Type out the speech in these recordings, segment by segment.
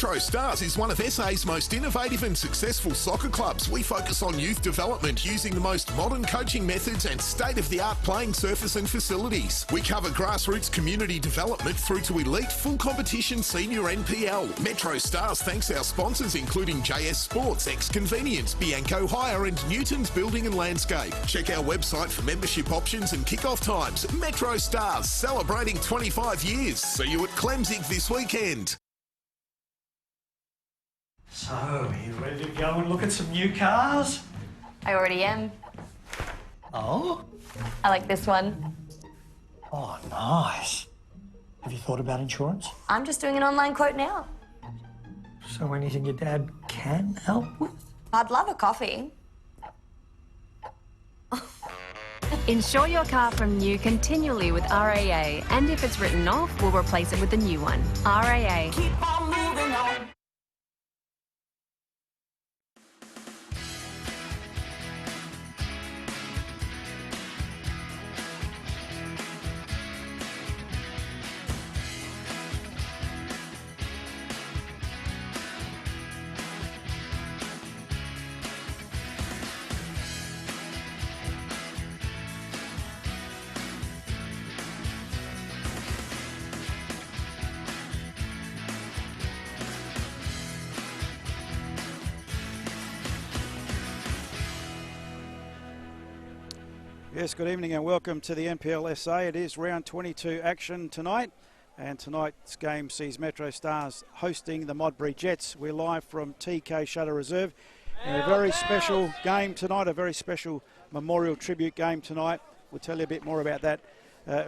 MetroStars is one of SA's most innovative and successful soccer clubs. We focus on youth development using the most modern coaching methods and state-of-the-art playing surface and facilities. We cover grassroots community development through to elite full competition senior NPL. MetroStars thanks our sponsors including JS Sports, X-Convenience, Bianco Hire and Newton's Building and Landscape. Check our website for membership options and kick-off times. MetroStars, celebrating 25 years. See you at Clemzig this weekend. So, are you ready to go and look at some new cars? I already am. Oh? I like this one. Oh, nice. Have you thought about insurance? I'm just doing an online quote now. So anything your dad can help with? I'd love a coffee. Insure your car from new continually with RAA, and if it's written off, we'll replace it with a new one. RAA. Keep on moving on. Yes, good evening and welcome to the NPL SA. It is round 22 action tonight, and tonight's game sees MetroStars hosting the Modbury Jets. We're live from TK Shutter Reserve in a very special game tonight, a very special memorial tribute game tonight. We'll tell you a bit more about that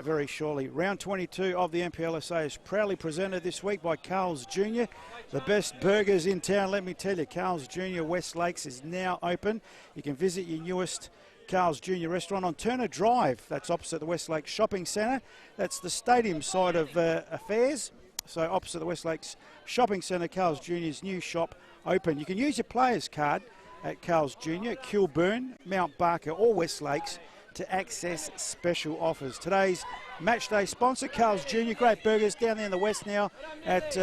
very shortly. Round 22 of the NPL SA is proudly presented this week by Carl's Jr. The best burgers in town, let me tell you. Carl's Jr. West Lakes is now open. You can visit your newest Carl's Jr. restaurant on Turner Drive. That's opposite the Westlake Shopping Centre. That's the stadium side of affairs. So opposite the Westlake Shopping Centre, Carl's Jr.'s new shop open. You can use your players card at Carl's Jr., Kilburn, Mount Barker or Westlakes to access special offers. Today's match day sponsor, Carl's Jr. Great burgers down there in the west now at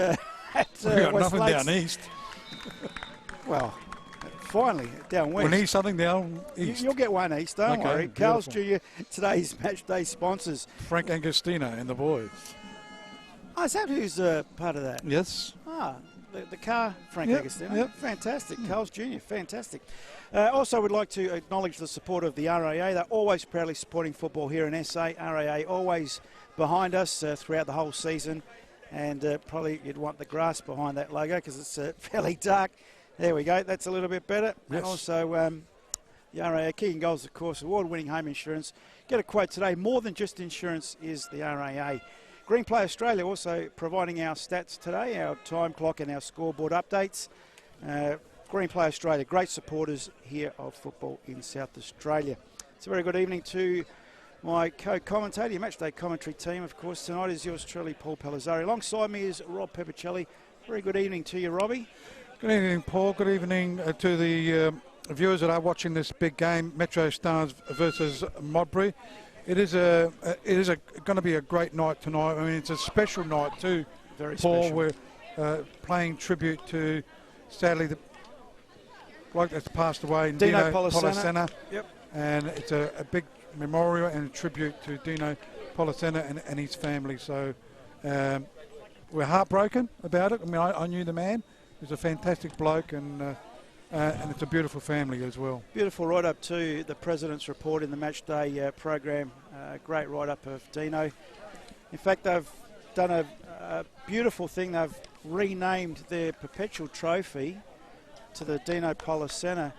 Westlakes. Nothing down east. Well, finally, down west. We need something down east. You'll get one east, don't worry. Carl's Jr., today's match day sponsors. Frank Agostina and the boys. Oh, is that who's part of that? Yes. Ah, the car, Frank Agostina. Yep. Fantastic. Carl's Jr., fantastic. Also, we'd like to acknowledge the support of the RAA. They're always proudly supporting football here in SA. RAA always behind us throughout the whole season. And probably you'd want the grass behind that logo because it's fairly dark. There we go. That's a little bit better. Yes. And also, the RAA Key & Goals, of course, award-winning home insurance. Get a quote today. More than just insurance is the RAA. Green Play Australia also providing our stats today, our time clock and our scoreboard updates. Green Play Australia, great supporters here of football in South Australia. It's a very good evening to my co-commentator, your matchday commentary team. Of course, tonight is yours truly, Paul Pelizzari. Alongside me is Rob Peppicelli. Very good evening to you, Robbie. Good evening, Paul. Good evening to the viewers that are watching this big game, MetroStars versus Modbury. It is going to be a great night tonight. I mean, it's a special night too, Very Paul. special. We're playing tribute to, sadly, the bloke that's passed away, Dino Polisena. Yep. And it's a big memorial and a tribute to Dino Polisena and his family. So we're heartbroken about it. I mean, I knew the man. He's a fantastic bloke, and it's a beautiful family as well. Beautiful write-up to the President's report in the matchday program. Great write-up of Dino. In fact, they've done a beautiful thing. They've renamed their perpetual trophy to the Dino Polisena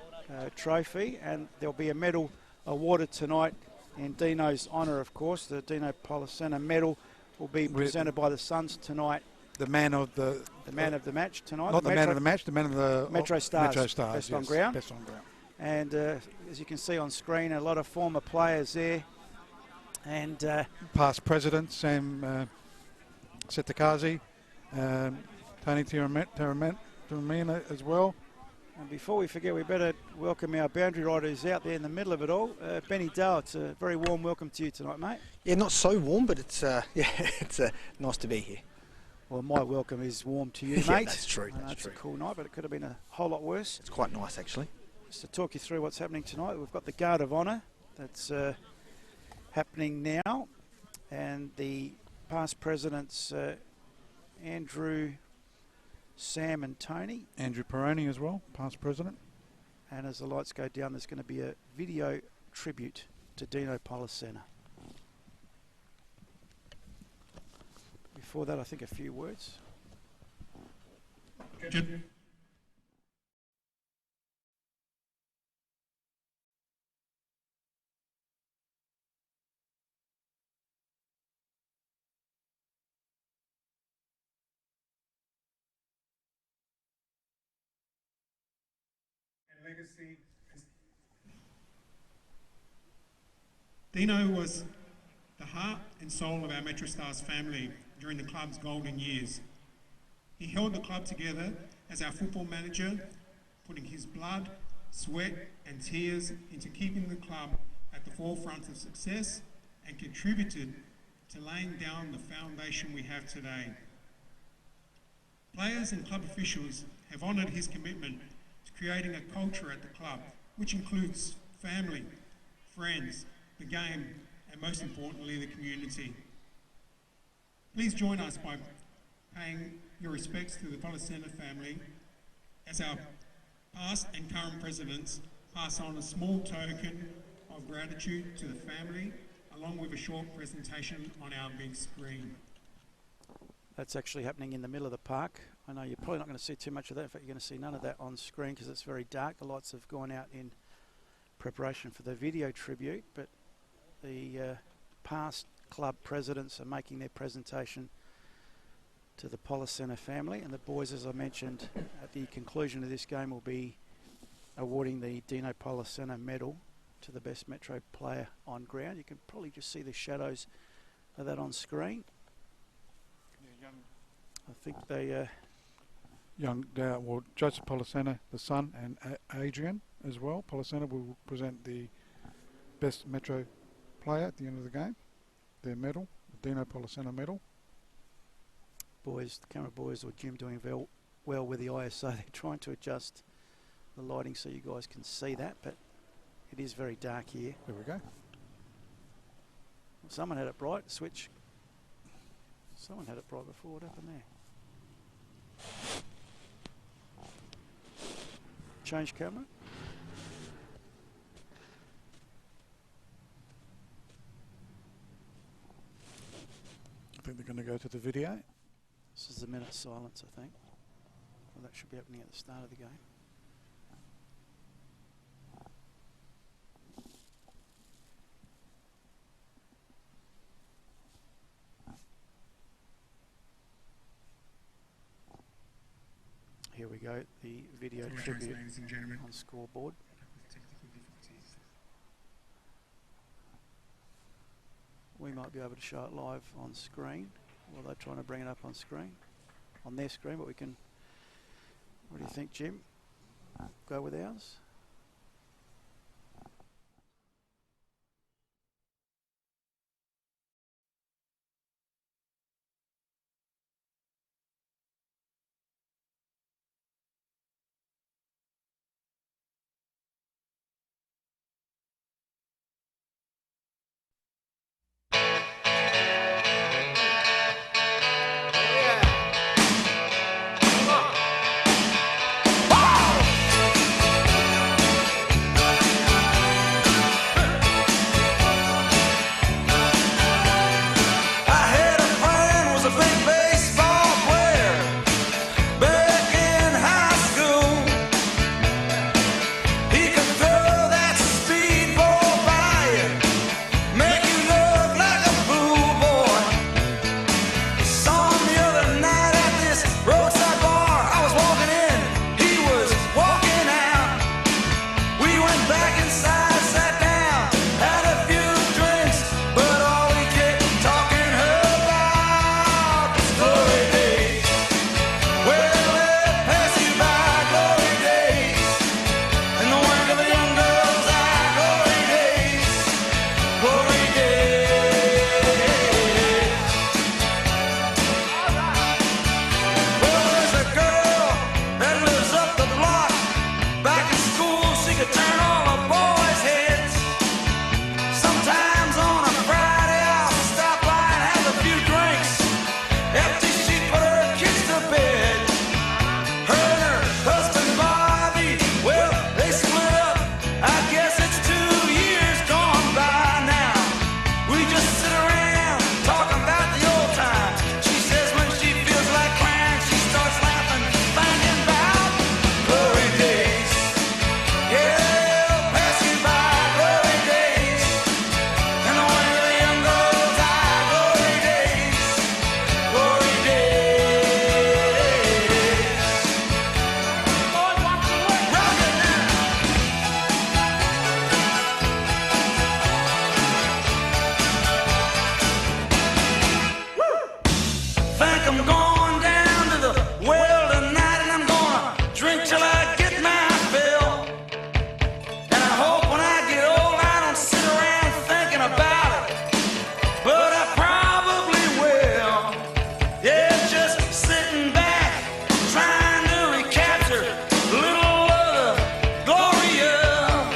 trophy, and there'll be a medal awarded tonight in Dino's honour, of course. The Dino Polisena medal will be presented by the Suns tonight. The man of the match tonight. Not the man of the match, the man of the MetroStars. MetroStars, Best yes, on ground. Best on ground. And as you can see on screen, a lot of former players there. And past president Sam Setakazi, Tony Tiramina as well. And before we forget, we better welcome our boundary rider who's out there in the middle of it all, Benny Dow. It's a very warm welcome to you tonight, mate. Yeah, not so warm, but it's it's nice to be here. Well, my welcome is warm to you, mate. Yeah, that's true. I know it's a cool night, but it could have been a whole lot worse. It's quite nice, actually. Just to talk you through what's happening tonight, we've got the Guard of Honour that's happening now, and the past presidents Andrew, Sam and Tony. Andrew Peroni as well, past president. And as the lights go down, there's going to be a video tribute to Dino Policena. Before that, I think a few words. Legacy. Dino was the heart and soul of our MetroStars family during the club's golden years. He held the club together as our football manager, putting his blood, sweat and tears into keeping the club at the forefront of success, and contributed to laying down the foundation we have today. Players and club officials have honoured his commitment to creating a culture at the club, which includes family, friends, the game, and most importantly, the community. Please join us by paying your respects to the Policena family as our past and current presidents pass on a small token of gratitude to the family, along with a short presentation on our big screen. That's actually happening in the middle of the park. I know you're probably not going to see too much of that. In fact, you're going to see none of that on screen because it's very dark. The lights have gone out in preparation for the video tribute, but the past club presidents are making their presentation to the Policena family, and the boys, as I mentioned, at the conclusion of this game will be awarding the Dino Policena medal to the best Metro player on ground. You can probably just see the shadows of that on screen. I think they... well, Joseph Policena, the son, and Adrian as well. Policena will present the best Metro player at the end of the game, their medal, the Dino Policena medal. Boys, the camera boys or Jim doing well with the ISO. They're trying to adjust the lighting so you guys can see that, but it is very dark here. There we go. Someone had it bright. Switch. Someone had it bright before. What happened there? Change camera. I think they're going to go to the video. This is a minute's silence, I think. Well, that should be happening at the start of the game. Here we go, the video tribute on scoreboard. We might be able to show it live on screen while they're trying to bring it up on screen, on their screen, but we can, what do you think, Jim? Go with ours? I'm going down to the well tonight, and I'm gonna drink till I get my fill. And I hope when I get old I don't sit around thinking about it, but I probably will. Yeah, just sitting back, trying to recapture a little of the glory of.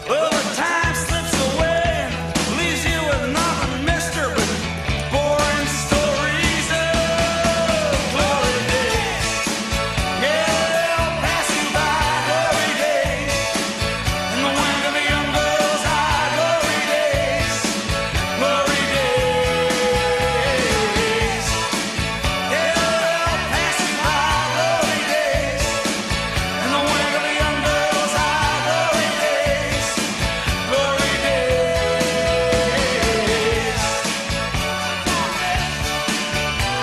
Well, the time slips away and leaves you with nothing, mister, but boring stories of glory days. Yeah, they'll pass you by, glory days. In the wind of a young girl's eye, glory days. Glory days. Yeah, they'll pass you by, glory days. In the wind of a young girl's eye, glory days. Glory days.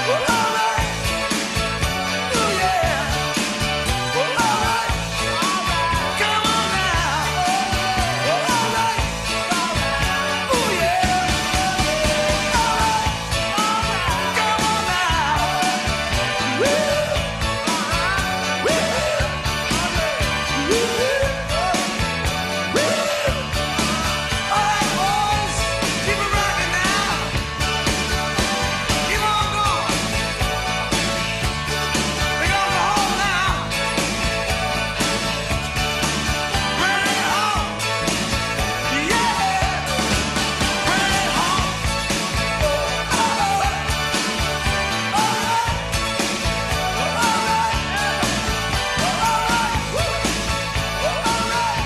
Well, all right. Oh, yeah. Well, all right. Come on now. Well, all right. Oh, yeah. All right. Come on now. Woo. Woo. Woo. Woo. All right, boys, keep it rocking now. Keep on going. We're going home now. Bring it home. Yeah. Bring it home. All right. All right. All right. Woo. All right.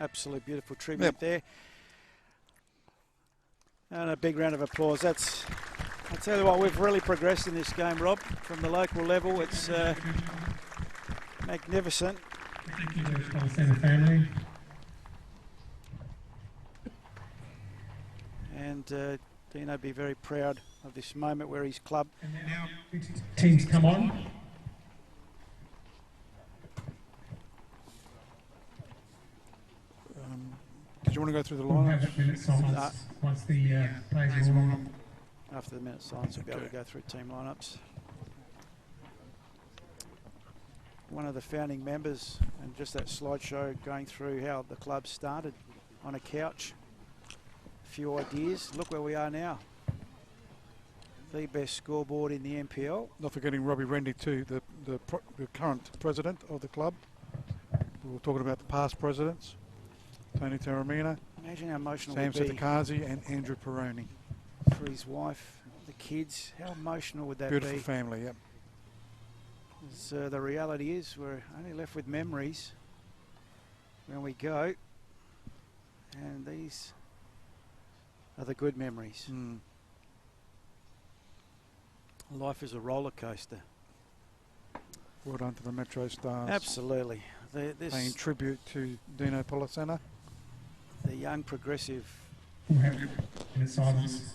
Absolutely beautiful tribute Yep. there. And a big round of applause. I tell you what, we've really progressed in this game, Rob, from the local level. It's magnificent. Thank you to the Policena family. And Dino be very proud of this moment where his club. And now teams come on. Did you want to go through the We'll have lineups? a minute silence once the players are on. After the minute silence, we'll be able to go through team lineups. One of the founding members, and just that slideshow going through how the club started on a couch. A few ideas. Look where we are now. the best scoreboard in the NPL. Not forgetting Robbie Rendy too, the current president of the club. We were talking about the past presidents, Tony Taramina, Imagine how emotional Sam it would be Setakazi and Andrew Peroni. for his wife, the kids. How emotional would that Beautiful be? family, yep. The reality is we're only left with memories when we go, and these are the good memories. Life is a roller coaster. Well done to the MetroStars. Absolutely. Paying tribute to Dino Polisena. The young progressive. 400 in the silence.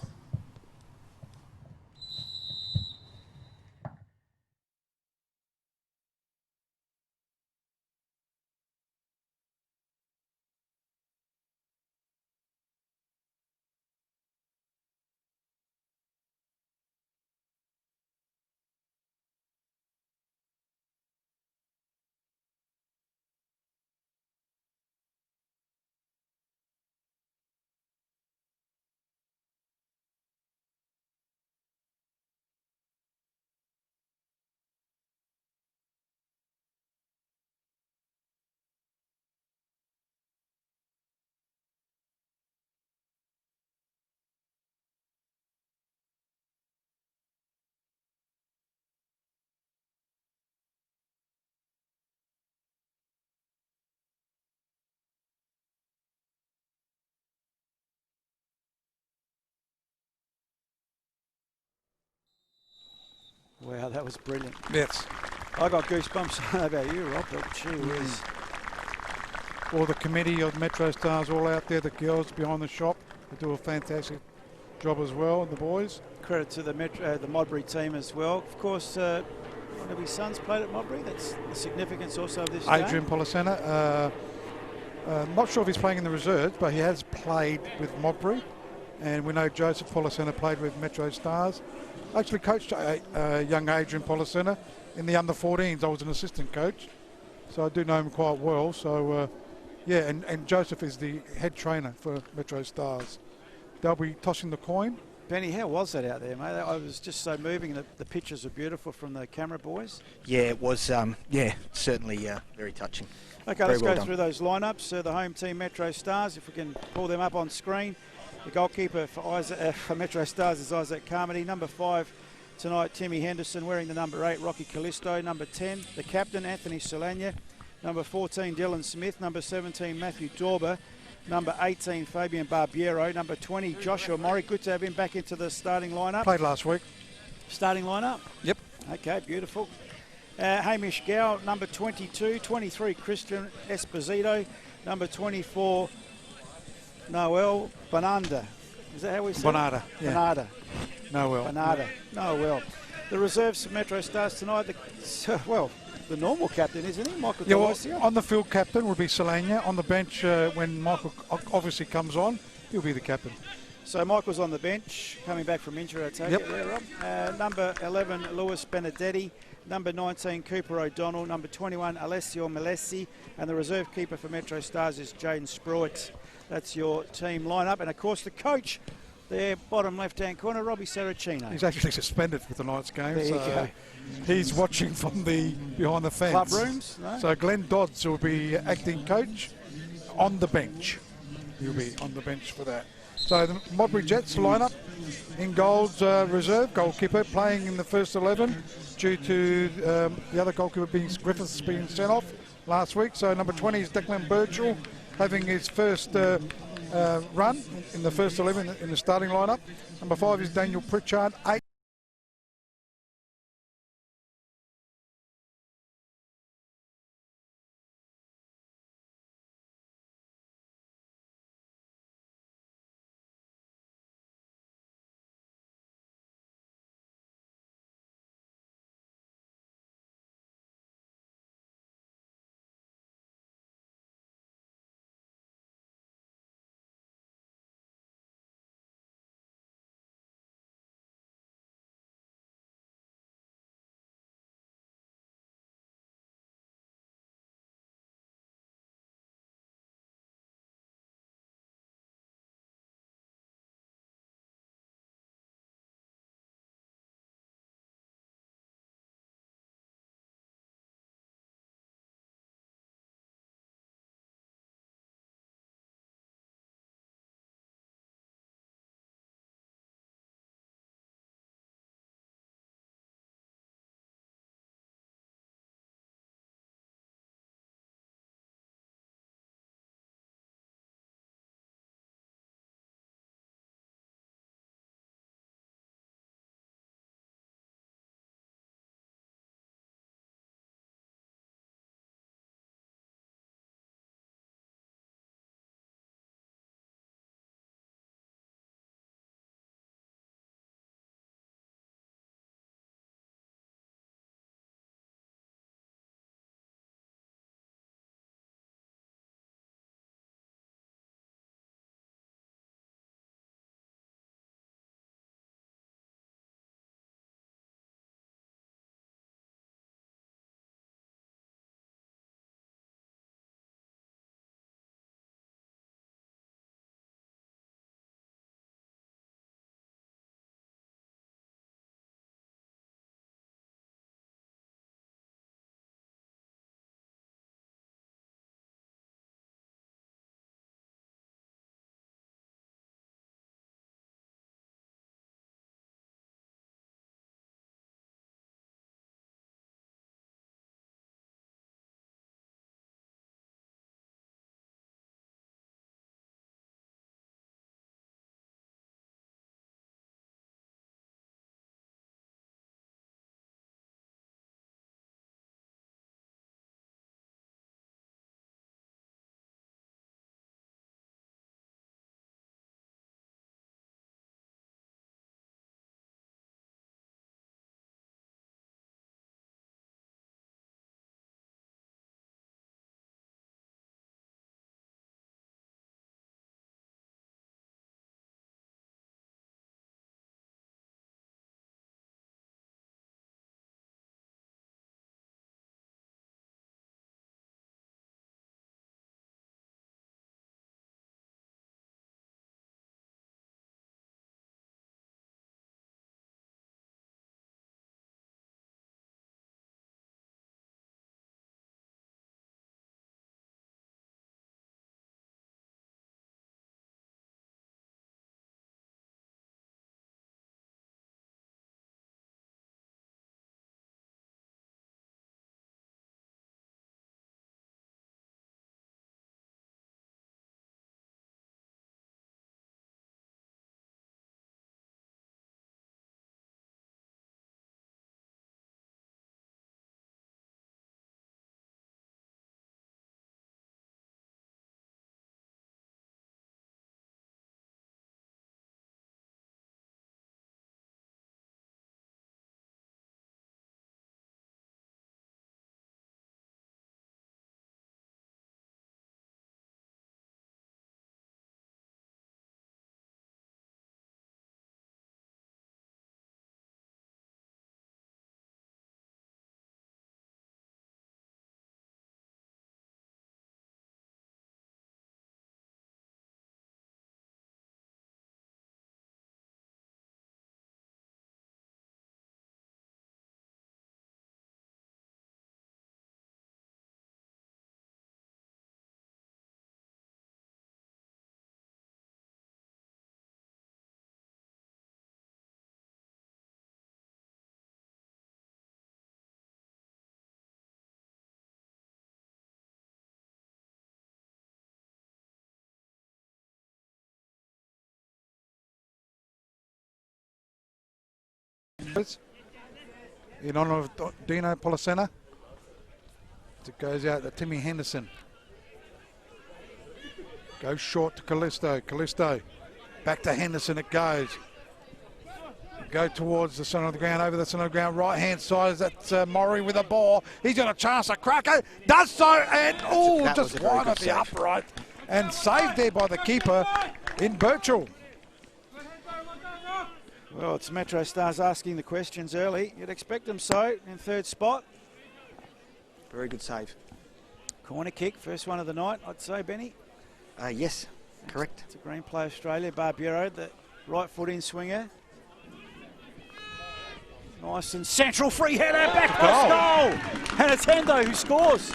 Wow, that was brilliant. Yes. I got goosebumps. I don't know about you, Rob, but gee whiz. All the committee of MetroStars all out there, the girls behind the shop, they do a fantastic job as well, and the boys. Credit to the Modbury team as well. Of course, one of his sons played at Modbury. That's the significance also of this Adrian game. Polisena. Not sure if he's playing in the reserves, but he has played with Modbury. And we know Joseph Polisena played with MetroStars. I actually coached young Adrian Polisena in the under-14s. I was an assistant coach, so I do know him quite well. So, yeah, and Joseph is the head trainer for MetroStars. They'll be tossing the coin. Benny, how was that out there, mate? I was just so moving. The pictures are beautiful from the camera boys. Yeah, it was, certainly very touching. Okay, let's go through those lineups. The home team, MetroStars, if we can pull them up on screen. The goalkeeper for MetroStars is Isaac Carmody. Number 5 tonight, Timmy Henderson, wearing the number 8, Rocky Callisto. Number 10, the captain, Anthony Solania. Number 14, Dylan Smith. Number 17, Matthew Dorber. Number 18, Fabian Barbiero. Number 20, Joshua Murray. Good to have him back into the starting lineup. Played last week. Starting lineup? Yep. Okay, beautiful. Hamish Gow, number 22. 23, Christian Esposito. Number 24, Noel Bonanda. Is that how we say Bonada, it? yeah. Bonada. Noel. Bonada. Noel. The reserves for MetroStars tonight, the normal captain, isn't he? Michael Delosio. On the field captain would be Solania. On the bench, when Michael obviously comes on, he'll be the captain. So Michael's on the bench, coming back from injury, I take it there, Rob. Number 11, Lewis Benedetti. Number 19, Cooper O'Donnell. Number 21, Alessio Malessi. And the reserve keeper for MetroStars is Jaden Spruitt. That's your team lineup. And, of course, the coach there, bottom left-hand corner, Robbie Saracino. He's actually suspended for tonight's game. There you go. He's watching from behind the fence. Club rooms? No? So Glenn Dodds will be acting coach on the bench. He'll be on the bench for that. So the Modbury Jets lineup in goals, reserve goalkeeper playing in the first 11 due to the other goalkeeper Griffiths being sent off last week. So number 20 is Declan Birchall having his first run in the first 11 in the starting lineup. Number 5 is Daniel Pritchard. 8 keepers. In honour of Dino Polisena. It goes out to Timmy Henderson. Goes short to Callisto. Callisto. Back to Henderson it goes. Go towards the centre of the ground, over the centre of the ground, right-hand side. That's Murray with a ball. He's got a chance to crack it. Does so, and just wide off the upright. And saved there by the keeper in Birchall. Well, it's MetroStars asking the questions early. You'd expect them so in third spot. Very good save. Corner kick, first one of the night, I'd say, Benny. Yes, correct. It's a Green Play Australia. Barbiero, the right foot in swinger. Nice and central free header, back post goal. And it's Hendo who scores.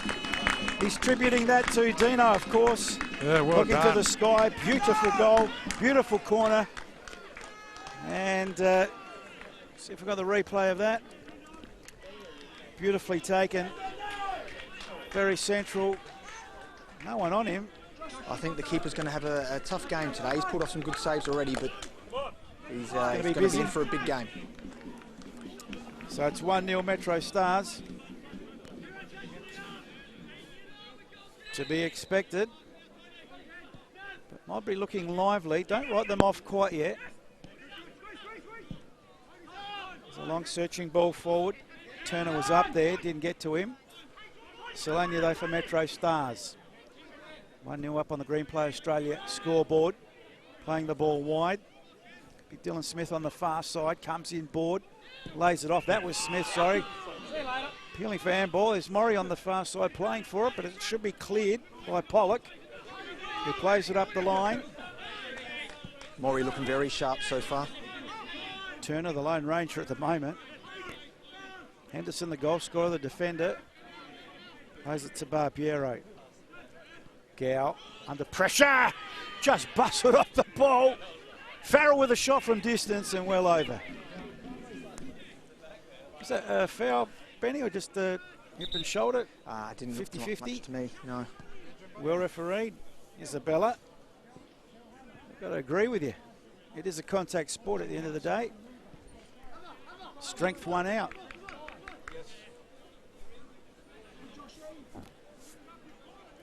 He's tributing that to Dino, of course. Yeah, well Looking done. to the sky, beautiful goal, beautiful corner. And see if we've got the replay of that. Beautifully taken. Very central. No one on him. I think the keeper's going to have a tough game today. He's pulled off some good saves already, but he's going to be in for a big game. So it's 1-0 MetroStars. To be expected. But Modbury looking lively. Don't write them off quite yet. There's a long searching ball forward. Turner was up there, didn't get to him. Solania though for MetroStars. 1-0 up on the Green Play Australia scoreboard. Playing the ball wide. Big Dylan Smith on the far side, comes in board, lays it off. That was Smith, sorry. Appealing for handball. There's Murray on the far side playing for it, but it should be cleared by Pollock, who plays it up the line. Murray looking very sharp so far. Turner, the lone ranger at the moment. Henderson, the goal scorer, the defender. Plays it to Barbiero. Gow under pressure. Just busted off the ball. Farrell with a shot from distance and well over. Is that a foul, Benny, or just a hip and shoulder? Didn't look 50-50 to me, no. Well refereed. Isabella. I've got to agree with you. It is a contact sport at the end of the day. Strength won out.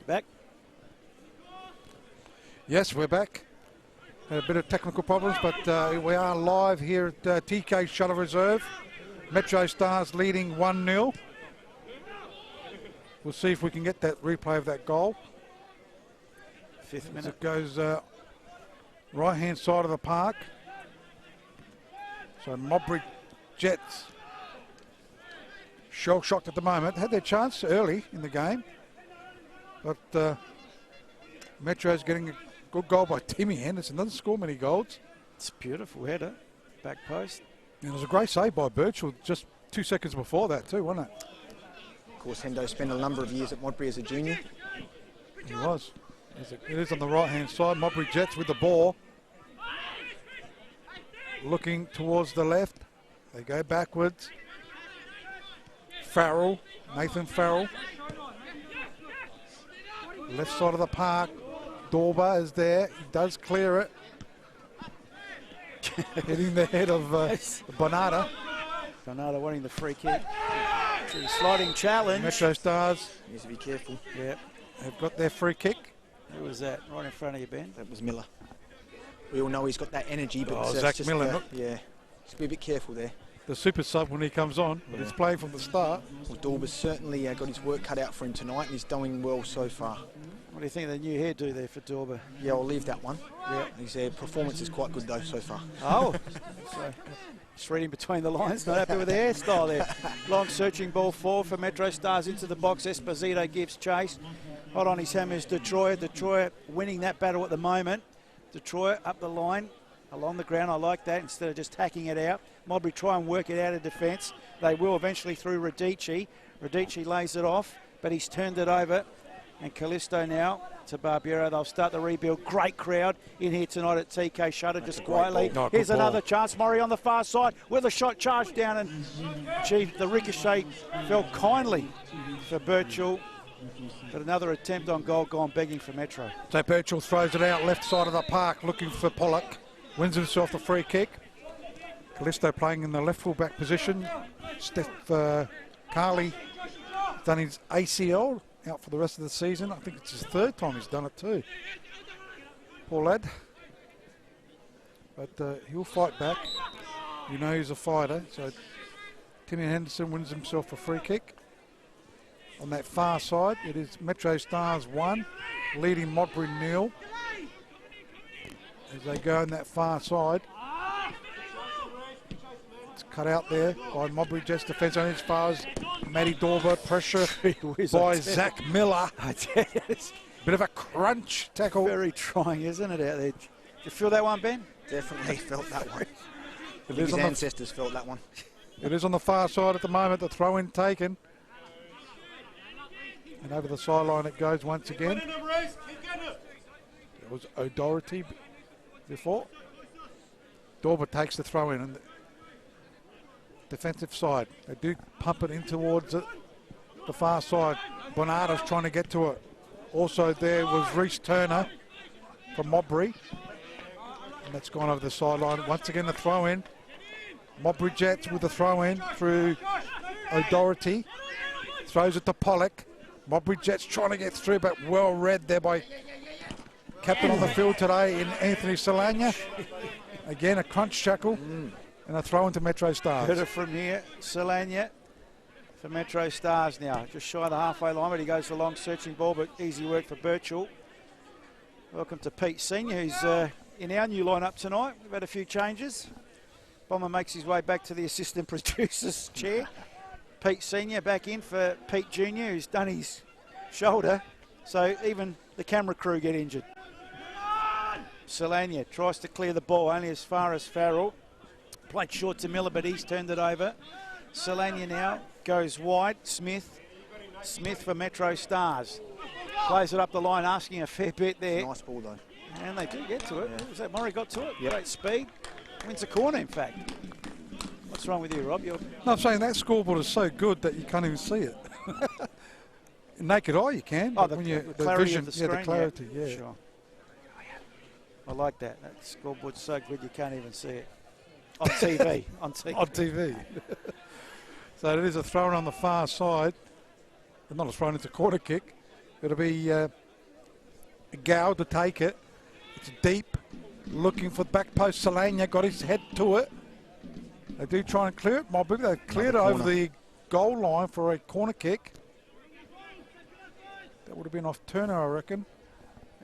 Back. Yes, we're back. Had a bit of technical problems, but we are live here at TK Shuttle Reserve. MetroStars leading 1-0. We'll see if we can get that replay of that goal. 5th minute. It goes right-hand side of the park. So Modbury Jets, shell-shocked at the moment. Had their chance early in the game, but Metro's getting a good goal by Timmy Henderson. Doesn't score many goals. It's a beautiful header, back post. And it was a great save by Birchall just 2 seconds before that too, wasn't it? Of course, Hendo spent a number of years at Modbury as a junior. He was. It is on the right-hand side. Modbury Jets with the ball. Looking towards the left. They go backwards. Farrell, Nathan Farrell. Left side of the park. Dorba is there. He does clear it. Hitting the head of Bonata. Bonata wanting the free kick. Sliding challenge. MetroStars. Needs to be careful. Yeah. Have got their free kick. Who was that? Right in front of you, Ben? That was Miller. We all know he's got that energy, but Zach just, Miller. Yeah, just be a bit careful there. The super sub when he comes on, but he's playing from the start. Well, Dorba's certainly got his work cut out for him tonight, and he's doing well so far. What do you think of the new hairdo there for Dorba? Yeah, I'll leave that one. Yeah. His performance is quite good, though, so far. Oh, so just reading between the lines, not happy with the hairstyle there. Long searching ball forward for MetroStars into the box. Esposito gives chase. Hot on his hammers, Detroit. Detroit winning that battle at the moment. Detroit up the line, along the ground. I like that instead of just hacking it out. Modbury try and work it out of defence. They will eventually through Radici. Radici lays it off, but he's turned it over. And Callisto now to Barbiero. They'll start the rebuild. Great crowd in here tonight at TK Shutter, just quietly. Here's another chance. Murray on the far side with a shot charged down, and gee, the ricochet fell kindly for Birchall. But another attempt on goal gone begging for Metro. So Birchall throws it out left side of the park looking for Pollock. Wins himself the free kick. Callisto playing in the left full-back position. Steph Carley done his ACL, out for the rest of the season. I think it's his 3rd time he's done it too. Poor lad. But he'll fight back. You know he's a fighter. So Timmy Henderson wins himself a free kick. On that far side, it is MetroStars 1, leading Modbury 0. As they go on that far side. It's cut out there by Modbury Jets defence on as far as Matty Dorber. Pressure by Zach Miller. Bit of a crunch tackle. Very trying, isn't it, out there? Did you feel that one, Ben? Definitely felt that one. His ancestors felt that one. It is on the far side at the moment, the throw-in taken. And over the sideline it goes once again. It was O'Doherty before. Dorber takes the throw-in and the defensive side. They do pump it in towards it, the far side. Bonarda's trying to get to it. Also there was Reece Turner from Modbury. And that's gone over the sideline. Once again the throw-in. Modbury Jets with the throw-in through O'Doherty. Throws it to Pollock. Modbury Jets trying to get through, but well read there by captain on the field today in Anthony Solana. Again, a crunch tackle and a throw into MetroStars. Heard it from here, Solana for MetroStars now. Just shy of the halfway line, but he goes for a long searching ball, but easy work for Birchall. Welcome to Pete Senior, who's in our new lineup tonight. We've had a few changes. Bomber makes his way back to the assistant producer's chair. Pete Senior back in for Pete Junior, who's done his shoulder. So even the camera crew get injured. Solana tries to clear the ball only as far as Farrell. Played short to Miller, but he's turned it over. Solana now goes wide. Smith for MetroStars. Plays it up the line, asking a fair bit there. Nice ball though. And they do get to it. Yeah. Was that Murray got to it? Yep. Great speed. Wins a corner, in fact. What's wrong with you, Rob? No, I'm saying that scoreboard is so good that you can't even see it. Naked eye you can. Oh, but when the clarity vision, of the screen. the clarity, yeah. Sure. I like that. That scoreboard's so good you can't even see it. On TV. On TV. So it is a throw on the far side. Not a throw, it's a corner kick. It'll be Gow to take it. It's deep. Looking for the back post. Solana got his head to it. They do try and clear it. Modbury, they cleared it over the goal line for a corner kick. That would have been off Turner, I reckon.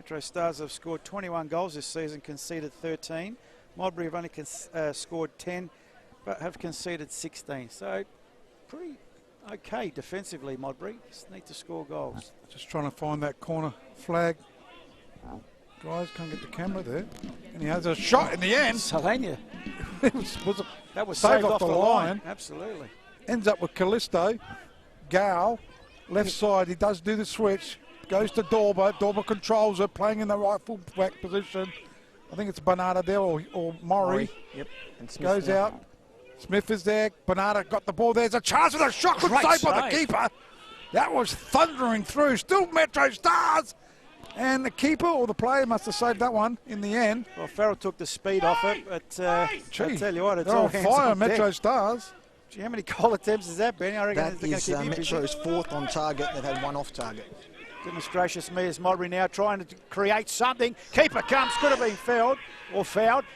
MetroStars have scored 21 goals this season, conceded 13. Modbury have only scored 10, but have conceded 16. So pretty okay defensively, Modbury. Just need to score goals. Just trying to find that corner flag. Guys, can't get the camera there. And he has a shot in the end. Solana. That was saved off the line. Absolutely. Ends up with Callisto. Gow, left side, he does do the switch. Goes to Dorber. Dorber controls it, playing in the right full back position. I think it's Bernardo there or Murray. Yep. And Smith goes out. Smith is there. Bernardo got the ball. There's a chance with a shot. Good save by the keeper. That was thundering through. Still MetroStars. And the keeper or the player must have saved that one in the end. Well, Farrell took the speed off it, but I tell you what, it's all on hands fire, on deck. MetroStars. Gee, how many goal attempts is that, Benny? I reckon that is Metro's 4th on target. They've had 1 off target. Goodness gracious me, as Modbury now trying to create something. Keeper comes, could have been fouled.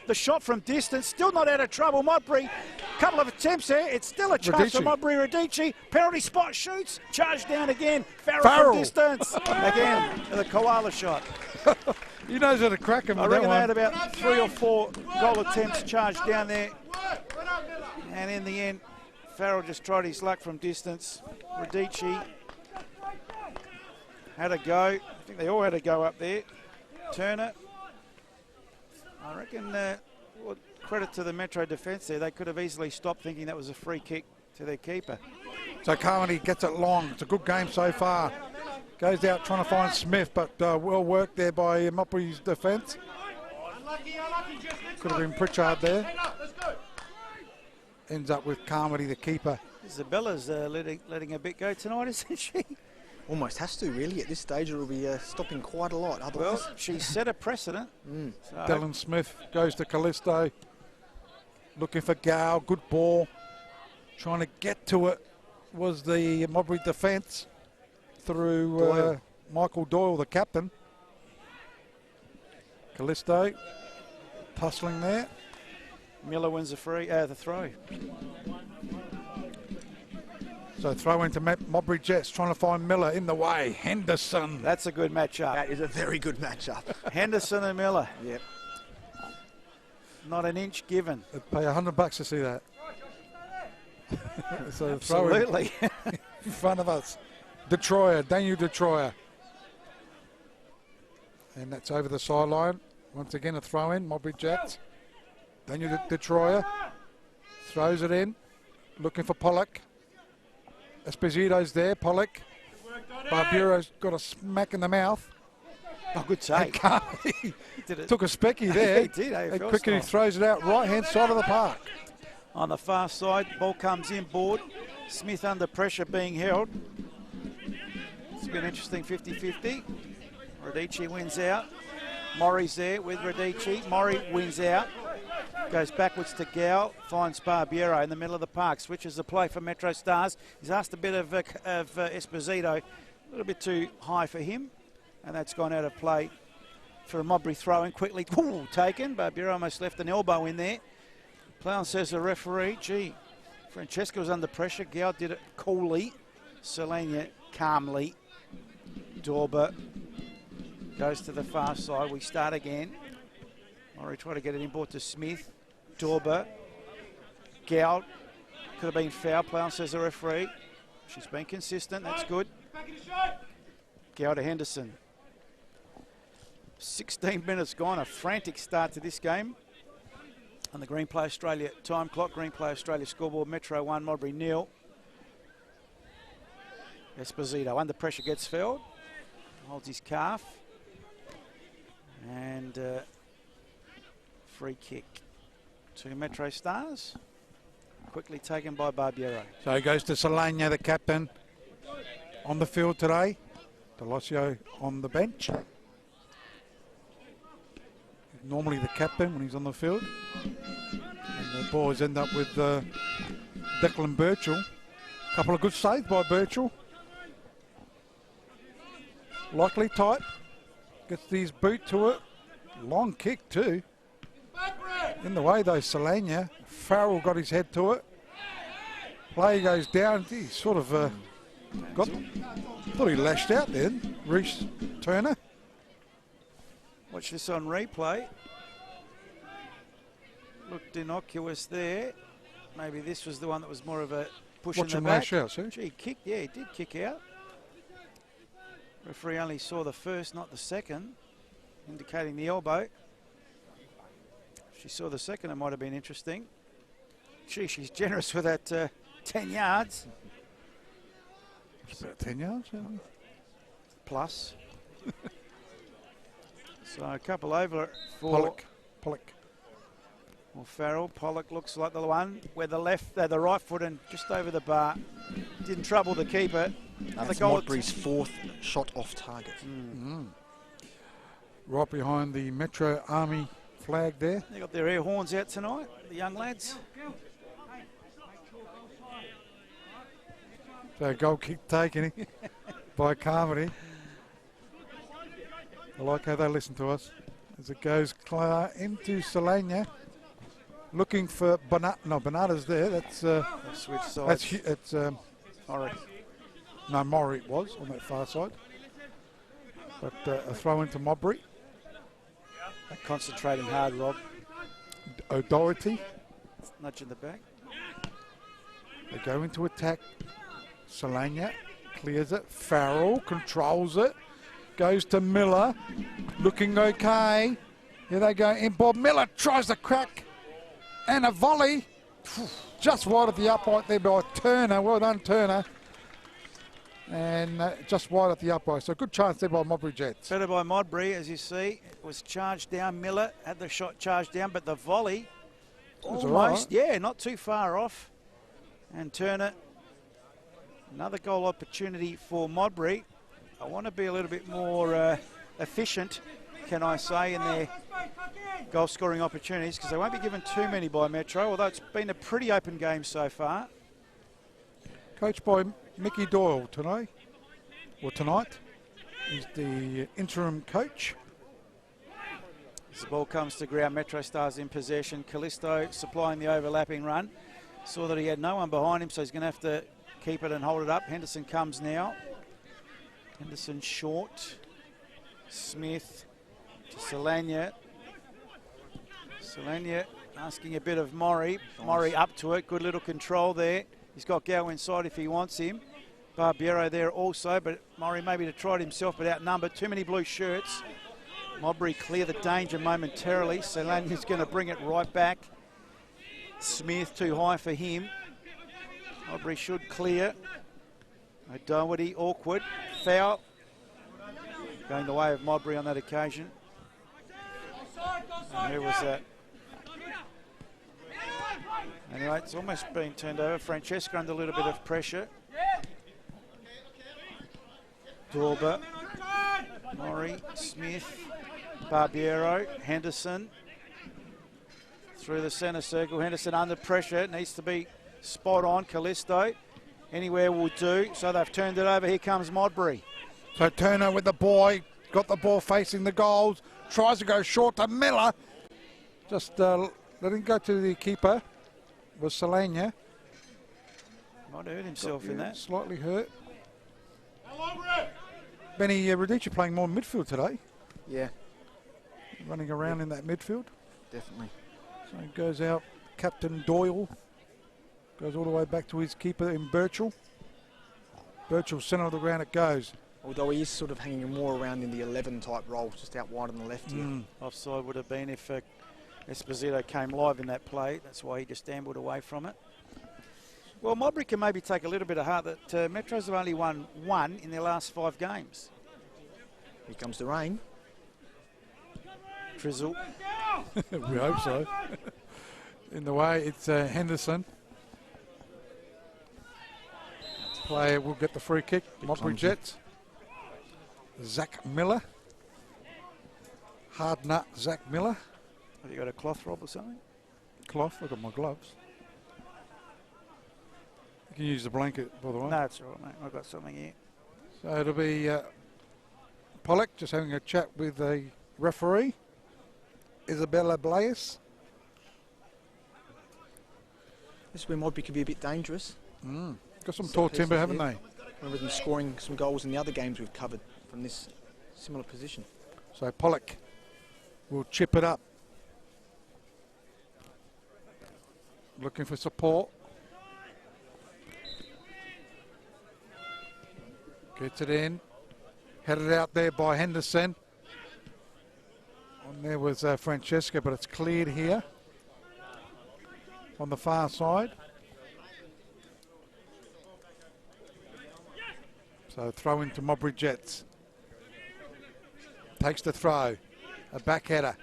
The shot from distance, still not out of trouble. Modbury, couple of attempts there. It's still a chance for Modbury. Radici, penalty spot, shoots, charged down again. Farrell from distance. Again, the koala shot. He knows how to crack him. I reckon they had about 3 or 4 goal attempts charged down there. And in the end, Farrell just tried his luck from distance. Radici had a go. I think they all had a go up there. Turner. I reckon, credit to the Metro defence there. They could have easily stopped thinking that was a free kick to their keeper. So Carmody gets it long. It's a good game so far. Goes out trying to find Smith, but well worked there by Modbury's defence. Could have been Pritchard there. Ends up with Carmody, the keeper. Isabella's letting a bit go tonight, isn't she? Almost has to, really. At this stage, it'll be stopping quite a lot. Otherwise, well, she set a precedent. So Dylan Smith goes to Callisto. looking for Gale. Good ball. Trying to get to it was the Modbury defence through Michael Doyle, the captain. Callisto tussling there. Miller wins the throw. So throw into Modbury Jets, trying to find Miller in the way. Henderson. That's a good matchup. That is a very good matchup. Henderson and Miller. Yep. Not an inch given. I'd pay $100 to see that. So absolutely. In front of us. Detroyer, Daniel Detroyer. And that's over the sideline. Once again, a throw in, Modbury Jets. Daniel Detroyer throws it in, looking for Pollock. Esposito's there, Pollock. Barburo's got a smack in the mouth. Oh, good save. He took a specky there. He did. And quickly throws it out right-hand side of the park. On the far side, ball comes inboard. Smith under pressure being held. It's been interesting 50-50. Radici wins out. Morrie's there with Radici. Morrie wins out. Goes backwards to Gow. Finds Barbiero in the middle of the park. Switches the play for MetroStars. He's asked a bit of Esposito. A little bit too high for him. And that's gone out of play for a Modbury throw-in. Quickly taken. Barbiero almost left an elbow in there. Plown says the referee, gee, Francesco was under pressure. Gow did it coolly. Selenia calmly. Dorber goes to the far side. We start again. Morrie tried to get it inboard to Smith. Dorber. Gow. Could have been foul. Plown says the referee. She's been consistent. That's good. Gow to Henderson. 16 minutes gone. A frantic start to this game. On the Green Play Australia time clock. Green Play Australia scoreboard. Metro 1, Modbury 0. Esposito under pressure gets fouled. Holds his calf. And free kick to MetroStars. Quickly taken by Barbiero. So he goes to Solana, the captain, on the field today. Delosio on the bench. Normally the captain when he's on the field. And the boys end up with Declan Birchall. A couple of good saves by Birchall. Likely tight. Gets his boot to it. Long kick too. In the way though, Solana. Farrell got his head to it. Play goes down. He sort of thought he lashed out then. Reece Turner. Watch this on replay. Looked innocuous there. Maybe this was the one that was more of a push in the back. Lash out, see? Gee, kicked. Yeah, he did kick out. Referee only saw the first, not the second, indicating the elbow. If she saw the second, it might have been interesting. Gee, she's generous with that 10 yards. It's about 10 yards, isn't it? Plus. So a couple over for Pollock. Well, Farrell. Pollock looks like the one where the right foot and just over the bar. Didn't trouble the keeper. That's Modbury's fourth shot off target. Right behind the Metro Army flag there. They got their air horns out tonight, the young lads. So goal kick taken by Carmody. I like how they listen to us. As it goes into Solana. Looking for Bernard. No, Bernarda's there. That's switch sides. It's Morrie. No, Morrie it was on that far side. But a throw into Modbury. Concentrating hard, Rob. O'Doherty. Nudge in the back. They go into attack. Solana clears it. Farrell controls it. Goes to Miller. Looking okay. Here they go in. Bob Miller tries to crack. And a volley. Just wide of the upright there by Turner. Well done, Turner. And just wide at the upright. So good chance there by Modbury Jets. Better by Modbury, as you see. It was charged down. Miller had the shot charged down, but the volley almost, yeah, not too far off. And Turner, another goal opportunity for Modbury. I want to be a little bit more efficient, can I say, in their goal scoring opportunities because they won't be given too many by Metro, although it's been a pretty open game so far. Coached by Mickey Doyle tonight. He's the interim coach. As the ball comes to ground, MetroStars in possession. Callisto supplying the overlapping run. Saw that he had no one behind him, so he's going to have to keep it and hold it up. Henderson comes now. Henderson short. Smith to Solania. Solania asking a bit of Maury. Maury up to it. Good little control there. He's got Gow inside if he wants him. Barbiero there also, but Maury maybe to try it himself, but outnumbered. Too many blue shirts. Modbury clear the danger momentarily. Solania's going to bring it right back. Smith too high for him. Modbury should clear. O'Doherty awkward. Foul. Going the way of Modbury on that occasion. And who was that? Anyway, it's almost been turned over. Francesca under a little bit of pressure. Dorber, Maury, Smith, Barbiero, Henderson. Through the centre circle. Henderson under pressure. Needs to be spot on. Callisto. Anywhere will do. So they've turned it over. Here comes Modbury. So Turner with the boy. Got the ball facing the goals. Tries to go short to Miller. Just letting go to the keeper was Solania. Might hurt himself in that. Slightly hurt. Benny Radici playing more midfield today. Yeah. Running around in that midfield. Definitely. So he goes out, Captain Doyle. Goes all the way back to his keeper in Birchall. Birchall, centre of the ground it goes. Although he is sort of hanging more around in the 11 type role, just out wide on the left here. Offside would have been if Esposito came live in that play. That's why he just ambled away from it. Well, Modbury can maybe take a little bit of heart that Metros have only won one in their last 5 games. Here comes the rain. Drizzle. We hope so. In the way, it's Henderson. Player will get the free kick. Modbury Jets. Zach Miller. Hard nut, Zach Miller. Have you got a cloth, Rob, or something? Cloth, I've got my gloves. You can use the blanket, by the way. No, it's all right, mate. I've got something here. So it'll be Pollock just having a chat with the referee, Isabella Blaise. This is where Modbury could be a bit dangerous. Got some tall timber, haven't they? Remember them scoring some goals in the other games we've covered from this similar position. So Pollock will chip it up. Looking for support. Gets it in. Headed out there by Henderson. On there was Francesca, but it's cleared here. On the far side. So throw into Modbury Jets. Takes the throw. A back header.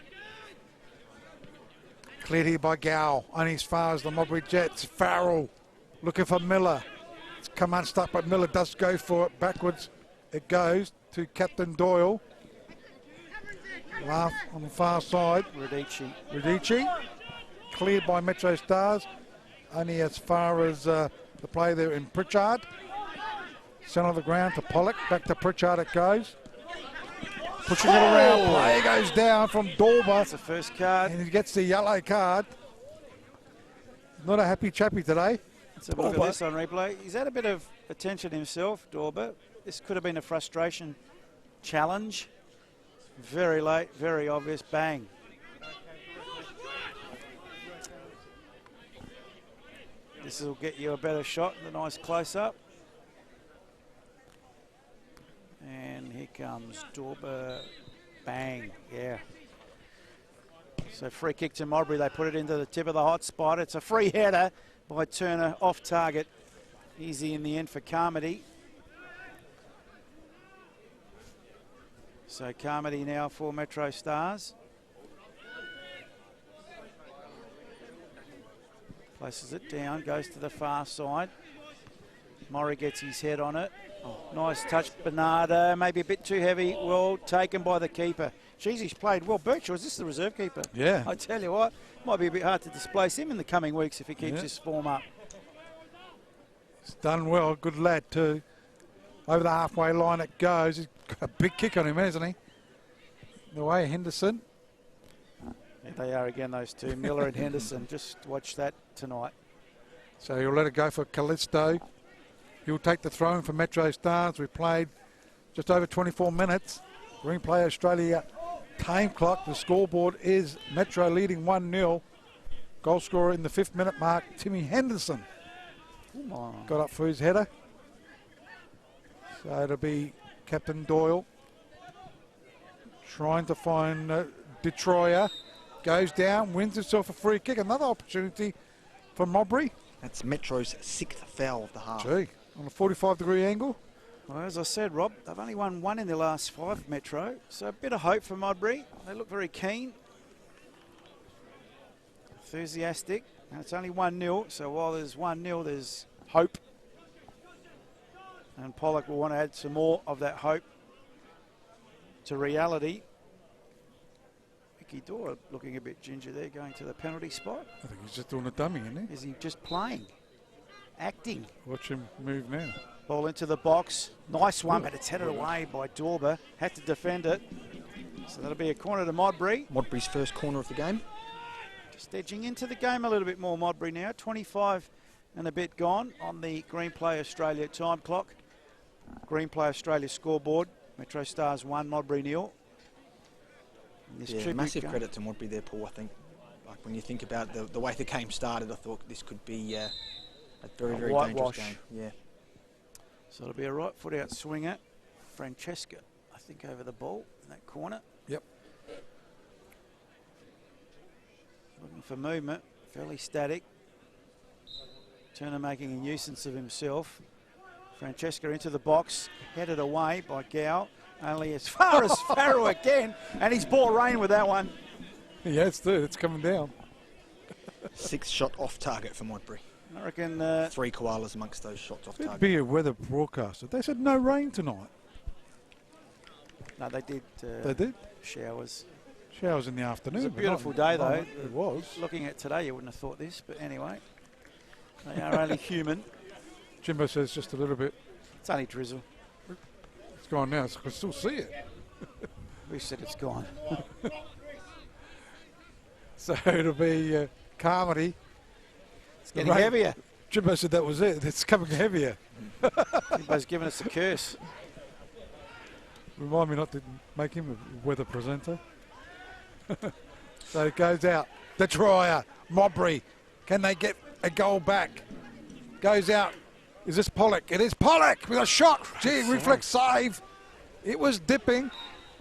Cleared here by Gow. Only as far as the Modbury Jets. Farrell looking for Miller. It's come unstuck, but Miller does go for it. Backwards it goes to Captain Doyle. Laugh on the far side. Radici. Cleared by MetroStars. Only as far as the play there in Pritchard. Centre of the ground to Pollock. Back to Pritchard it goes. Pushing it around. Play goes down from Dorber. That's the first card. And he gets the yellow card. Not a happy chappy today. Let's have a look at this on replay. He's had a bit of attention himself, Dorber. This could have been a frustration challenge. Very late, very obvious. Bang. This will get you a better shot. The nice close-up. And here comes Dorber. Bang. Yeah. So free kick to Modbury. They put it into the tip of the hot spot. It's a free header by Turner off target. Easy in the end for Carmody. So Carmody now for MetroStars. Places it down, goes to the far side. Maury gets his head on it. Nice touch, Bernardo. Maybe a bit too heavy. Well taken by the keeper. Geez, he's played well. Birchall, is this the reserve keeper? Yeah. I tell you what, might be a bit hard to displace him in the coming weeks if he keeps Yeah. his form up. He's done well. Good lad, too. Over the halfway line it goes. He's got a big kick on him, hasn't he? The way Henderson. There they are again, those two, Miller and Henderson. Just watch that tonight. So he'll let it go for Callisto. He'll take the throw in for MetroStars. We played just over 24 minutes. Green Play Australia time clock. The scoreboard is Metro leading 1-0. Goal scorer in the 5th minute mark, Timmy Henderson. Got up for his header. So it'll be Captain Doyle trying to find Detroyer. Goes down, wins himself a free kick. Another opportunity for Modbury. That's Metro's 6th foul of the half. Gee, on a 45-degree angle. Well, as I said, Rob, they've only won one in their last 5, Metro. So a bit of hope for Modbury. They look very keen. Enthusiastic. And it's only 1-0, so while there's 1-0, there's hope. And Pollock will want to add some more of that hope to reality. Mickey Dore looking a bit ginger there, going to the penalty spot. I think he's just doing a dummy, isn't he? Is he just playing? Acting? Watch him move now. Ball into the box. Nice one, but it's headed away by Dorber. Had to defend it. So that'll be a corner to Modbury. Modbury's first corner of the game. Just edging into the game a little bit more, Modbury now. 25 and a bit gone on the Green Play Australia time clock. Green Play Australia scoreboard. MetroStars 1, Modbury 0. Yeah, massive credit to Modbury there, Paul, I think. Like when you think about the way the game started, I thought this could be a very, very dangerous game. Yeah. So it'll be a right foot out swinger. Francesca, I think, over the ball in that corner. Yep. Looking for movement, fairly static. Turner making a nuisance of himself. Francesca into the box, headed away by Gow. Only as far as Farrow again, and he's ball rain with that one. Yeah, it's coming down. 6th shot off target for Modbury. I reckon 3 koalas amongst those shots off target. It'd be a weather broadcaster. They said no rain tonight. No, they did. They did? Showers. Showers in the afternoon. It was a beautiful day, though. It was. Looking at today, you wouldn't have thought this, but anyway. They are only human. Jimbo says just a little bit. It's only drizzle. It's gone now. I can still see it. We said it's gone. So it'll be Carmody. It's getting heavier. Jimbo said that was it. It's coming heavier. Jimbo's giving us a curse. Remind me not to make him a weather presenter. So it goes out. Detroyer, Modbury. Can they get a goal back? Goes out. Is this Pollock? It is Pollock with a shot. Gee, reflex save. It was dipping,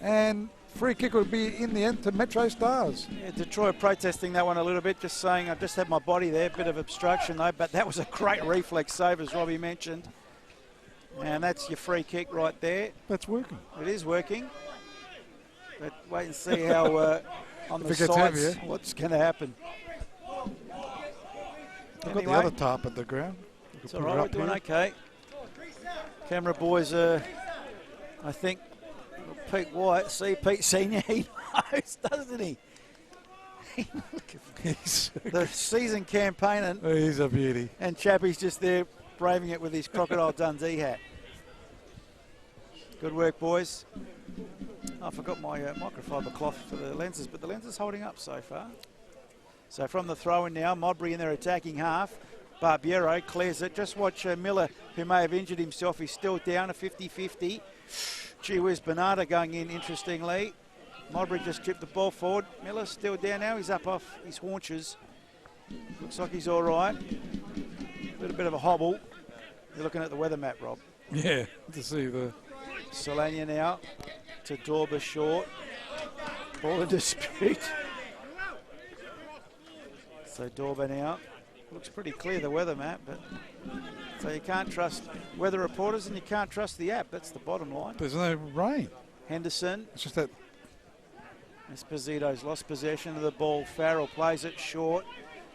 and free kick would be in the end to MetroStars. Yeah, Detroit protesting that one a little bit, just saying I just had my body there, bit of obstruction though, but that was a great reflex save as Robbie mentioned. And that's your free kick right there. That's working. It is working. But wait and see how on the sides what's going to happen. I've got the other tarp at the ground. It's all right, we're doing okay. Camera boys, I think, Pete White, see Pete Senior, he knows, doesn't he? The season campaigner. He's a beauty. And Chappie's just there braving it with his Crocodile Dundee hat. Good work, boys. I forgot my microfiber cloth for the lenses, but the lens is holding up so far. So from the throw-in now, Modbury in their attacking half. Barbiero clears it. Just watch Miller, who may have injured himself. He's still down a 50-50. Gee whiz, Bernardo going in, interestingly. Modbury just chipped the ball forward. Miller's still down now. He's up off his haunches. Looks like he's all right. A bit of a hobble. You're looking at the weather map, Rob. Yeah, to see the... Solania now to Dorber short. Ball in dispute. So Dorber now. Looks pretty clear, the weather map, but so you can't trust weather reporters and you can't trust the app. That's the bottom line. There's no rain. Henderson. It's just that... Esposito's lost possession of the ball. Farrell plays it short.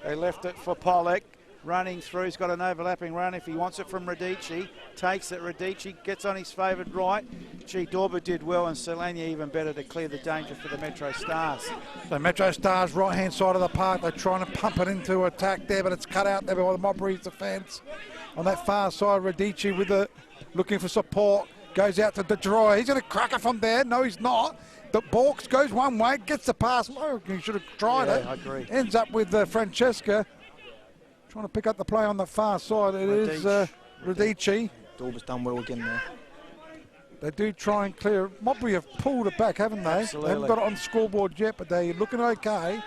They left it for Pollock. running through. He's got an overlapping run if he wants it from Radici. Takes it. Radici gets on his favoured right. Gee, Dorber did well, and Solania even better to clear the danger for the Metro Stars. So Metro Stars, right-hand side of the park. They're trying to pump it into attack there, but it's cut out there by the Modbury's defence. On that far side, Radici with the looking for support. Goes out to DeDroy. He's going to crack it from there. No, he's not. The Borks goes one way, gets the pass. Oh, he should have tried it. I agree. Ends up with Francesca. Trying to pick up the play on the far side. It is Radici. Dorber's done well again there. They do try and clear. Modbury have pulled it back, haven't they? Absolutely. They haven't got it on the scoreboard yet, but they're looking okay.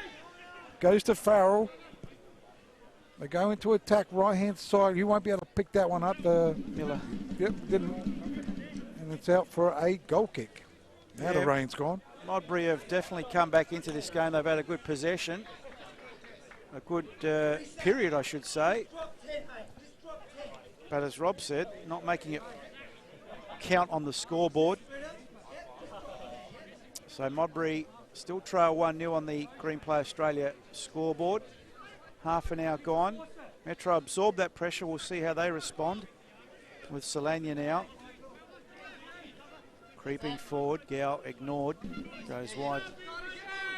Goes to Farrell. They go into attack right-hand side. You won't be able to pick that one up. Miller. Yep, didn't. And it's out for a goal kick. Now the rain's gone. Modbury have definitely come back into this game. They've had a good possession. A good period, I should say. But as Rob said, not making it count on the scoreboard. So Modbury still trail 1-0 on the Green Play Australia scoreboard. Half an hour gone. Metro absorbed that pressure. We'll see how they respond with Solania now. Creeping forward, Gow ignored. Goes wide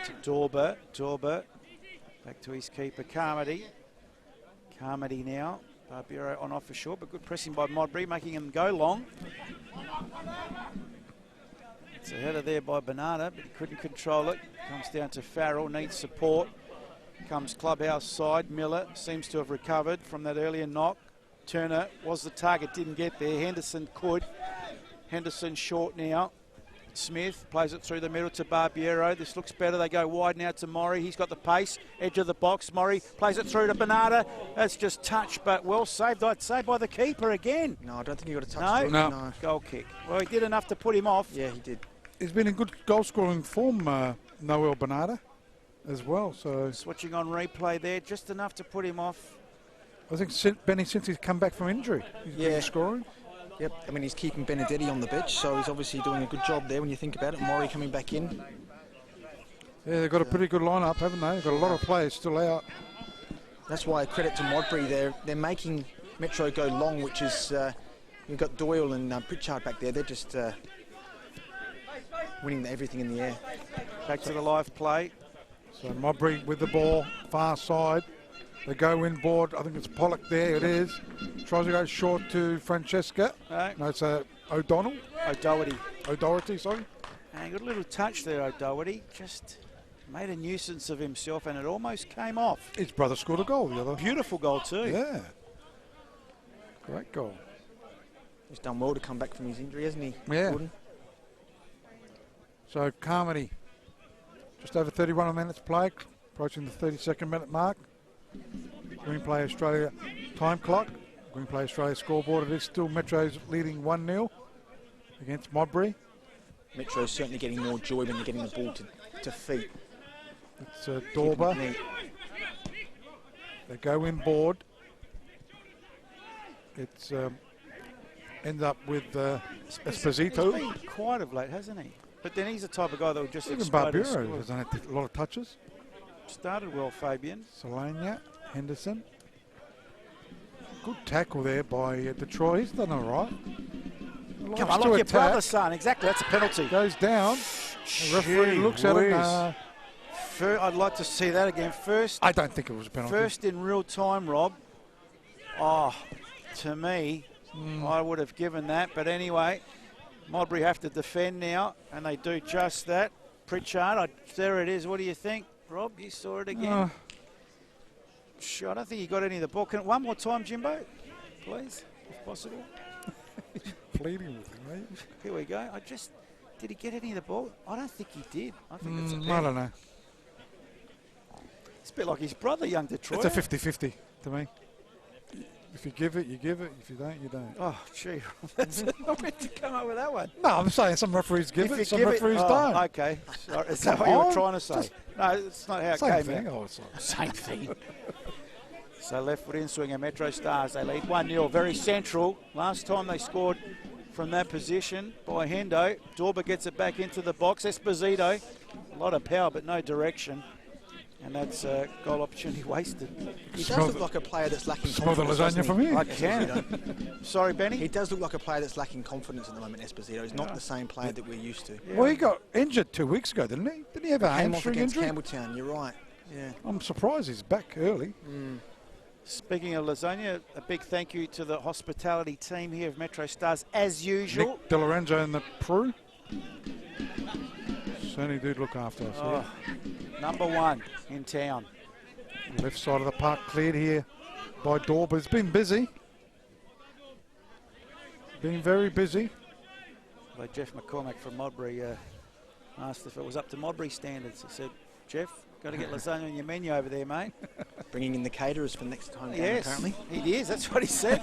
to Dorber. Dorber back to his keeper, Carmody. Carmody now. Barbiero on offer short, but good pressing by Modbury, making him go long. It's a header there by Bernarda, but he couldn't control it. Comes down to Farrell, needs support. Comes clubhouse side. Miller seems to have recovered from that earlier knock. Turner was the target, didn't get there. Henderson could. Henderson short now. Smith plays it through the middle to Barbiero. This looks better. They go wide now to Maury. He's got the pace. Edge of the box. Maury plays it through to Bernarda. That's just touched, but well saved, I'd say, by the keeper again. No, I don't think he got a touch. No. Goal kick. Well, he did enough to put him off. Yeah, he did. He's been in good goal-scoring form, Noel Bernarda, as well. So switching on replay there, just enough to put him off. I think Benny, since he's come back from injury, he's been scoring. Yep, I mean, he's keeping Benedetti on the bench, so he's obviously doing a good job there when you think about it. Maury coming back in. Yeah, they've got a pretty good lineup, haven't they? They've got a lot of players still out. That's why credit to Modbury. They're making Metro go long, which is, you've got Doyle and Pritchard back there. They're just winning everything in the air. Back to the live play. So Modbury with the ball, far side. They go inboard. I think it's Pollock there. It is. Tries to go short to Francesca. No, it's O'Donnell. O'Doherty, sorry. And he got a little touch there, O'Doherty. Just made a nuisance of himself, and it almost came off. His brother scored a goal the other. Beautiful goal too. Yeah. Great goal. He's done well to come back from his injury, hasn't he? Yeah. Gordon? So Carmody, just over 31 minutes played, approaching the 32nd minute mark. Green Play Australia time clock. Green Play Australia scoreboard. It is still Metro's leading 1-0 against Modbury. Metro's certainly getting more joy when they're getting the ball to feet. It's Dorber. They go inboard. It's ends up with Esposito. He's been quiet of late, hasn't he? But then he's the type of guy that will just even explode. Barbiero hasn't had a lot of touches. Started well, Fabian. Solania, Henderson. Good tackle there by Detroit. He's done all right. Come on, like your brother, son. Exactly, that's a penalty. Goes down. The referee looks at it. I'd like to see that again. First, I don't think it was a penalty. First in real time, Rob. Oh, to me, I would have given that. But anyway, Modbury have to defend now, and they do just that. Pritchard, there it is. What do you think? Rob, you saw it again. Sure, I don't think he got any of the ball. Can one more time, Jimbo, please, if possible. Pleading with him, mate. Here we go. Did he get any of the ball? I don't think he did. I think it's a I don't know. It's a bit like his brother, young Detroit. It's a 50-50 to me. If you give it, you give it. If you don't, you don't. Oh, gee. I meant to come up with that one. No, I'm saying some referees give it, some referees don't. don't. Okay. Sorry. Is that what you were trying to say? No, it's not how it came thing. out. Oh, sorry. Same thing. So left foot in swinger, Metro Stars. They lead 1-0. Very central. Last time they scored from that position by Hendo. Dorber gets it back into the box. Esposito. A lot of power, but no direction. And that's a goal opportunity wasted. He does look like a player that's lacking Smell the confidence. lasagna from here. I can. Sorry, Benny? He does look like a player that's lacking confidence at the moment, Esposito. He's not the same player that we're used to. Yeah. Well, he got injured 2 weeks ago, didn't he? Didn't he have a Came off hamstring against injury? Campbelltown, you're right. Yeah. I'm surprised he's back early. Speaking of lasagna, a big thank you to the hospitality team here of MetroStars, as usual. Nick De Lorenzo and the crew. Certainly do look after us here. Number one in town. Left side of the park cleared here by Daw, but it's been busy. Been very busy. Well, Jeff McCormack from Modbury asked if it was up to Modbury standards. He said, Jeff, got to get lasagna on your menu over there, mate. Bringing in the caterers for next time game, Yes, apparently. he is. That's what he said.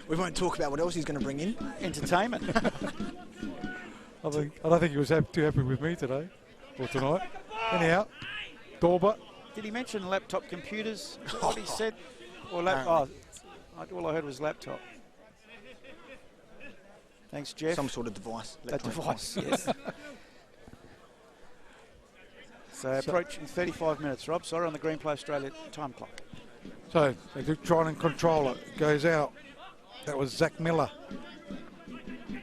We won't talk about what else he's going to bring in. Entertainment. I don't think he was too happy with me today or tonight. Anyhow, Dorber. Did he mention laptop computers? Is that what he said? Or all I heard was laptop. Thanks, Jeff. Some sort of device. A device, yes. So approaching 35 minutes, Rob. Sorry, on the Green Play Australia time clock. So they do try and control it. Goes out. That was Zach Miller.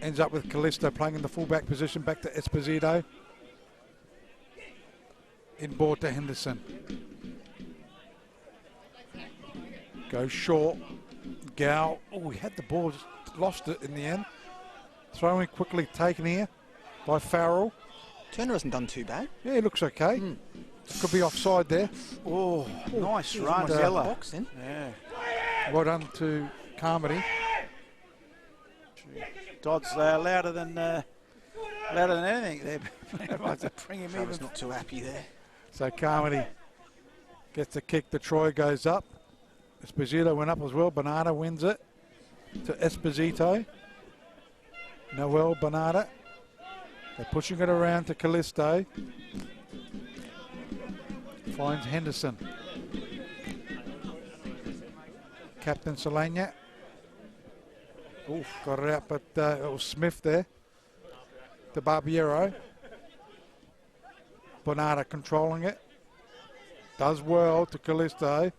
Ends up with Callisto playing in the fullback position. Back to Esposito. Inboard to Henderson. Goes short. Gow. Oh, he had the ball. Just lost it in the end. Throwing quickly taken here by Farrell. Turner hasn't done too bad. Yeah, he looks okay. Could be offside there. Oh, nice run, Almost out of the Zeller. box then. Yeah. Well done to Carmody. Dodds louder than anything. They're about to bring him Trevor's even. not too happy there. So Carmody gets the kick. The Troy goes up. Esposito went up as well. Bernardo wins it to Esposito. Noel Bernardo. They're pushing it around to Callisto. Finds Henderson. Captain Solana. Oof, got it out, but it was Smith there. To Barbiero. Bernardo controlling it. Does well to Callisto.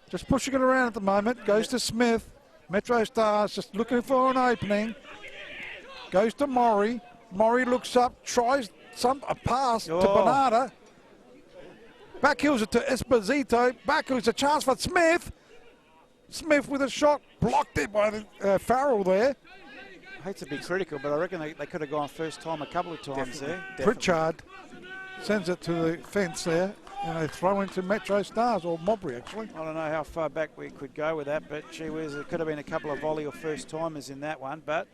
Just pushing it around at the moment. Goes to Smith. MetroStars just looking for an opening. Goes to Maury. Maury looks up, tries a pass to Bernardo. Backhills it to Esposito. Backhills a chance for Smith. Smith with a shot. Blocked it by Farrell there. I hate to be critical, but I reckon they could have gone first time a couple of times there. Pritchard sends it to the fence there. And they throw into MetroStars, or Modbury actually. I don't know how far back we could go with that, but gee whiz, it could have been a couple of volley or first timers in that one, but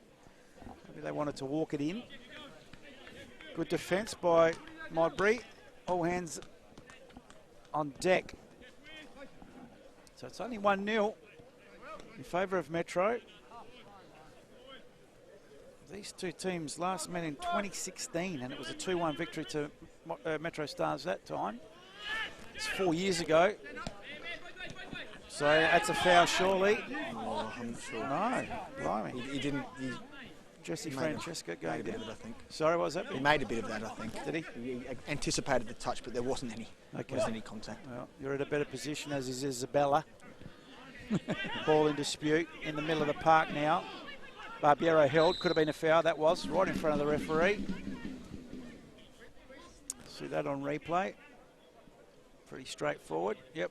maybe they wanted to walk it in. Good defence by Modbury. All hands on deck. So it's only 1-0 in favour of Metro. These two teams last met in 2016, and it was a 2-1 victory to MetroStars that time. It's 4 years ago. So that's a foul, surely. Oh, I'm not sure. No, blimey. He didn't. Jesse made Francesca going a bit down. of it, I think. Sorry, what was that? He made a bit of that, I think. Did he? He anticipated the touch, but there wasn't any. Okay. There wasn't any contact. Well, you're in a better position, as is Isabella. Ball in dispute in the middle of the park now. Barbiero held, could have been a foul. That was right in front of the referee. See that on replay. Pretty straightforward. Yep,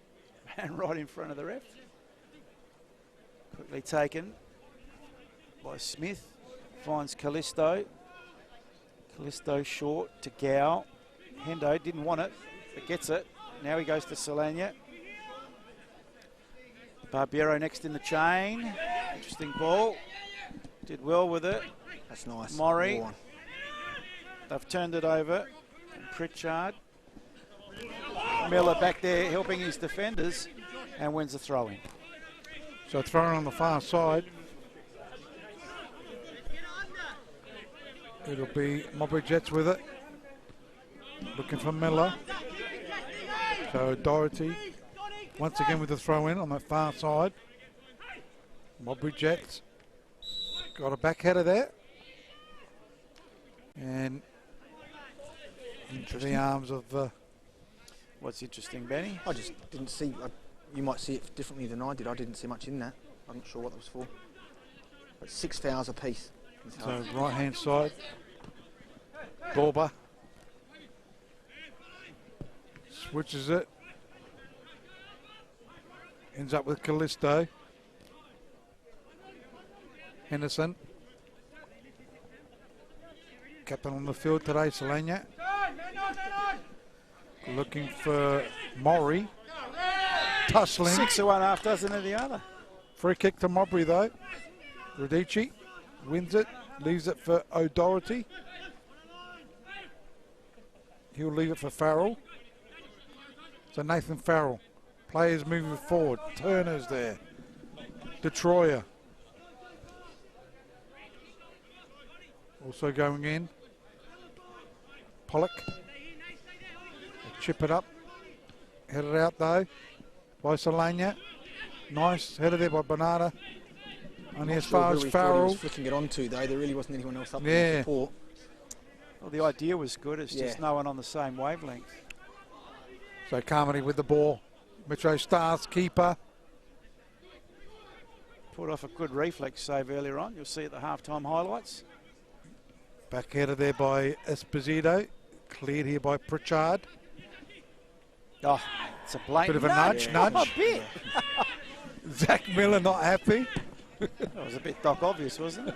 and right in front of the ref. Quickly taken by Smith. Finds Callisto. Callisto short to Gow. Hendo didn't want it, but gets it. Now he goes to Solana. Barbiero next in the chain. Interesting ball. Did well with it. That's nice. Maury. They've turned it over. And Pritchard. Miller back there helping his defenders and wins the throw-in. So thrown on the far side. It'll be Modbury Jets with it. Looking for Miller. So Doherty once again with the throw in on that far side. Modbury Jets got a back header there. And into the arms of What's interesting, Benny? I just didn't see. You might see it differently than I did. I didn't see much in that. I'm not sure what that was for. But 6 fouls apiece. So right-hand side, Gorba switches it. Ends up with Callisto. Henderson. Captain on the field today, Selenia. Looking for Maury. Tussling. 6 of one, half dozen of the other. Free kick to Modbury though. Radici wins it, leaves it for O'Doherty. He'll leave it for Farrell. So Nathan Farrell. Players moving forward. Turner's there. Detroyer. Also going in. Pollock. They chip it up. Headed out though by Selenia. Nice header there by Bernarda. Only as far as Farrell. He was flicking it onto though. There really wasn't anyone else up Yeah. in support. Well, the idea was good. It's just no one on the same wavelength. So Carmody with the ball. MetroStars keeper. Put off a good reflex save earlier on. You'll see at the halftime highlights. Back header there by Esposito. Cleared here by Pritchard. Oh, it's a blatant Bit of a nudge. A bit. Zach Miller not happy. That was a bit Doc obvious, wasn't it?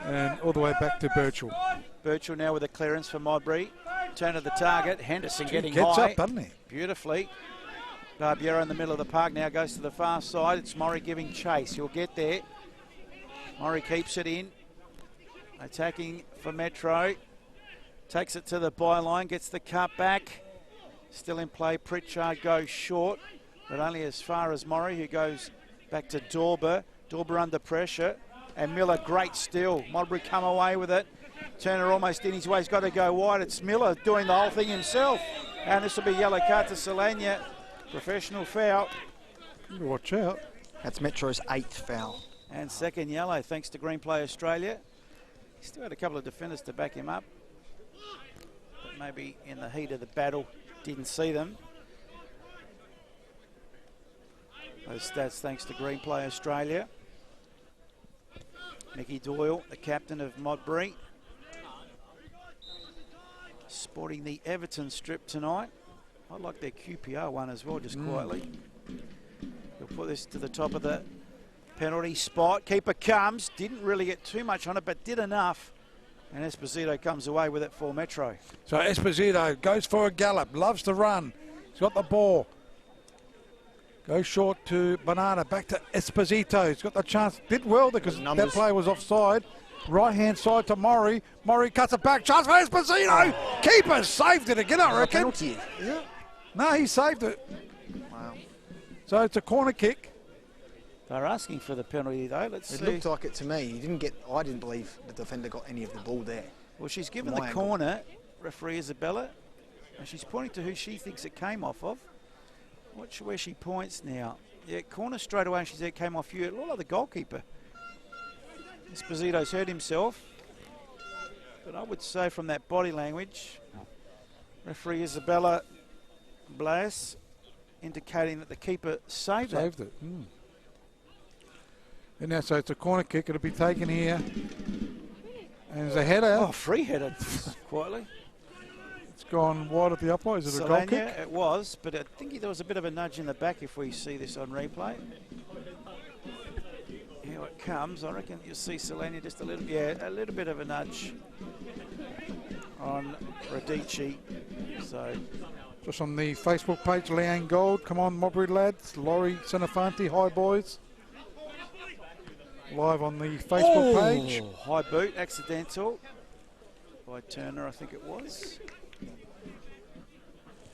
And all the way back to Birchall. Birchall now with a clearance for Modbury. Turn of the target. Henderson getting Gets high. up, doesn't he? Beautifully. Barbiero in the middle of the park now goes to the far side. It's Maury giving chase. He'll get there. Maury keeps it in. Attacking for Metro. Takes it to the byline. Gets the cut back. Still in play. Pritchard goes short, but only as far as Maury, who goes back to Dorber. Dorber under pressure. And Miller, great steal. Modbury come away with it. Turner almost in his way. He's got to go wide. It's Miller doing the whole thing himself. And this will be yellow card to Selenia. Professional foul. Watch out. That's Metro's 8th foul. And second yellow, thanks to Green Play Australia. He still had a couple of defenders to back him up. But maybe in the heat of the battle, didn't see them. Those stats thanks to Green Play Australia. Mickey Doyle, the captain of Modbury. Sporting the Everton strip tonight. I like their QPR one as well, just quietly. We'll put this to the top of the penalty spot. Keeper comes, didn't really get too much on it, but did enough. And Esposito comes away with it for Metro. So Esposito goes for a gallop, loves to run. He's got the ball. Goes short to Bernarda, back to Esposito. He's got the chance, did well because that play was offside. Right-hand side to Maury. Maury cuts it back, chance for Esposito. Keeper saved it again, I reckon. Penalty, is it? No, he saved it. Wow. So it's a corner kick. They're asking for the penalty though. Let's see. It looked like it to me. I didn't believe the defender got any of the ball there. Well, she's given the corner, referee Isabella, and she's pointing to who she thinks it came off of. Watch where she points now. Yeah, corner straight away, and she said it came off you. It looked like the goalkeeper. Esposito's hurt himself. But I would say from that body language, referee Isabella Blas indicating that the keeper saved it. And now, so it's a corner kick. It'll be taken here. And there's a header. Oh, free header, quietly. It's gone wide at the upright. Is it a goal kick? It was, but I think there was a bit of a nudge in the back if we see this on replay. Here it comes. I reckon you'll see Selenia just a little bit of a nudge on Radici. So just on the Facebook page, Leanne Gold. Come on, Modbury lads. Laurie Senafanti, hi boys. Live on the Facebook page. High boot, accidental by Turner, I think it was.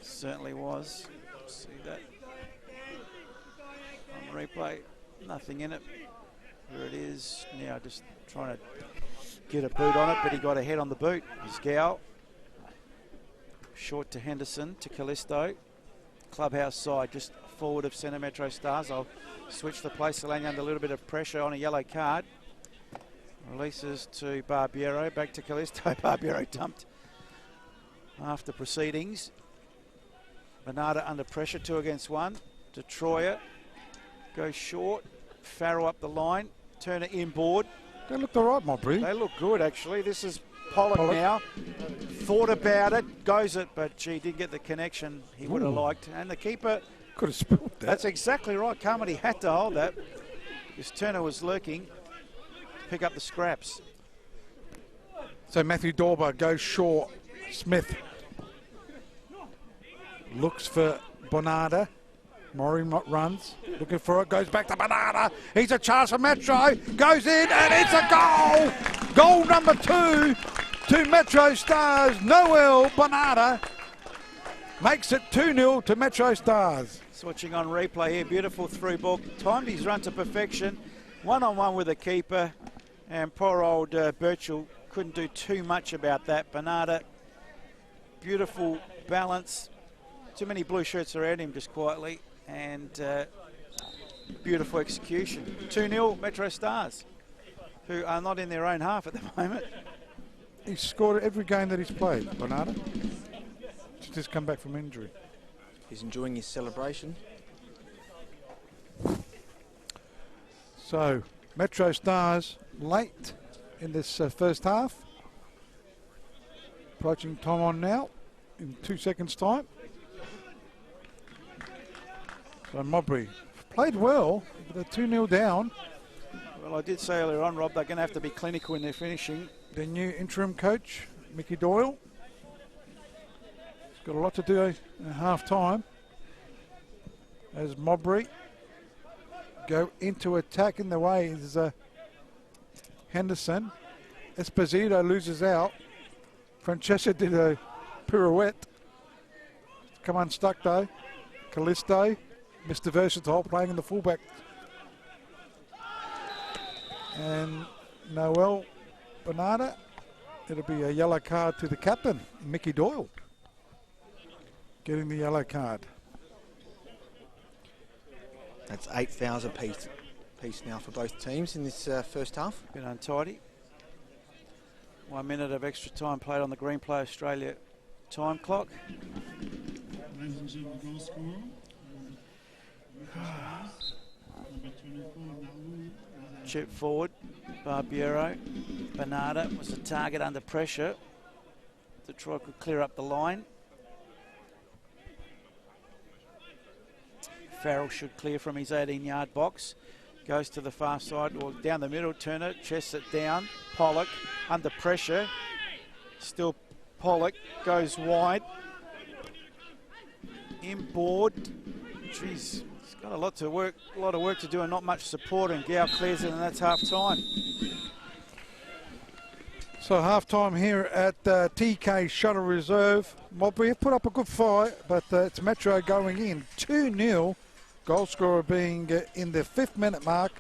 Certainly was. See that on replay. Nothing in it. Here it is. Now just trying to get a boot on it, but he got a head on the boot. Scow. Short to Henderson, to Callisto. Clubhouse side, just forward of centre MetroStars. I'll switch the place. Selenia under a little bit of pressure on a yellow card. Releases to Barbiero, back to Callisto. Barbiero dumped after proceedings. Bernarda under pressure, 2 against 1. Detroyer goes short. Farrell up the line. Turner inboard. They looked all right, Modbury. They look good, actually. This is Pollock now. Thought about it, goes it, but gee, didn't get the connection he would have liked. And the keeper could have spilled that. That's exactly right. Carmody had to hold that because Turner was lurking to pick up the scraps. So Matthew Dorber goes short. Smith looks for Bernarda. Murray runs, looking for it, goes back to Bernarda. He's a chance for Metro, goes in, and it's a goal! Goal number 2 to Metro Stars. Noel Bernarda makes it 2-0 to Metro Stars. Switching on replay here, beautiful through ball. Timed his run to perfection. One-on-one with the keeper, and poor old Birchall couldn't do too much about that. Bernarda, beautiful balance. Too many blue shirts around him just quietly. And beautiful execution. 2-0 Metro Stars, who are not in their own half at the moment. He's scored every game that he's played, Bernarda. Just come back from injury. He's enjoying his celebration. So, Metro Stars late in this first half. Approaching time on now in 2 seconds' time. So Modbury played well, but they're 2-0 down. Well, I did say earlier on, Rob, they're going to have to be clinical in their finishing. The new interim coach, Mickey Doyle. He's got a lot to do at half-time. As Modbury go into attack. In the way is Henderson. Esposito loses out. Francesca did a pirouette. Come unstuck though. Callisto. Mr. Versatile playing in the fullback. And Noel Bernarda, it'll be a yellow card to the captain, Mickey Doyle, getting the yellow card. That's 8,000 piece now for both teams in this first half. Bit untidy. 1 minute of extra time played on the Green Play Australia time clock. Ladies and gentlemen, goal scorer. Chip forward, Barbiero. Bernarda was a target under pressure. Detroit could clear up the line. Farrell should clear from his 18-yard box. Goes to the far side, or down the middle. Turner chests it down. Pollock under pressure. Still Pollock goes wide. Inboard. Jeez. Got a lot of work to do and not much support, and Gow clears it, and that's half time. So half time here at TK Shuttle Reserve. Modbury have put up a good fight, but it's Metro going in 2-0. Goal scorer being in the 5th minute mark.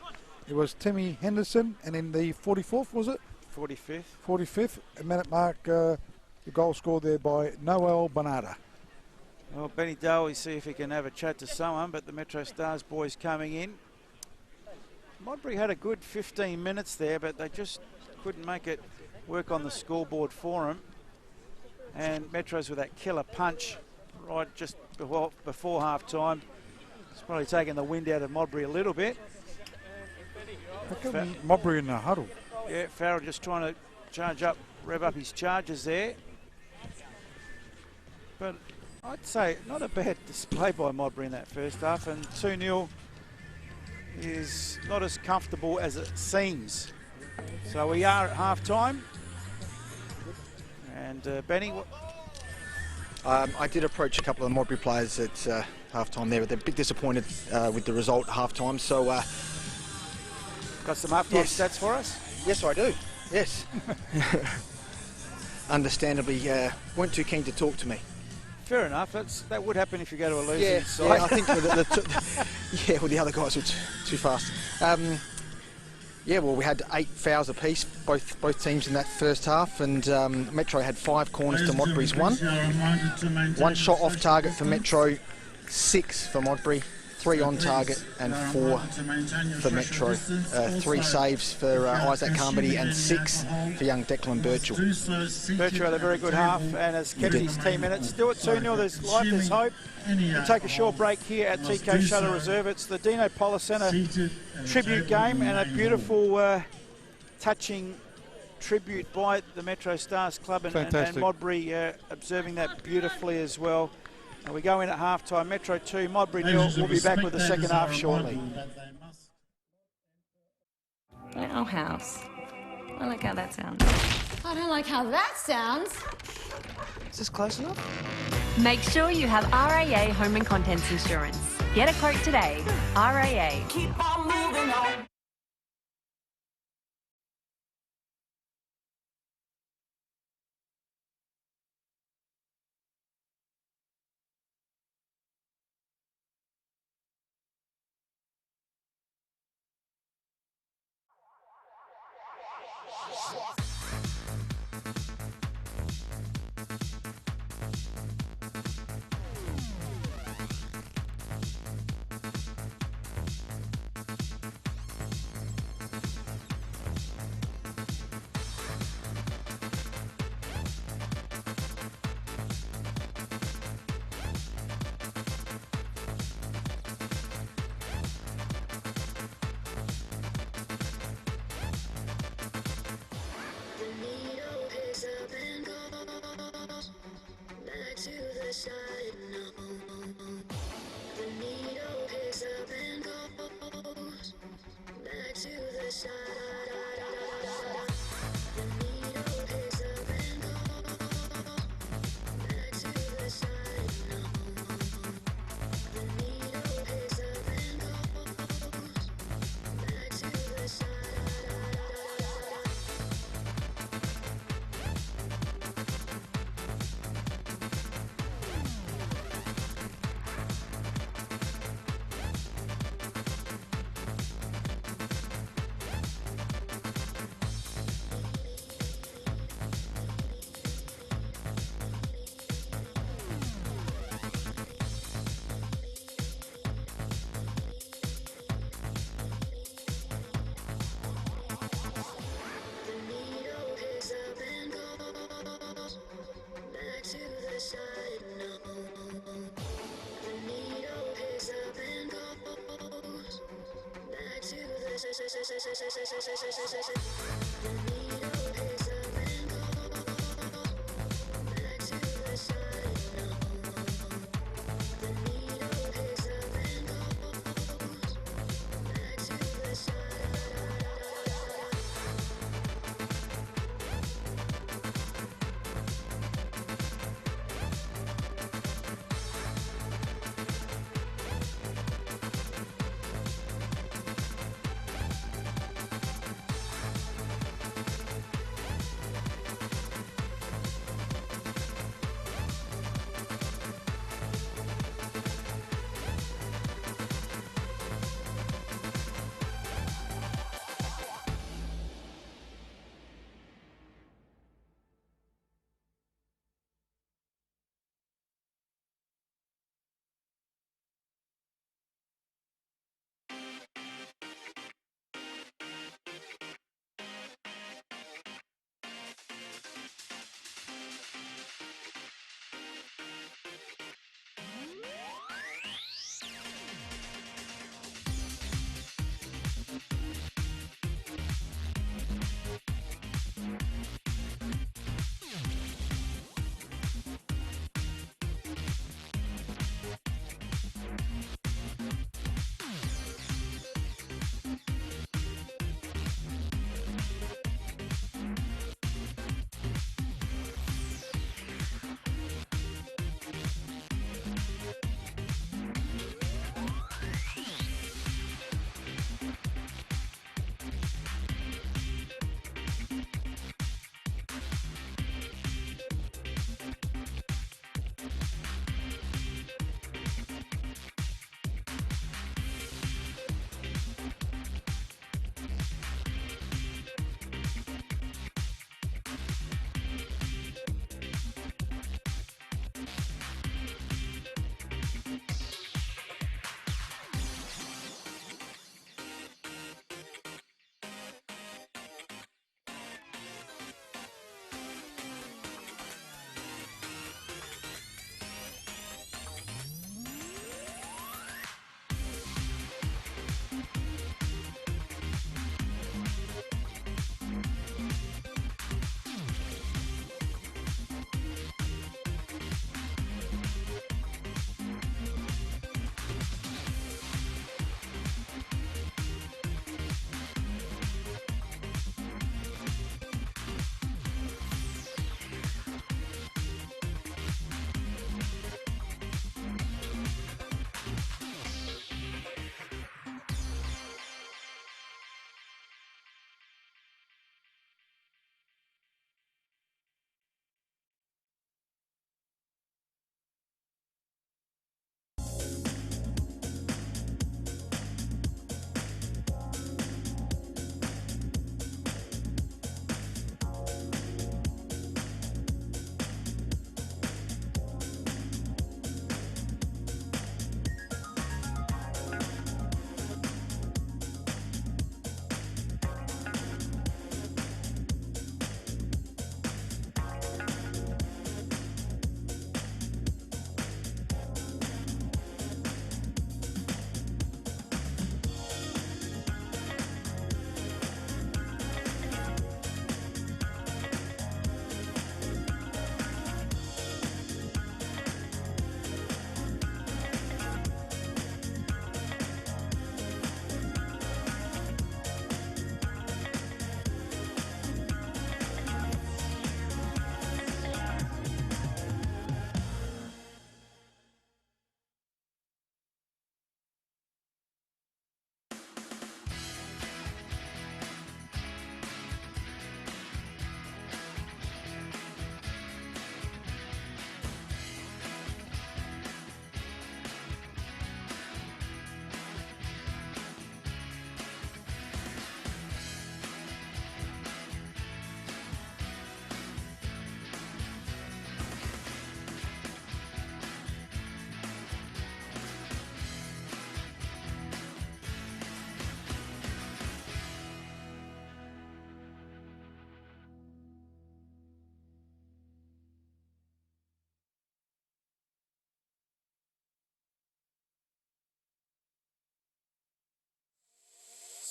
It was Timmy Henderson, and in the 44th, was it? 45th. 45th minute mark, the goal scored there by Noel Bernarda. Well, Benny Dale, we see if he can have a chat to someone, but the Metro Stars boys coming in. Modbury had a good 15 minutes there, but they just couldn't make it work on the scoreboard for them. And Metro's with that killer punch right just before half time. It's probably taken the wind out of Modbury a little bit. Modbury in the huddle. Yeah, Farrell just trying to rev up his charges there. But I'd say not a bad display by Modbury in that first half, and 2-0 is not as comfortable as it seems. So we are at half time. And Benny, I did approach a couple of Modbury players at half time there, but they're a bit disappointed with the result at half time. So, got some half time stats for us? Yes, I do. Yes. Understandably, weren't too keen to talk to me. Fair enough. That would happen if you go to a losing side. Yeah, I think the other guys were too fast. Well, we had 8 fouls apiece, both teams in that first half, and Metro had 5 corners to Modbury's 1. 1 shot off target for Metro, 6 for Modbury, 3 on target and 4 for Metro. 3 saves for Isaac Carmody and 6 for young Declan Birchall. Birchall had a very good half and has kept his team in it. Still at 2-0, there's life, there's hope. We'll take a short break here at TK Shuttle Reserve. It's the Dino Policena tribute game and a beautiful, touching tribute by the MetroStars Club and Modbury observing that beautifully as well. And we go in at half-time. Metro 2, Modbury 0. We'll be back with the second half shortly. Our house. I like how that sounds. I don't like how that sounds. Is this close enough? Make sure you have RAA Home and Contents Insurance. Get a quote today. RAA. Keep on moving on.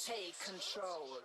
Take control.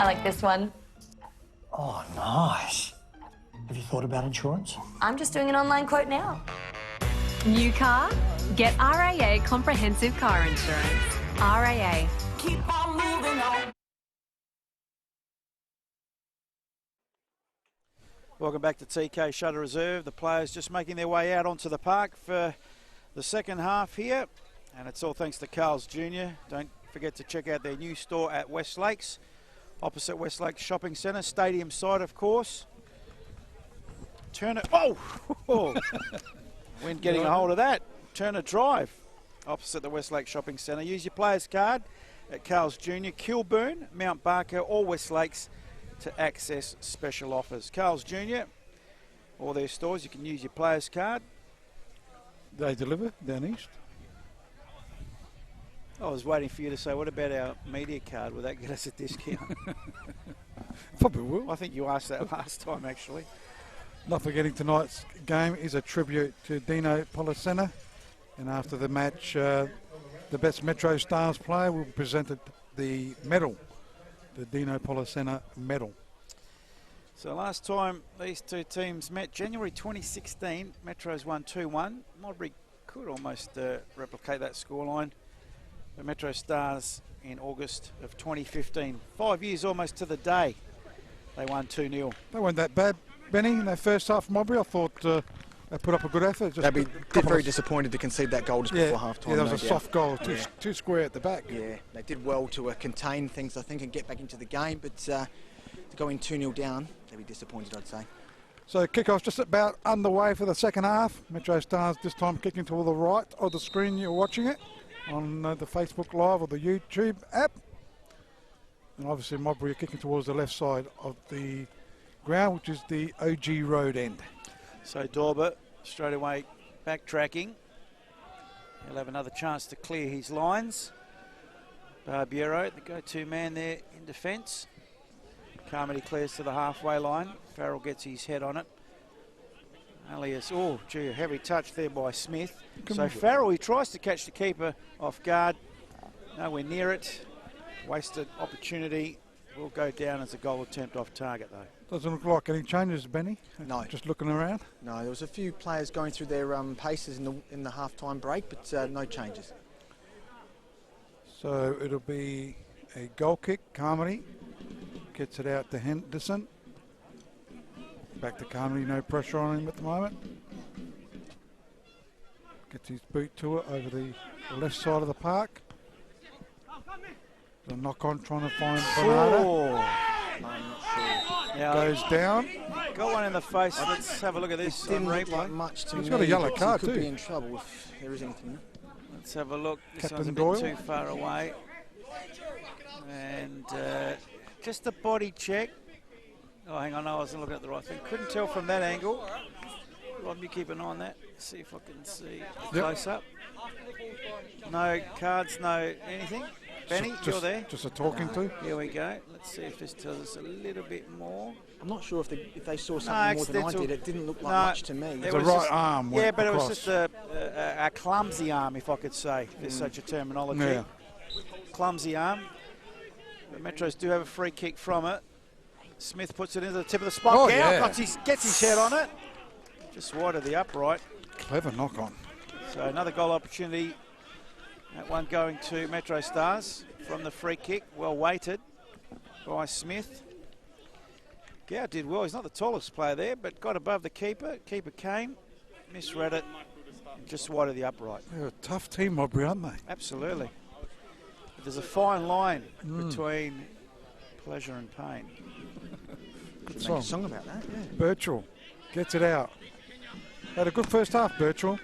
I like this one. Oh, nice. Have you thought about insurance? I'm just doing an online quote now. New car? Get RAA Comprehensive Car Insurance. RAA. Keep on moving on. Welcome back to TK Shutter Reserve. The players just making their way out onto the park for the second half here. And it's all thanks to Carl's Jr. Don't forget to check out their new store at West Lakes, opposite West Lakes Shopping Centre, stadium side, of course. Turner, oh! When getting a hold of that, Turner Drive, opposite the West Lakes Shopping Centre. Use your players card at Carl's Jr, Kilburn, Mount Barker, or West Lakes to access special offers. Carl's Jr, all their stores, you can use your players card. They deliver down east. I was waiting for you to say, what about our media card? Will that get us a discount? Probably will. I think you asked that last time, actually. Not forgetting tonight's game is a tribute to Dino Policena. And after the match, the best MetroStars player will be presented the medal, the Dino Policena medal. So last time these two teams met, January 2016, Metros won 2-1. Modbury could almost replicate that scoreline. The MetroStars in August of 2015, 5 years almost to the day, they won 2-0. They weren't that bad, Benny, in their first half from Modbury. I thought They put up a good effort. They'd be very disappointed to concede that goal just before half-time. Yeah, that was a soft goal, too square at the back. Yeah, they did well to contain things, I think, and get back into the game, but to go in 2-0 down, they'd be disappointed, I'd say. So kick-off's just about underway for the second half. MetroStars this time kicking to the right of the screen you're watching it on the Facebook Live or the YouTube app. And obviously Modbury are kicking towards the left side of the ground, which is the OG road end. So Dorber straight away backtracking. He'll have another chance to clear his lines. Barbiero, the go-to man there in defence. Carmody clears to the halfway line. Farrell gets his head on it. Alias, oh gee, a heavy touch there by Smith. So Farrell, he tries to catch the keeper off guard. Nowhere near it. Wasted opportunity. Will go down as a goal attempt off target though. Doesn't look like any changes, Benny. No. Just looking around. No, there was a few players going through their paces in the half-time break, but no changes. So it'll be a goal kick. Carmody gets it out to Henderson. Back to Carmody, no pressure on him at the moment. Gets his boot to it over the left side of the park. The knock-on trying to find Bernardo. Now, goes down. Got one in the face. Let's have a look at this. It didn't look like much to me. He's got a yellow card too. He could be in too. trouble if there is anything. Let's have a look. This Captain one's a Doyle. bit too far away. And just a body check. Oh, hang on, no, I wasn't looking at the right thing. Couldn't tell from that angle. Rob, you keep an eye on that. See if I can see close up. No cards, no anything. Benny, you're there. Just a talking to. Here we go. Let's see if this tells us a little bit more. I'm not sure if they saw something more than I did. It didn't look like much to me. It's a right arm. Yeah, but across. it was just a clumsy arm, if I could say. If there's such a terminology. Yeah. Clumsy arm. The Metros do have a free kick from it. Smith puts it into the tip of the spot. Oh, yeah. yeah. Gets his head on it. Just wide of the upright. Clever knock on. So another goal opportunity. That one going to MetroStars from the free kick. Well weighted by Smith. Gow did well. He's not the tallest player there, but got above the keeper. Keeper came, misread it, just wide of the upright. They're a tough team, Modbury, aren't they? Absolutely. But there's a fine line between pleasure and pain. Good Make a song about that, yeah. Birchall gets it out. Had a good first half, Birchall.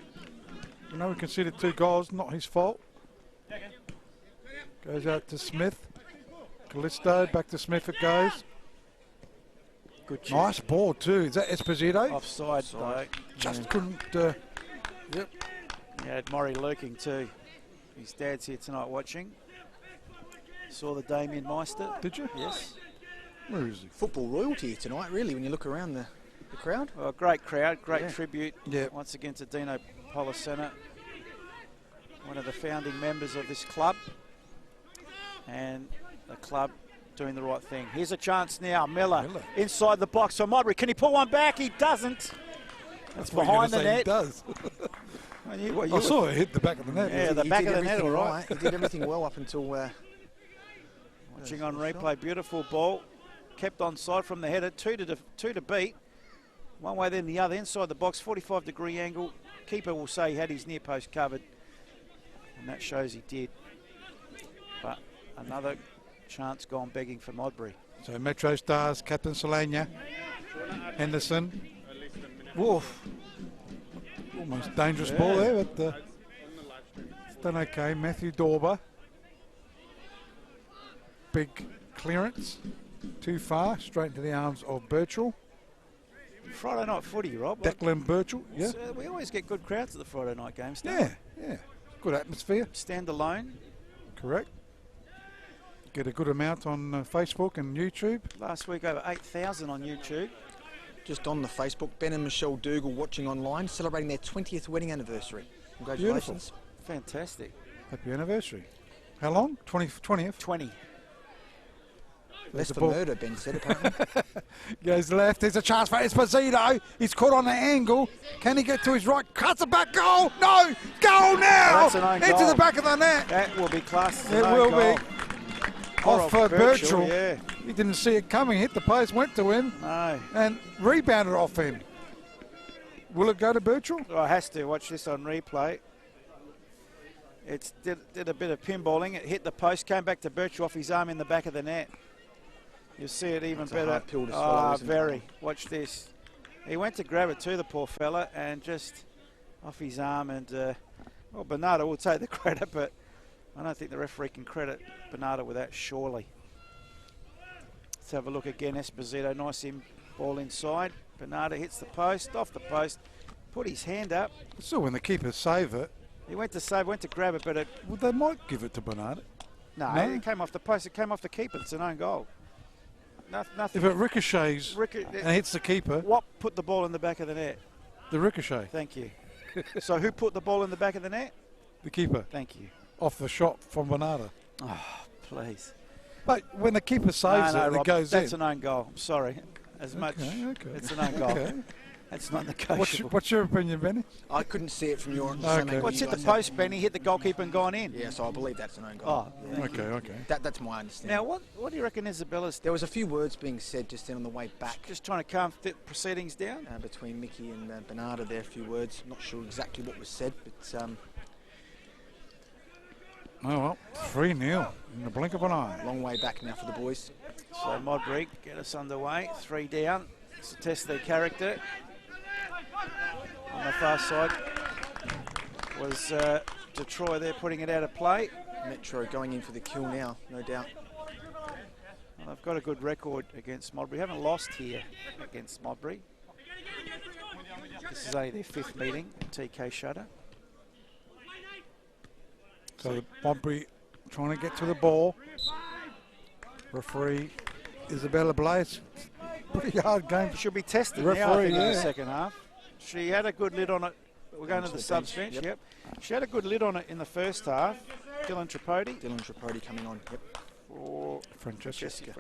We know we conceded 2 goals, not his fault. Goes out to Smith. Callisto, back to Smith it goes. Good check. Nice ball too. Is that Esposito? Offside though. Just couldn't. Yep. Yeah, Murray lurking too. His dad's here tonight watching. Saw the Damien Meister. Did you? Yes. Where is he? Football royalty here tonight, really, when you look around the crowd. Well, great crowd, great tribute. Yeah. Once again to Dino Polisena, one of the founding members of this club, and the club doing the right thing. Here's a chance now. Miller inside the box for Modbury. Can he pull one back? He doesn't. That's behind the net. He does. I saw it hit the back of the net. Yeah, the back of the net, all right. He did everything well up until... Watching on replay, beautiful ball. Kept on side from the header, two to beat. One way then the other, inside the box, 45-degree angle. Keeper will say he had his near post covered, and that shows he did. But another chance gone begging for Modbury. So MetroStars, Captain Solana, Henderson. Woof. Almost dangerous ball there, but it's done okay. Matthew Dorber. Big clearance. Too far, straight into the arms of Birchall. Friday night footy, Rob. Declan Birchall, yeah. We always get good crowds at the Friday night games, don't we? Yeah. Good atmosphere. Stand alone. Correct. Get a good amount on Facebook and YouTube. Last week over 8,000 on YouTube. Just on the Facebook, Ben and Michelle Dougal watching online, celebrating their 20th wedding anniversary. Congratulations. Beautiful. Fantastic. Happy anniversary. How long? 20th? 20. Less for murder, Ben said, apparently. Goes left. There's a chance for Esposito. He's caught on the angle. Can he get to his right? Cuts it back. Goal! No! Goal now! Into the back of the net. That will be classed as It will goal. be. Off for Birchall. Yeah. He didn't see it coming. Hit the post, went to him. No. And rebounded off him. Will it go to Birchall? Oh, it has to. Watch this on replay. It did a bit of pinballing. It hit the post, came back to Birchall off his arm in the back of the net. You'll see it even better. A hard pill to swallow, isn't very. it? Watch this. He went to grab it too, the poor fella, and just off his arm. And, well, Bernardo will take the credit, but I don't think the referee can credit Bernardo with that, surely. Let's have a look again. Esposito, nice ball inside. Bernardo hits the post, off the post, put his hand up. So when the keeper save it. He went to save, went to grab it, but it... Well, they might give it to Bernardo. No, it came off the post. It came off the keeper. It's an own goal. Nothing. If it ricochets and hits the keeper. What put the ball in the back of the net? The ricochet. Thank you. So who put the ball in the back of the net? The keeper. Thank you. Off the shot from Bernardo. Oh, please. But when the keeper saves Rob, it goes in. That's an own goal. I'm sorry. It's an own goal. Okay. That's not negotiable. What's your opinion, Benny? I couldn't see it from your Okay. Well, it's hit the post, Benny, hit the goalkeeper and gone in. Yeah, so I believe that's an own goal. Oh, yeah. Okay. That's my understanding. Now, what do you reckon Isabella's... There was a few words being said just then on the way back. Just trying to calm the proceedings down? Between Mickey and Bernardo there, a few words. Not sure exactly what was said, but... Oh, well, 3-0 in the blink of an eye. Long way back now for the boys. So Modbury get us underway. 3 down. It's to test their character. On the far side was Detroit there putting it out of play. Metro going in for the kill now, no doubt. Well, they've got a good record against Modbury. Haven't lost here against Modbury. This is only their 5th meeting at TK Shutter. So Modbury trying to get to the ball. Referee Isabella Blaze. Pretty hard game. She'll be tested now, I think, in the second half. She had a good lid on it. We're going to the subs bench. Yep. She had a good lid on it in the first half. Dylan Tripodi coming on. Yep. For Francesca.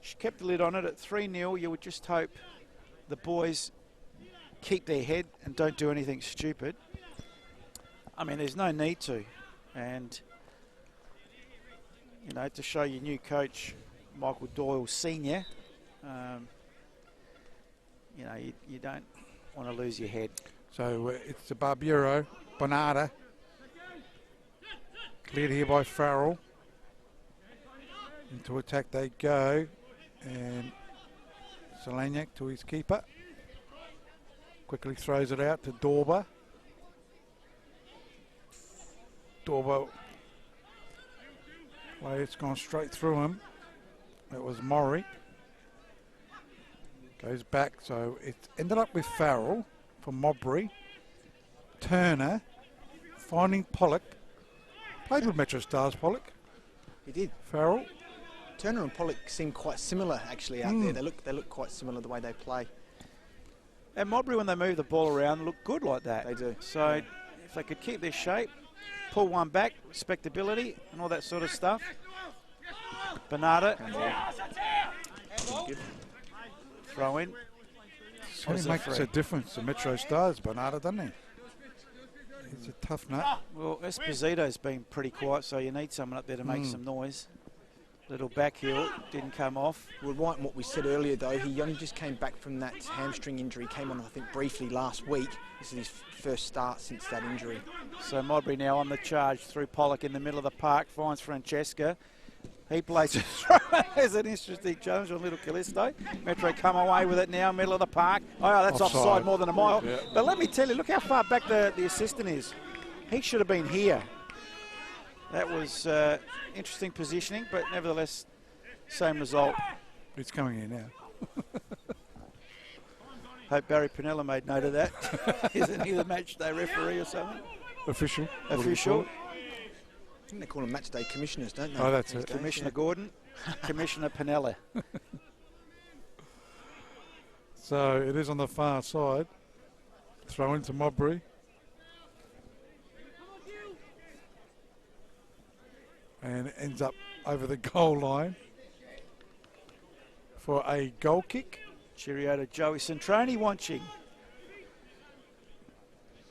She kept the lid on it at 3-0. You would just hope the boys keep their head and don't do anything stupid. I mean, there's no need to. And, you know, to show your new coach, Michael Doyle Sr., you know, you don't want to lose your head. So it's the Barbero, Bernardo. Cleared here by Farrell. Into attack they go. And Solaniak to his keeper. Quickly throws it out to Dorba. Dorba. Well, it's gone straight through him. That was Maury. Goes back, so it ended up with Farrell from Modbury. Turner finding Pollock. Played with MetroStars, Pollock. He did. Farrell. Turner and Pollock seem quite similar actually out there. They look quite similar the way they play. And Modbury, when they move the ball around, look good like that. They do. So if they could keep their shape, pull one back, respectability and all that sort of stuff. Bernardo. Throw in. So he makes a difference to MetroStars, Bernardo, doesn't he? He's a tough nut. Well, Esposito's been pretty quiet, so you need someone up there to make some noise. Little back heel, didn't come off. Well, right in what we said earlier, though, he only just came back from that hamstring injury. Came on, I think, briefly last week. This is his first start since that injury. So Modbury now on the charge through Pollock in the middle of the park, finds Francesca. He plays it through. There's an interesting challenge on Little Callisto. Metro come away with it now, middle of the park. Oh, that's offside more than a mile. Yeah. But let me tell you, look how far back the assistant is. He should have been here. That was interesting positioning, but nevertheless, same result. It's coming in now. Hope Barry Pinella made note of that. Isn't he the match day referee or something? Official. I think they call them match day commissioners, don't they? Oh, that's it. Commissioner Gordon, Commissioner Pinella. So it is on the far side. Throw into Modbury. And it ends up over the goal line for a goal kick. Cheerio to Joey Centroni watching.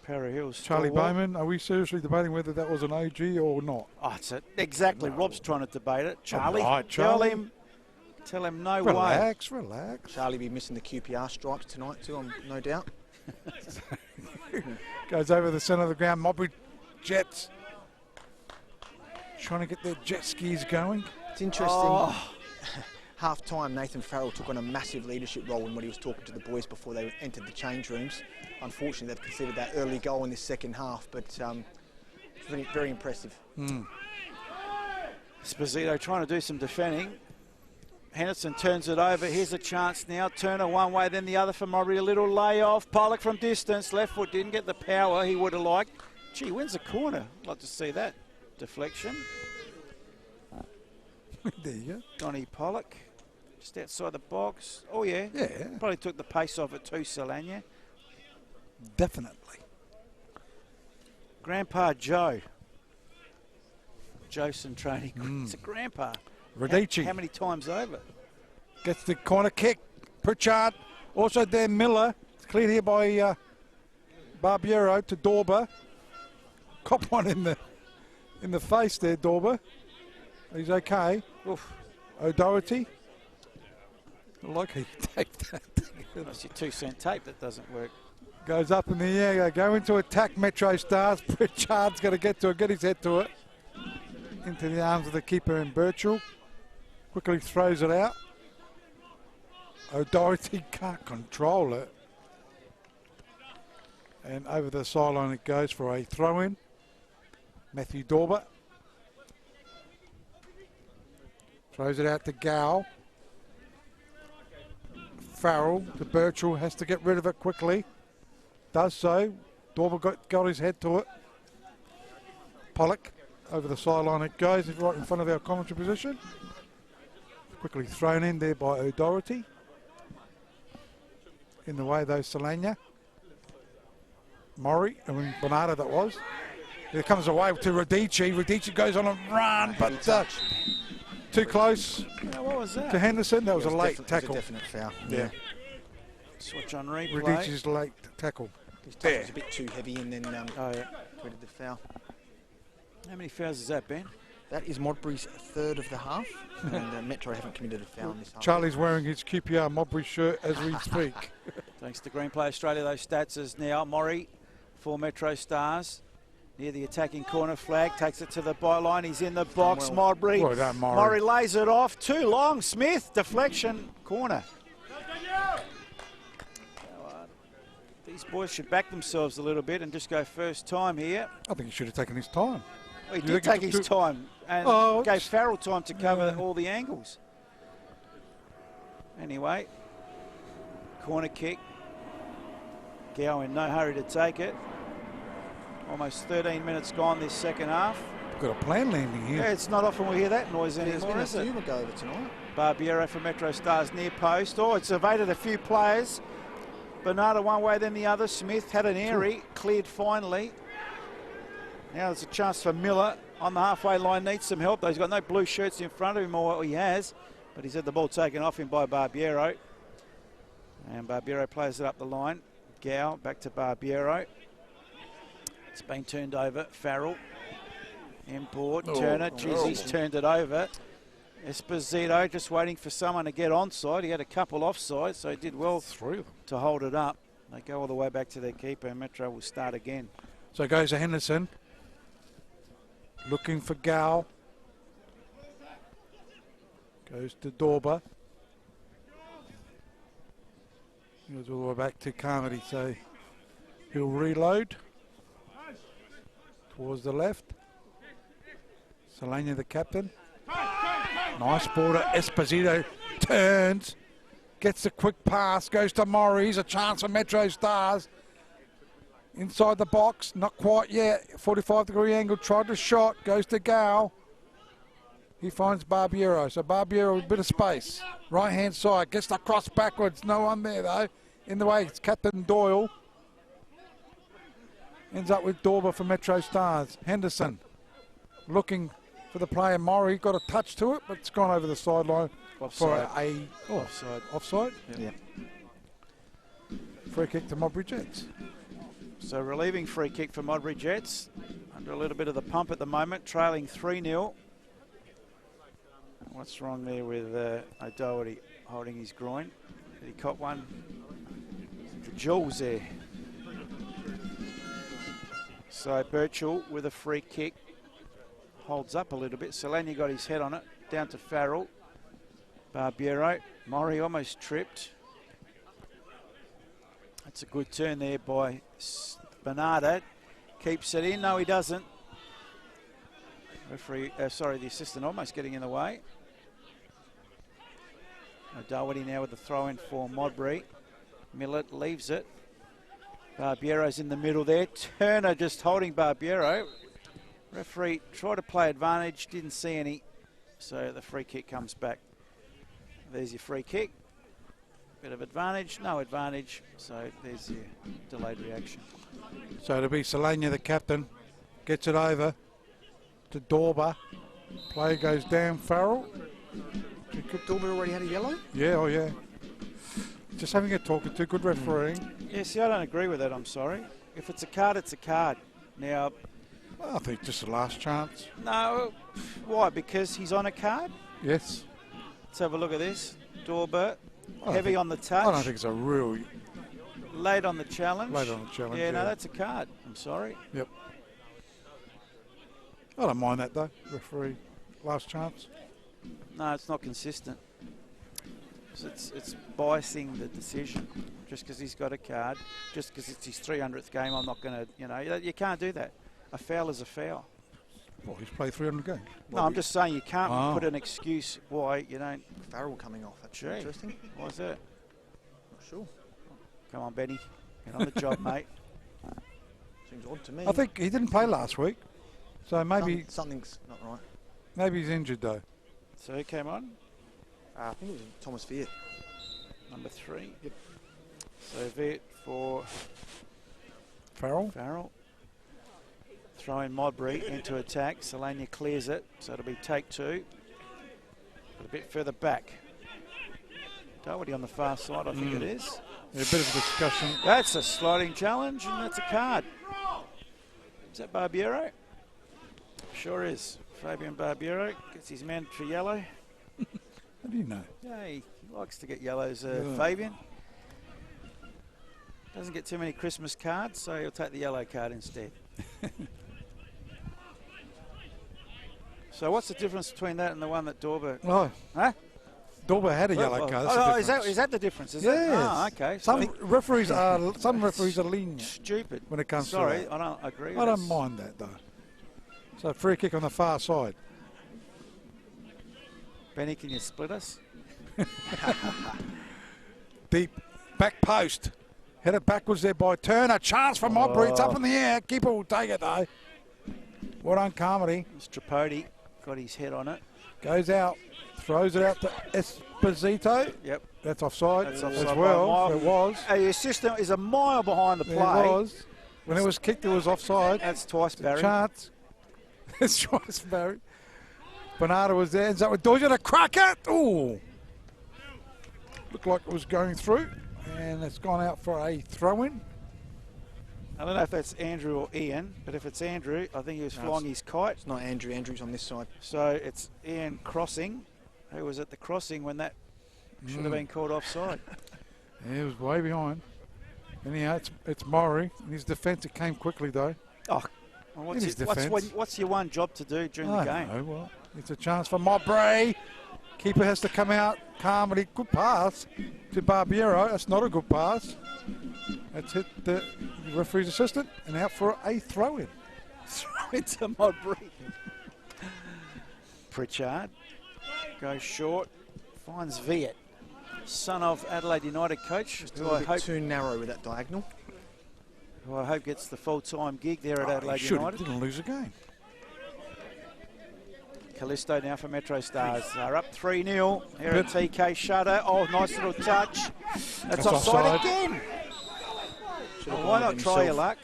Para Hills. Charlie Bowman, are we seriously debating whether that was an OG or not? Oh, it's exactly. No. Rob's trying to debate it. Charlie, right, Charlie. Tell him Tell him no relax, way. Relax. Charlie be missing the QPR stripes tonight too, no doubt. Goes over the centre of the ground. Modbury Jets trying to get their jet skis going. It's interesting. Half-time, Nathan Farrell took on a massive leadership role when he was talking to the boys before they entered the change rooms. Unfortunately, they've conceded that early goal in this second half, but very, very impressive. Esposito trying to do some defending. Henderson turns it over. Here's a chance now. Turner one way, then the other for Modbury. A little layoff. Pollock from distance. Left foot didn't get the power he would have liked. Gee, wins a corner. I'd like to see that. Deflection. There you go. Donnie Pollock. Just outside the box. Oh, yeah. Yeah. Probably took the pace off it too, Solania. Definitely. Grandpa Joe. Joseph training. It's a grandpa. Radici. How many times over? Gets the corner kick. Pritchard. Also there, Miller. It's cleared here by Barbiero to Dorber. Cop one in the face there, Dorber. He's okay. Oof. O'Doherty. Like he taped that thing. That's your 2-cent tape that doesn't work. Goes up in the air. Go into attack, MetroStars. Pritchard's going to get his head to it. Into the arms of the keeper in Birchall. Quickly throws it out. O'Doherty can't control it. And over the sideline it goes for a throw-in. Matthew Dorber. Throws it out to Gow. Farrell to Birchall. Has to get rid of it quickly. Does so. Dorber got his head to it. Pollock. Over the sideline it goes, right in front of our commentary position. Quickly thrown in there by O'Doherty. In the way though, Solania. Murray, Bernardo that was. Here comes away to Radici. Radici goes on a run, but too close what was that? to Henderson. That was a late tackle. It was a definite foul. Yeah. Switch on replay. Radici's late tackle. His touch was a bit too heavy and then committed the foul. How many fouls has that been? That is Modbury's third of the half, and Metro haven't committed a foul in this half. Charlie's wearing his QPR Modbury shirt as we speak. Thanks to Green Play Australia, those stats is now Murray for Metro Stars. Near the attacking corner flag, takes it to the byline. He's in the box. Modbury. Well done, Murray. Murray lays it off. Too long. Smith, deflection, corner. These boys should back themselves a little bit and just go first time here. I think he should have taken his time. He did take his time and gave Farrell time to cover all the angles. Anyway, corner kick. Gow in no hurry to take it. Almost 13 minutes gone this second half. Got a plan landing here. Yeah, it's not often we hear that noise anymore, is it? Go over tonight. Barbiero for MetroStars near post. Oh, it's evaded a few players. Bernardo one way, then the other. Smith had an airy, cleared finally. Now there's a chance for Miller on the halfway line. Needs some help though. He's got no blue shirts in front of him, or he has, but he's had the ball taken off him by Barbiero. And Barbiero plays it up the line. Gow back to Barbiero. It's been turned over. Farrell. Import. Turner. Jeez, he's turned it over. Esposito just waiting for someone to get onside. He had a couple offside, so he did well to hold it up. They go all the way back to their keeper, and Metro will start again. So it goes to Henderson. Looking for Gow. Goes to Dorber. Goes all the way back to Carmody, so he'll reload. Towards the left. Solania, the captain. Nice ball to Esposito. Turns. Gets a quick pass. Goes to Murray. He's a chance for MetroStars. Inside the box. Not quite yet. 45-degree angle. Tried to shot. Goes to Gow. He finds Barbiero. So Barbiero with a bit of space. Right-hand side. Gets the cross backwards. No one there, though. In the way, it's Captain Doyle. Ends up with Dorber for MetroStars. Henderson looking for the player. Murray got a touch to it, but it's gone over the sideline for a offside. Yeah. Free kick to Modbury Jets. So relieving free kick for Modbury Jets. Under a little bit of the pump at the moment, trailing 3-0. What's wrong there with O'Doherty holding his groin? Did he caught one? The jewels there. So Birchall with a free kick. Holds up a little bit. Solani got his head on it. Down to Farrell. Barbiero. Murray almost tripped. That's a good turn there by Bernardo. Keeps it in. No, he doesn't. Referee, the assistant almost getting in the way. O'Doherty now with the throw in for Modbury. Millett leaves it. Barbiero's in the middle there. Turner just holding Barbiero. Referee tried to play advantage, didn't see any. So the free kick comes back. There's your free kick. Bit of advantage, no advantage. So there's your delayed reaction. So it'll be Solania, the captain, gets it over to Dorber. Play goes down. Farrell. Dorber already had a yellow? Yeah, oh yeah. Just having a talk to good refereeing. Yeah, see, I don't agree with that, I'm sorry. If it's a card, it's a card. Now, I think just the last chance. no, why? Because he's on a card? Yes. Let's have a look at this. Dorber, heavy on the touch. I don't think it's a real... Late on the challenge. Late on the challenge, Yeah, no, that's a card. I'm sorry. Yep. I don't mind that though, referee. Last chance. No, it's not consistent. It's biasing the decision. Just because he's got a card, just because it's his 300th game, I'm not going to, you can't do that. A foul is a foul. Well, he's played 300 games. No, I'm just saying you can't put an excuse why you don't. Farrell coming off. That's interesting. Why is that? Not sure. Come on, Benny. Get on the job, mate. Seems odd to me. I think he didn't play last week, so maybe something's not right. Maybe he's injured though. So who came on? I think it was Thomas Viet. Number 3. Yep. So Viet for Farrell. Throwing Modbury into attack. Solania clears it, so it'll be take 2. But a bit further back. Doherty on the far side, I think it is. Yeah, a bit of a discussion. That's a sliding challenge, and that's a card. Is that Barbiero? Sure is. Fabian Barbiero gets his mandatory yellow. How do you know? Yeah, he likes to get yellows, Fabian. Doesn't get too many Christmas cards, so he'll take the yellow card instead. So what's the difference between that and the one that Dorber... Oh. Huh? Dorber had a yellow card. Is that the difference? Is yes. it? Oh, okay. Some referees are lenient. Stupid. When it comes Sorry, to that. I don't agree. I don't mind that though. So free kick on the far side. Benny, can you split us? Deep back post. Headed backwards there by Turner. Chance for Modbury. It's up in the air. Keeper will take it though. Well done, Carmody. Tripodi got his head on it. Goes out. Throws it out to Esposito. Yep. That's offside, That's offside as well. It was. The assistant is a mile behind the play. It was. When it was kicked, it was offside. That's twice, Barry. Chance. It's twice, Barry. Bernardo was there. Ends up with Dozier to crack it. Ooh. Looked like it was going through. And it's gone out for a throw-in. I don't know if that's Andrew or Ian, but if it's Andrew, I think he was flying his kite. It's not Andrew. Andrew's on this side. So it's Ian crossing, who was at the crossing when that should have been called offside. Yeah, he was way behind. Anyhow, it's Murray. In his defence, it came quickly, though. Oh, well, what's your one job to do during the game? Know, well, it's a chance for Modbury. Keeper has to come out. Carmody, good pass to Barbiero. That's not a good pass. That's hit the referee's assistant and out for a throw-in. Throw-in to Modbury. Pritchard goes short, finds Viet, son of Adelaide United coach. Just a little bit too narrow with that diagonal. Who I hope gets the full-time gig there at Adelaide United. Didn't lose a game. Callisto now for MetroStars. They're up 3-0 here at TK Shutter. Oh, nice little touch. That's offside again. Well, why not try your luck?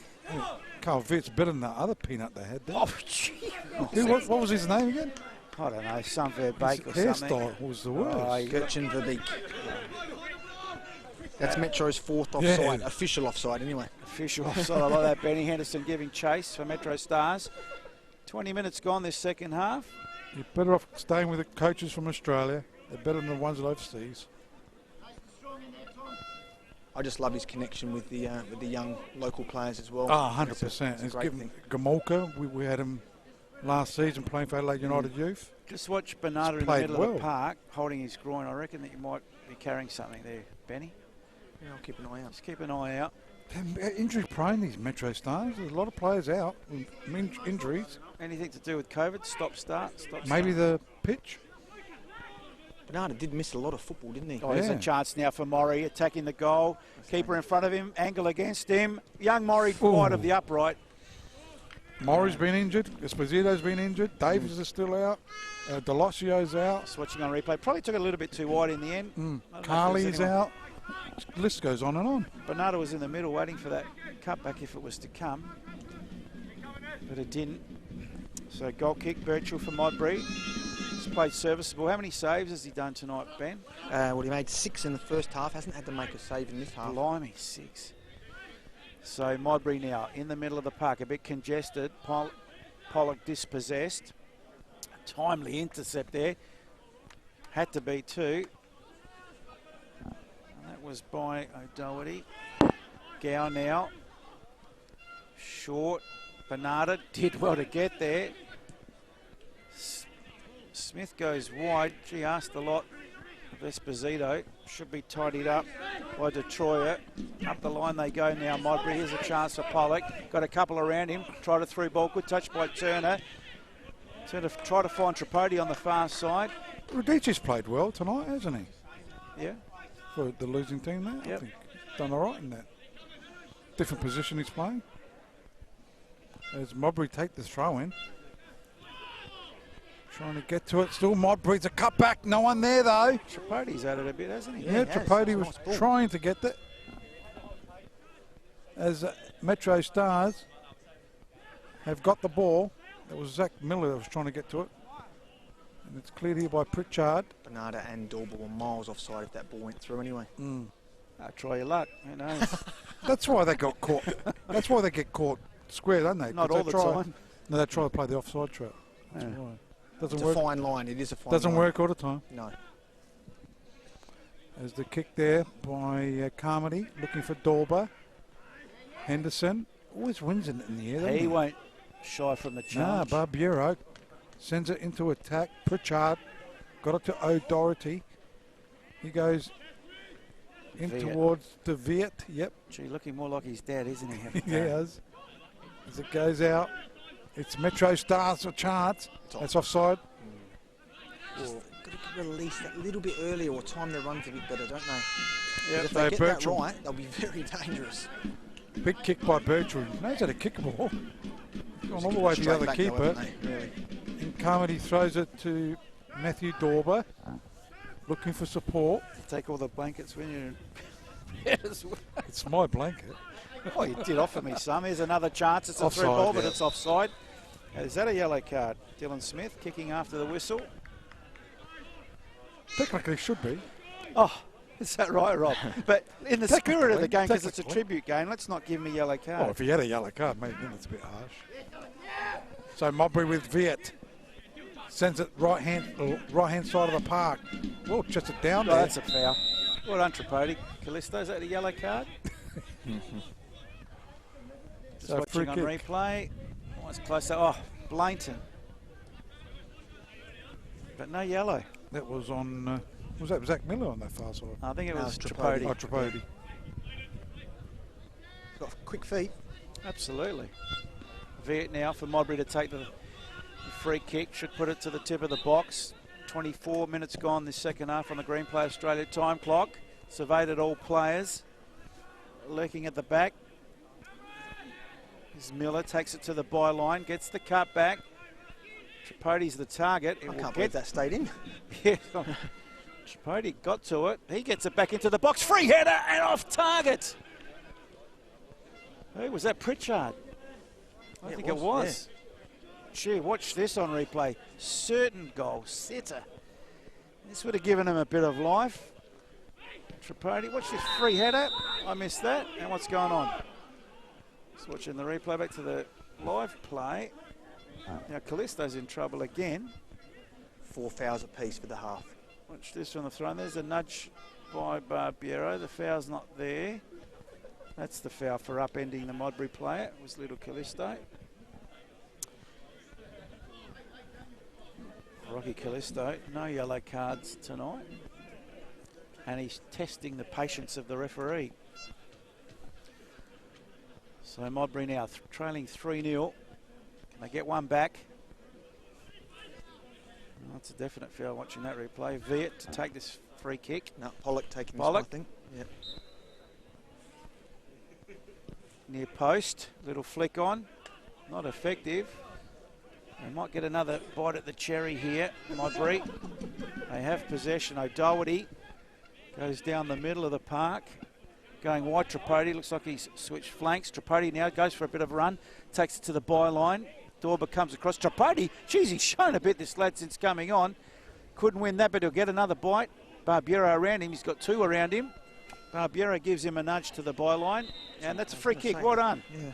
Carl Vitt's better than the other peanut they had there. Oh, gee. What was his name again? I don't know, some Verbeek or something. Hairstyle was the worst. Gertjan Verbeek. That's Metro's fourth offside. Official offside, anyway. Official offside. I like that. Benny Henderson giving chase for MetroStars. 20 minutes gone this second half. You're better off staying with the coaches from Australia. They're better than the ones overseas. I just love his connection with the young local players as well. Oh, 100%. It's a great thing. Gamolka, we had him last season playing for Adelaide United Youth. Just watch Bernardo in the middle of the park holding his groin. I reckon that you might be carrying something there, Benny. Yeah, I'll keep an eye out. Just keep an eye out. They're injury prone, these MetroStars. There's a lot of players out with injuries. Anything to do with COVID? Stop, start. Maybe the pitch. Bernardo did miss a lot of football, didn't he? Oh, there's a chance now for Morrie attacking the goal. Keeper in front of him, angle against him. Young Morrie wide of the upright. Morrie's been injured. Esposito's been injured. Davies is still out. Delocio's out. Just watching on replay. Probably took it a little bit too wide in the end. Carly's out. The list goes on and on. Bernardo was in the middle waiting for that cutback if it was to come. But it didn't. So goal kick, Birchall for Modbury. He's played serviceable. How many saves has he done tonight, Ben? Well, he made 6 in the first half. Hasn't had to make a save in this half. Blimey, 6. So Modbury now in the middle of the park, a bit congested. Pollock dispossessed. Timely intercept there. Had to be 2. And that was by O'Doherty. Gow now. Short. Bernardo did well to get there. Smith goes wide. She asked a lot of Esposito. Should be tidied up by Detroyer. Up the line they go now. Modbury, here's a chance for Pollock. Got a couple around him. Tried a through ball. Good touch by Turner. Turner tried to find Tripodi on the far side. Radici's played well tonight, hasn't he? Yeah. For the losing team there. Yep. I think he's done all right in that. Different position he's playing. As Modbury take the throw in. Trying to get to it. Still Modbury's a cutback. No one there though. Tripodi's at it a bit, hasn't he? Yeah, Tripodi was trying to get that. As MetroStars have got the ball. It was Zach Miller that was trying to get to it. And it's cleared here by Pritchard. Bernardo and Dorber were miles offside if that ball went through anyway. Try your luck. Who knows? That's why they got caught. That's why they get caught square, don't they? Not all the time. No, they try to play the offside trap. That's why. It's a fine line. It is a fine line. Doesn't work all the time. No. There's the kick there by Carmody, looking for Dorber. Henderson always wins in the air. He won't shy from the challenge. Barbiero sends it into attack. Pritchard got it to O'Doherty. He goes in towards De Viet. Yep. Gee, looking more like his dad, isn't he? He has. As it goes out, it's MetroStars a chance. That's offside. Got to release that a little bit earlier or time their runs a bit better, don't they? Yep. If they get that right, they'll be very dangerous. Big kick by Birchall. He knows how to kick a ball. Gone all the way to the other keeper. Really. And Carmody throws it to Matthew Dorber, looking for support. Take all the blankets when you're as well. It's my blanket. Oh, you did offer me some. Here's another chance. It's a Offside, through ball, but yeah. it's offside. Is that a yellow card? Dylan Smith kicking after the whistle. Technically should be. Oh, is that right, Rob? But in the spirit of the game, because it's a tribute game, let's not give him a yellow card. Oh, if he had a yellow card, maybe then it's a bit harsh. So Modbury with Viet. Sends it right hand side of the park. Well, just it down there. That's a foul. Well done, Tripodi. Callisto, is that a yellow card? Just So watching on free kick. replay. Oh, it's closer. Oh, blatant. But no yellow. That was on, was that Zach Miller on that far side? I think it was Tripodi. Tripodi. Oh, Tripodi. Got quick feet. Absolutely. Viet now for Modbury to take the free kick. Should put it to the tip of the box. 24 minutes gone this second half on the Green Play Australia time clock. Surveyed at all players. Lurking at the back. As Miller takes it to the byline, gets the cut back. Tripodi's the target. I can't believe that stayed in. Yeah. Tripodi got to it. He gets it back into the box. Free header and off target. Who was that? Pritchard. I think it was. Yeah. Gee, watch this on replay. Certain goal sitter. This would have given him a bit of life. Tripodi, watch this free header. I missed that. And what's going on? Just watching the replay back to the live play. Now Callisto's in trouble again. 4 fouls apiece for the half. Watch this on the throw. There's a nudge by Barbiero. The foul's not there. That's the foul for upending the Modbury player. It was little Callisto. Rocky Callisto, no yellow cards tonight. And he's testing the patience of the referee. So Modbury now trailing 3-0. Can they get one back? Oh, that's a definite foul watching that replay. Viet to take this free kick. No, Pollock taking this Pollock. one, I think. Yep. Near post, little flick on. Not effective. They might get another bite at the cherry here, Modbury. They have possession. O'Doherty goes down the middle of the park. Going wide, Tripodi. Looks like he's switched flanks. Tripodi now goes for a bit of a run. Takes it to the byline. Dorber comes across. Tripodi, geez, he's shown a bit, this lad, since coming on. Couldn't win that, but he'll get another bite. Barbiero around him. He's got 2 around him. Barbiero gives him a nudge to the byline. And that's a free kick. Well done. Yeah.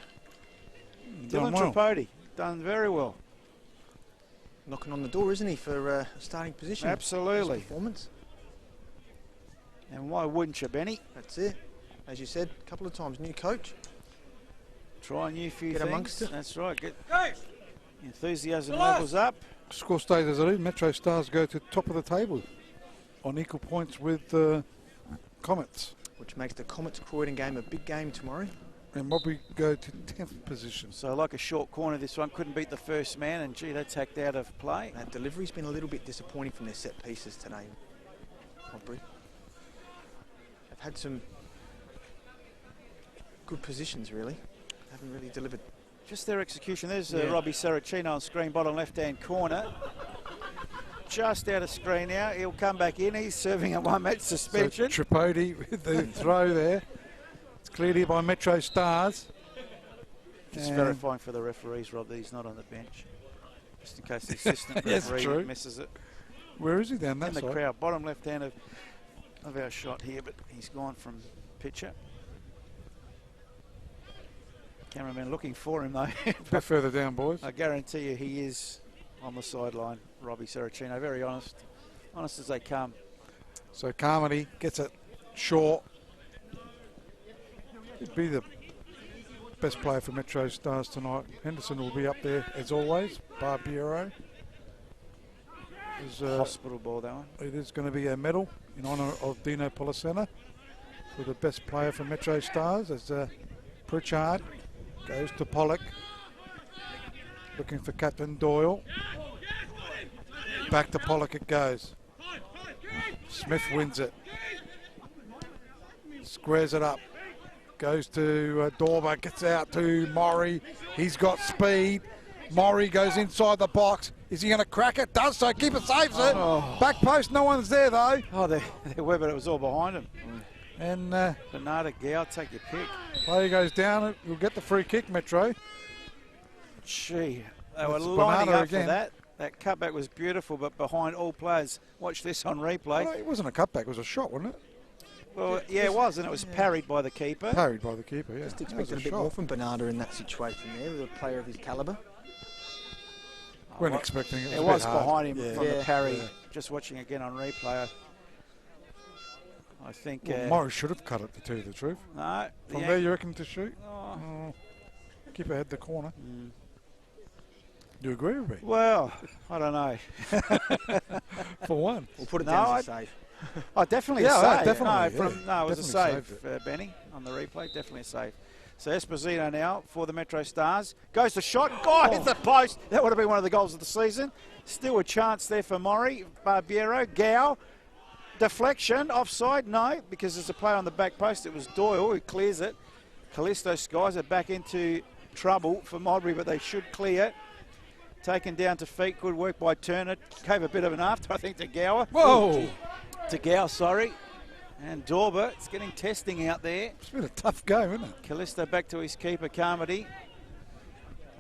Dylan well. Tripodi. Done very well. Knocking on the door, isn't he, for a starting position? Absolutely. Performance. And why wouldn't you, Benny? That's it. As you said, a couple of times, new coach. Try a new few Get things. amongst it. That's right. Get enthusiasm levels up. Score stays as it is. MetroStars go to top of the table on equal points with Comets. Which makes the Comets-Croydon game a big game tomorrow. And Modbury go to 10th position. So like a short corner, this one couldn't beat the first man, and gee, they tacked out of play. That delivery's been a little bit disappointing from their set pieces today, Modbury. They've had some good positions, really. Haven't really delivered. Just their execution. There's Robbie Saracino on screen, bottom left-hand corner. Just out of screen now. He'll come back in. He's serving a 1-match suspension. So Tripodi with the throw there. It's cleared here by MetroStars. Just verifying for the referees, Rob, that he's not on the bench. Just in case the assistant referee misses it. Where is he down that In the side? crowd, bottom left-hand of our shot here, but he's gone from pitcher. Cameraman looking for him, though. A bit further down, boys. I guarantee you he is on the sideline, Robbie Saracino. Very honest. Honest as they come. So Carmody gets it short. He'd be the best player for MetroStars tonight. Henderson will be up there as always. Barbiero. Hospital ball, that one. It is going to be a medal in honour of Dino Polisena for the best player for MetroStars as Pritchard goes to Pollock. Looking for Captain Doyle. Back to Pollock it goes. Smith wins it. Squares it up. Goes to Dorber, gets out to Maury. He's got speed. Maury goes inside the box. Is he going to crack it? Does so. Keeper saves it. Oh. Back post, no one's there though. Oh, they were, but it was all behind him. And Bernardo Gow, take your pick. player goes down. We'll get the free kick, Metro. Gee, they were That's lining Bernardo up again. for that. That cutback was beautiful, but behind all players. Watch this on replay. Well, it wasn't a cutback, it was a shot, wasn't it? Well, yeah, it was, and it was parried by the keeper. Parried by the keeper, yeah. Just That was expected a bit shot. more from Bernardo in that situation there with a player of his calibre. Weren't expecting it. It a was bit hard. behind him Yeah. from the Yeah. parry. Yeah. Just watching again on replay, I think... Well, Morris should have cut it, to tell you the truth. No. From there, you reckon to shoot? Oh. Keeper had the corner. Do you agree with me? Well, I don't know. For one. We'll put it No, down as a save. Oh, definitely Yeah, a save. definitely, No, yeah. it was a Definitely save, Benny, on the replay. Definitely a save. So Esposito now for the MetroStars. Goes to shot. God, hits the post. That would have been one of the goals of the season. Still a chance there for Maury. Barbiero. Gow. Deflection. Offside. No, because there's a play on the back post. It was Doyle who clears it. Callisto skies it back into trouble for Modbury, but they should clear. Taken down to feet. Good work by Turner. Gave a bit of an after, I think, to Gower. Whoa! To Gow, sorry. And Dorber, it's getting testing out there. It's been a tough game, isn't it? Callisto back to his keeper, Carmody.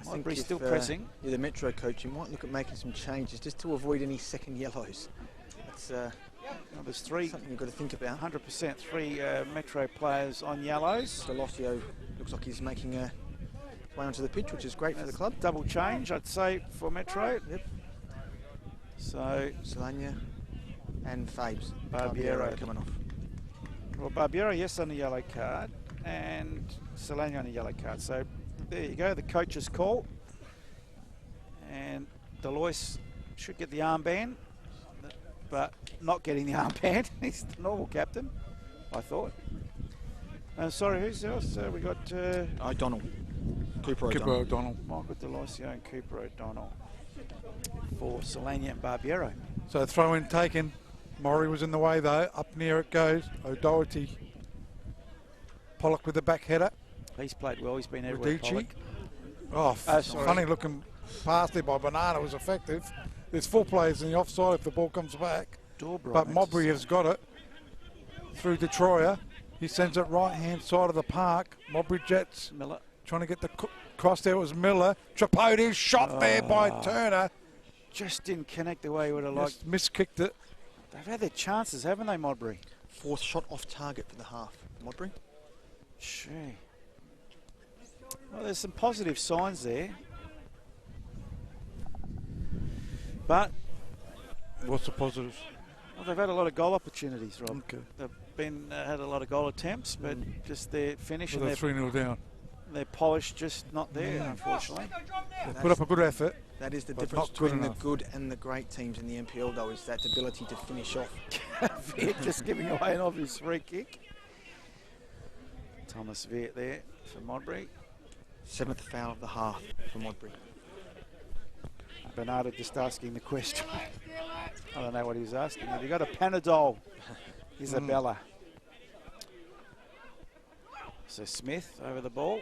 Modbury still pressing. You're the Metro coach, you might look at making some changes just to avoid any second yellows. That's Well, there's three, something you've got to think about. 100%, three Metro players on yellows. Delosio looks like he's making his way onto the pitch, which is great for the club. Double change, I'd say, for Metro. Yep. So Solania and Fabes. Barbiero coming off. Well, Barbiero, yes, on the yellow card, and Solania on the yellow card. So there you go, the coach's call. And Delois should get the armband, but not getting the armband. He's the normal captain, I thought. Sorry, who's else? We got O'Donnell. Cooper O'Donnell. Michael Delosio and Cooper O'Donnell for Solania and Barbiero. So throw in taken. Maury was in the way though. Up near it goes. O'Doherty. Pollock with the back header. He's played well. He's been everywhere. Radici. Oh, funny looking pass there by Bernardo was effective. There's 4 players in the offside if the ball comes back. But Modbury has got it through Detroyer. He sends it right hand side of the park. Modbury Jets Miller trying to get the cross there. It was Miller. Tripodi shot there by Turner. Just didn't connect the way he would have liked. Miskicked it. They've had their chances, haven't they, Modbury? 4th shot off target for the half. Modbury. Gee. Well, there's some positive signs there. But what's the positives? Well, they've had a lot of goal opportunities, Rob. Okay. They've been had a lot of goal attempts, but just their finish and they're 3-0 down. Their polish just not there, unfortunately. They put up a good effort. That is the difference between the good and the great teams in the NPL, though, is that ability to finish off. Viet just giving away an obvious free kick. Thomas Viet there for Modbury. 7th foul of the half for Modbury. Bernardo just asking the question. I don't know what he was asking. Have you got a Panadol? Isabella. So Smith over the ball.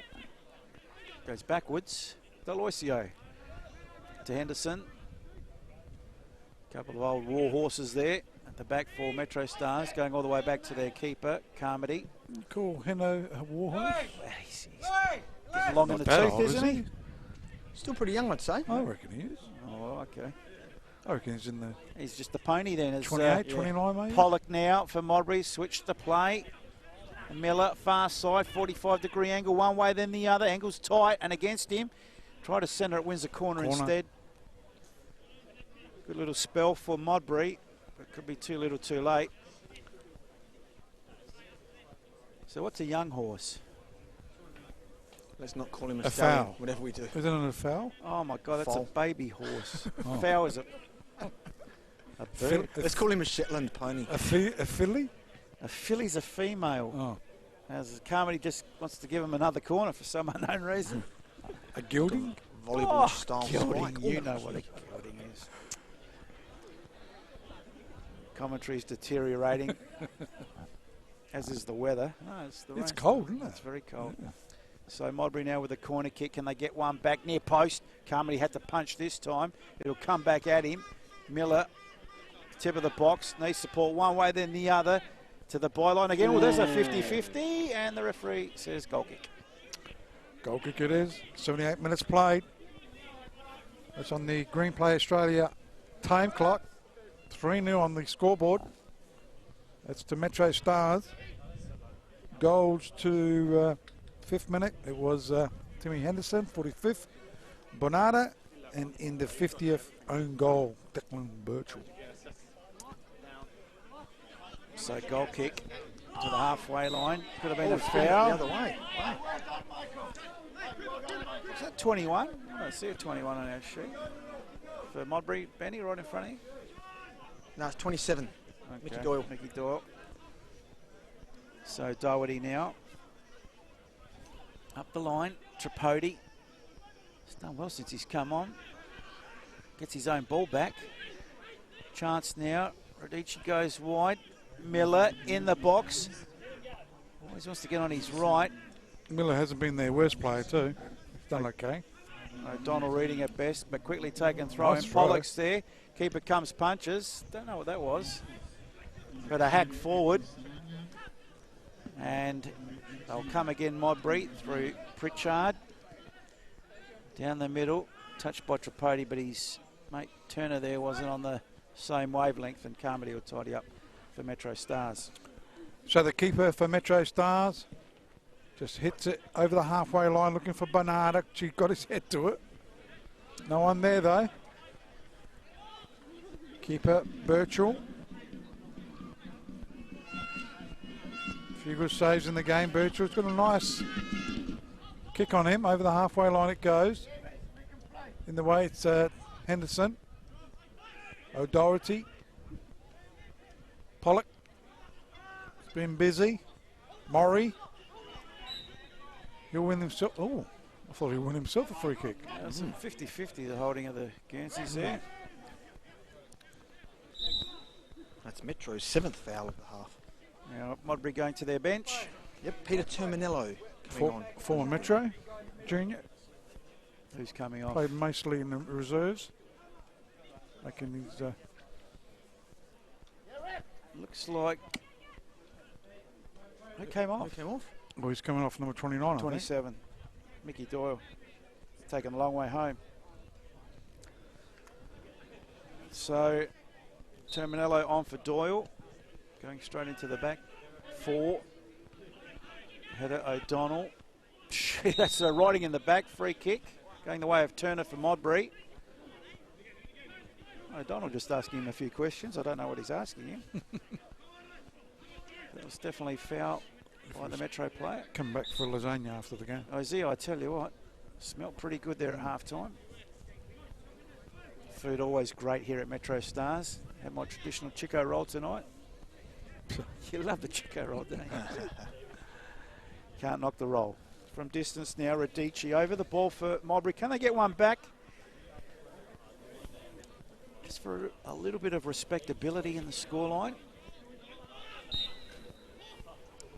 Goes backwards. Deloisio to Henderson. Couple of old war horses there at the back for MetroStars, going all the way back to their keeper, Carmody. Cool, Heno Warhorse. He's getting long in the tooth, isn't he? Still pretty young, I'd say. I reckon he is. Oh, okay. I reckon he's in the... He's just a pony then. 28, 29 maybe? Pollock now for Modbury, switched the play. Miller, far side, 45-degree angle, one way then the other. Angle's tight and against him. Try to centre it, wins the corner instead. Good little spell for Modbury, but could be too little too late. So what's a young horse? Let's not call him a foul. Whatever we do. Isn't it a foul? Oh my God, that's Foal. a baby horse. Foul is a bird. Let's call him a Shetland pony. A filly? A filly's a female. Oh. As Carmody just wants to give him another corner for some unknown reason. A gilding? Volleyball style Gilding, strike. you know what a gilding is. Commentary's deteriorating, as is the weather. No, it's the rain. It's cold, isn't it? It's very cold. Yeah. So Modbury now with a corner kick. Can they get one back near post? Carmody had to punch this time. It'll come back at him. Miller, tip of the box, needs support one way, then the other. To the byline again. Well, there's a 50-50, and the referee says goal kick. Goal kick it is. 78 minutes played. That's on the Green Play Australia time clock. 3-0 on the scoreboard. That's to MetroStars. Goals to 5th minute. It was Timmy Henderson, 45th. Bonata, and in the 50th own goal, Declan Birchall. So goal kick to the halfway line. Could have been a The foul. other way. Wow. Is that 21? I don't see a 21 on our sheet. For Modbury, Benny, right in front of you. No, it's 27. Okay. Mickey Doyle. Mickey Doyle. So Doherty now. Up the line. Tripodi. He's done well since he's come on. Gets his own ball back. Chance now. Radici goes wide. Miller in the box. Always wants to get on his right. Miller hasn't been their worst player too. He's done okay. O'Donnell reading at best, but quickly taken throw. Nice And throw. Pollock's there. Keeper comes punches. Don't know what that was. But a hack forward. And they'll come again, Modbury, through Pritchard. Down the middle. Touched by Tripodi, but his mate Turner there wasn't on the same wavelength, and Carmody will tidy up for MetroStars. So the keeper for MetroStars just hits it over the halfway line looking for Bernardo. She got his head to it. No one there though. Keeper Birchall. A few good saves in the game. Birchall's got a nice kick on him. Over the halfway line it goes. In the way it's Henderson. O'Doherty. Pollock. It's been busy. Murray. He'll win himself. Oh, I thought he'd win himself a free kick. It's 50-50 the holding of the Guernseys there. That's Metro's 7th foul of the half. Now Modbury going to their bench. Yep, Peter Terminello coming on. Former Metro junior. Who's coming off? Played mostly in the reserves. Making his... Looks like... Who came off? Who came off? Well, he's coming off number 29, I think. 27. Mickey Doyle. Taking a long way home. So, Terminello on for Doyle. Going straight into the back. 4. Header O'Donnell. That's riding in the back. Free kick. Going the way of Turner for Modbury. O'Donnell just asking him a few questions. I don't know what he's asking him. That was definitely foul by the Metro player. Come back for lasagna after the game. Isaiah, I tell you what, smelled pretty good there at half-time. Food always great here at MetroStars. Had my traditional Chico roll tonight. You love the Chico roll, don't you? Can't knock the roll. From distance now, Radici over the ball for Modbury. Can they get one back? Just for a little bit of respectability in the scoreline.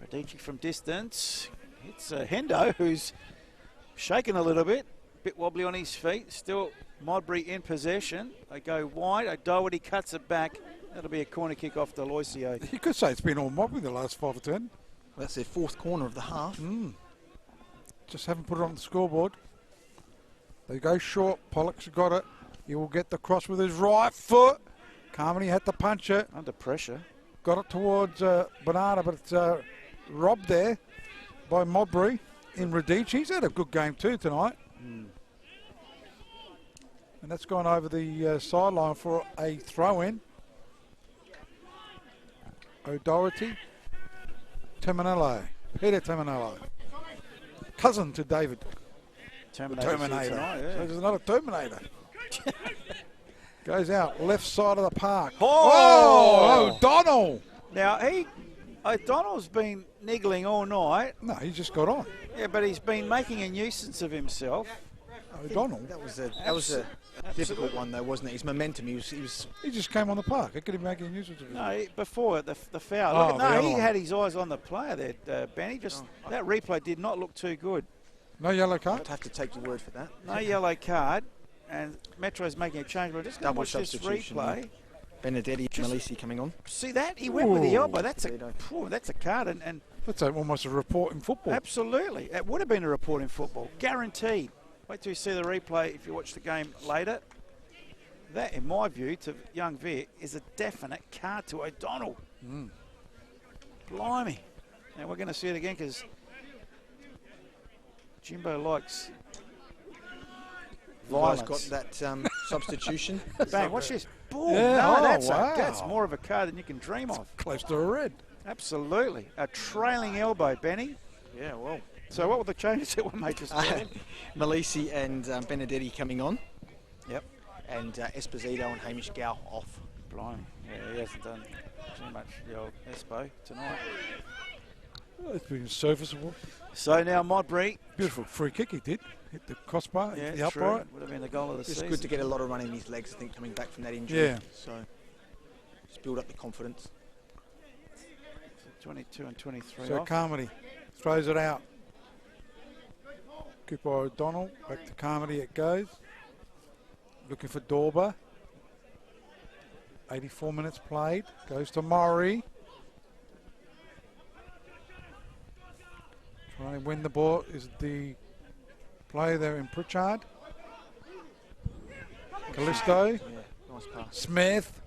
Radici from distance. It's Hendo, who's shaken a little bit wobbly on his feet. Still Modbury in possession. They go wide. O'Doherty cuts it back. That'll be a corner kick off to Loisio. You could say it's been all Modbury the last 5 or 10. Well, that's their 4th corner of the half. Just haven't put it on the scoreboard. They go short. Pollock's got it. He will get the cross with his right foot. Carmody had to punch it. Under pressure. Got it towards Bernardo, but it's robbed there by Modbury in Radici. He's had a good game too tonight. And that's gone over the sideline for a throw-in. O'Doherty. Terminello. Peter Terminello. Cousin to David. Terminator. Tonight, yeah. So there's another Terminator. Goes out left side of the park. Oh! O'Donnell. Now O'Donnell's been niggling all night. No, he just got on. Yeah, but he's been making a nuisance of himself. O'Donnell. That was a difficult one though, wasn't it? His momentum. He just came on the park. How could he make a nuisance of it? No, before the foul. Oh, Look at, he had his eyes on the player there, Benny. That replay did not look too good. No yellow card? I'd have to take your word for that. No yellow card, and Metro's making a change. We're just going to watch this replay. Yeah. Benedetti, Malisi coming on. See that? He went with the elbow. That's a card, and that's almost a report in football. Absolutely, it would have been a report in football, guaranteed. Wait till you see the replay if you watch the game later. That, in my view, to young Vic, is a definite card to O'Donnell. Blimey! Now we're going to see it again because Jimbo likes violence. Got that substitution. Bang! Watch this. Boom! Yeah, No, wow. that's more of a card than you can dream of. Close to a red. Absolutely, a trailing elbow, Benny. Yeah, well. So what were the changes that were made just there? Malisi and Benedetti coming on. Yep. And Esposito and Hamish Gow off. Blimey. Yeah, he hasn't done too much, the old Espo, tonight. Well, it's been serviceable. So now Modbury. Beautiful free kick he did. Hit the crossbar, Yeah, hit the true. upright. Would have been the goal of the season. It's good to get a lot of run in his legs, I think, coming back from that injury. Yeah. So just build up the confidence. So 22 and 23 So off. Carmody throws it out. Cooper O'Donnell, back to Carmody it goes. Looking for Dorber. 84 minutes played. Goes to Murray. Trying to win the ball is the player there in Pritchard. Callisto. Yeah, nice pass. Smith.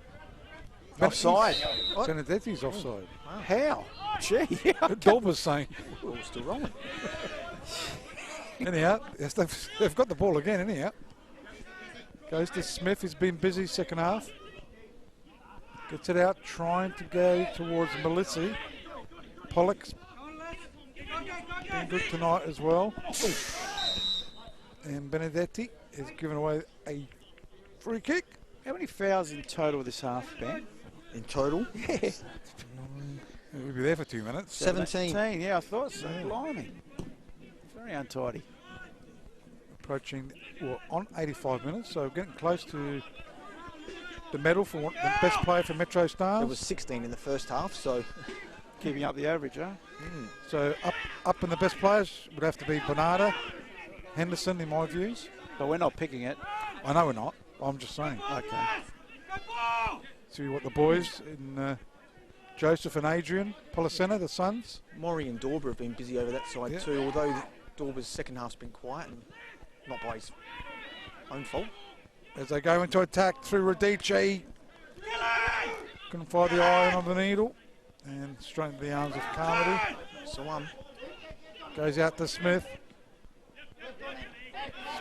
Offside. Benedetti's offside. Wow. How? Gee. Dorber's saying. Well, we're still rolling. Anyhow, yes, they've got the ball again, anyhow. Goes to Smith, he's been busy second half. Gets it out, trying to go towards Melissa. Pollock's been good tonight as well. And Benedetti has given away a free kick. How many fouls in total this half, Ben? In total? Yeah. We'll be there for 2 minutes. 17. Yeah, I thought so. Blimey. Very untidy. Approaching, well, on 85 minutes, so getting close to the medal for the best player for MetroStars. There was 16 in the first half, so keeping up the average, huh? So up in the best players would have to be Bernarda, Henderson, in my views. But we're not picking it. I know we're not. I'm just saying. Okay. See what the boys in Joseph and Adrian Policena, the sons. Maury and Dorber have been busy over that side too, although Dorber's second half's been quiet and not by his own fault. As they go into attack through Radici. Couldn't find the iron on the needle. And straight into the arms of Carmody. So goes out to Smith.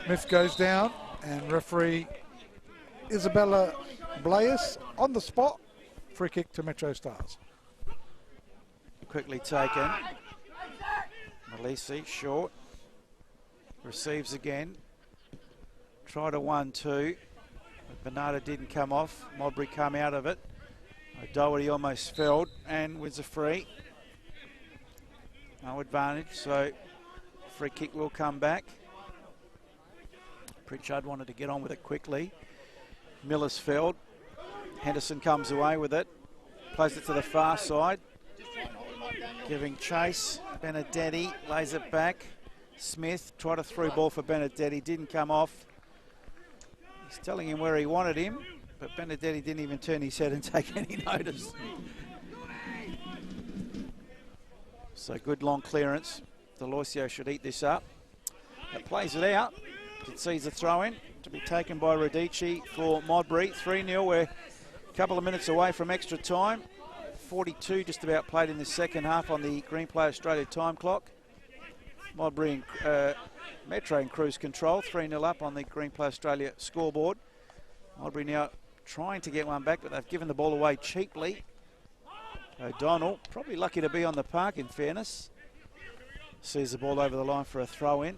Smith goes down, and referee Isabella Blais on the spot. Free kick to MetroStars. Quickly taken. Malisi short. Receives again. Tried a 1-2. But Bernardo didn't come off. Modbury come out of it. O'Doherty almost felled and wins a free. No advantage, so free kick will come back. Pritchard wanted to get on with it quickly. Miller's felled. Henderson comes away with it. Plays it to the far side. Giving chase. Benedetti lays it back. Smith tried a through ball for Benedetti. Didn't come off. He's telling him where he wanted him, but Benedetti didn't even turn his head and take any notice. So good long clearance. Deloisio should eat this up. It plays it out. Concedes a throw-in to be taken by Radici for Modbury. 3-0. We're a couple of minutes away from extra time. 42 just about played in the second half on the Green Play Australia time clock. Modbury and Metro in cruise control. 3-0 up on the Green Play Australia scoreboard. Modbury now trying to get one back, but they've given the ball away cheaply. O'Donnell, probably lucky to be on the park in fairness. Sees the ball over the line for a throw-in.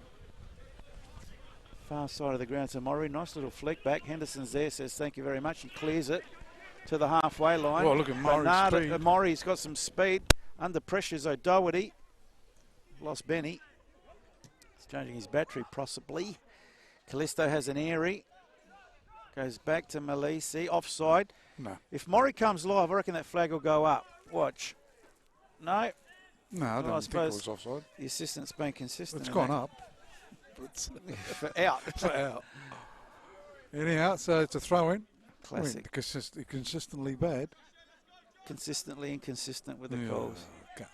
Far side of the ground to Murray. Nice little flick back. Henderson's there, says thank you very much. He clears it to the halfway line. Well, look at Murray's speed. Murray's got some speed. Under pressure's O'Doherty. Lost Benny. He's changing his battery possibly. Callisto has an airy. Goes back to Malisi. Offside. No. If Murray comes live, I reckon that flag will go up. Watch. No. No, I don't think it was offside. The assistant's been consistent. It's gone up. For out. For out. Anyhow, so it's a throw-in. Classic. Consistently bad. Consistently inconsistent with the calls. Okay.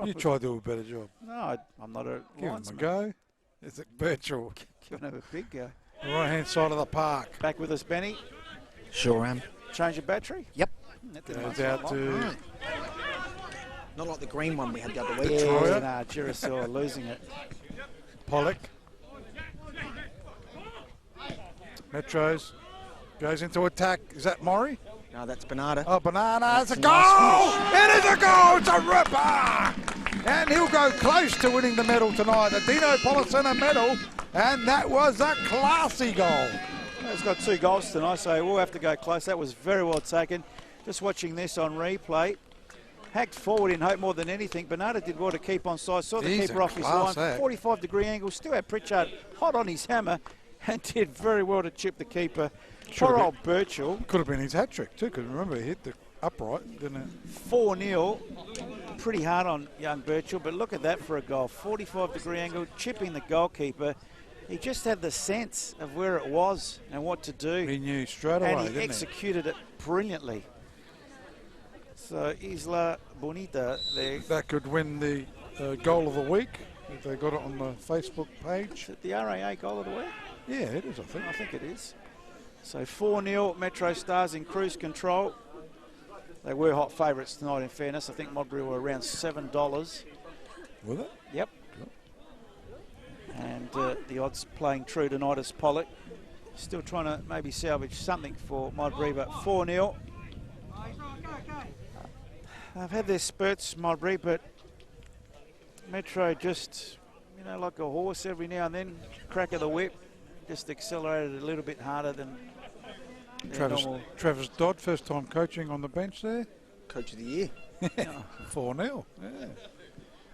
You try to do a better job. No, I'm not a Give linesman. him a go. Is it virtual? Give him a big go. The right-hand side of the park. Back with us, Benny. Sure am. Change your battery? Yep. That didn't Goes last out that long. to... Not like the green one we had the other week. Yeah, nah, Girasaur losing it. Pollock. Metros goes into attack. Is that Maury? No, that's Bernarda. Oh, Banana, it's a goal! It is a goal! It's a ripper! And he'll go close to winning the medal tonight, the Dino Policena medal, and that was a classy goal. He's got 2 goals tonight, so we'll have to go close. That was very well taken. Just watching this on replay. Hacked forward in hope more than anything. Bernarda did well to keep on side. Saw the keeper off his line. 45-degree angle. Still had Pritchard hot on his hammer and did very well to chip the keeper. Poor old Birchall. Could have been his hat-trick too, because remember he hit the upright, didn't it? 4-0. Pretty hard on young Birchall, but look at that for a goal. 45-degree angle, chipping the goalkeeper. He just had the sense of where it was and what to do. He knew straight away, and he executed it brilliantly. So Isla Bonita there. That could win the goal of the week if they got it on the Facebook page. Is it the RAA goal of the week? Yeah, it is, I think. I think it is. So 4-0, MetroStars in cruise control. They were hot favourites tonight, in fairness. I think Modbury were around $7. Was it? Yep. And the odds playing true tonight as Pollock. Still trying to maybe salvage something for Modbury, but 4-0. They've had their spurts, Modbury, but Metro just, you know, like a horse every now and then, crack of the whip, just accelerated a little bit harder than normal. Travis Dodd, first time coaching on the bench there. Coach of the year. 4-0. Yeah.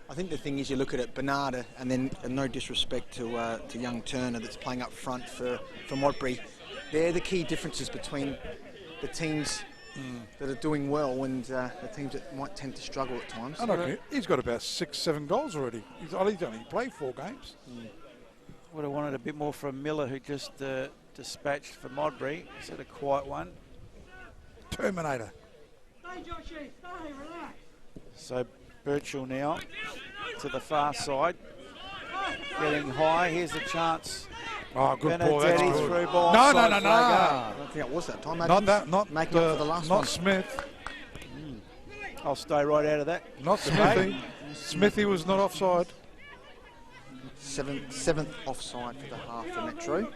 I think the thing is, you look at it, Bernarda, and then no disrespect to young Turner that's playing up front for Modbury. They're the key differences between the teams that are doing well and the teams that might tend to struggle at times. I know, he's got about 6-7 goals already. He's only played 4 games. Would have wanted a bit more from Miller, who just dispatched for Modbury. He's had a quiet one. Terminator. So Birchall now to the far side, getting high. Here's a chance. Oh, good ball. That's Benedetti good. through ball. No. I don't think it was that time. Not that. Not making up for the last one. Not Smith. I'll stay right out of that. Not Smithy. Smithy was not offside. Seventh offside for the half for Metro.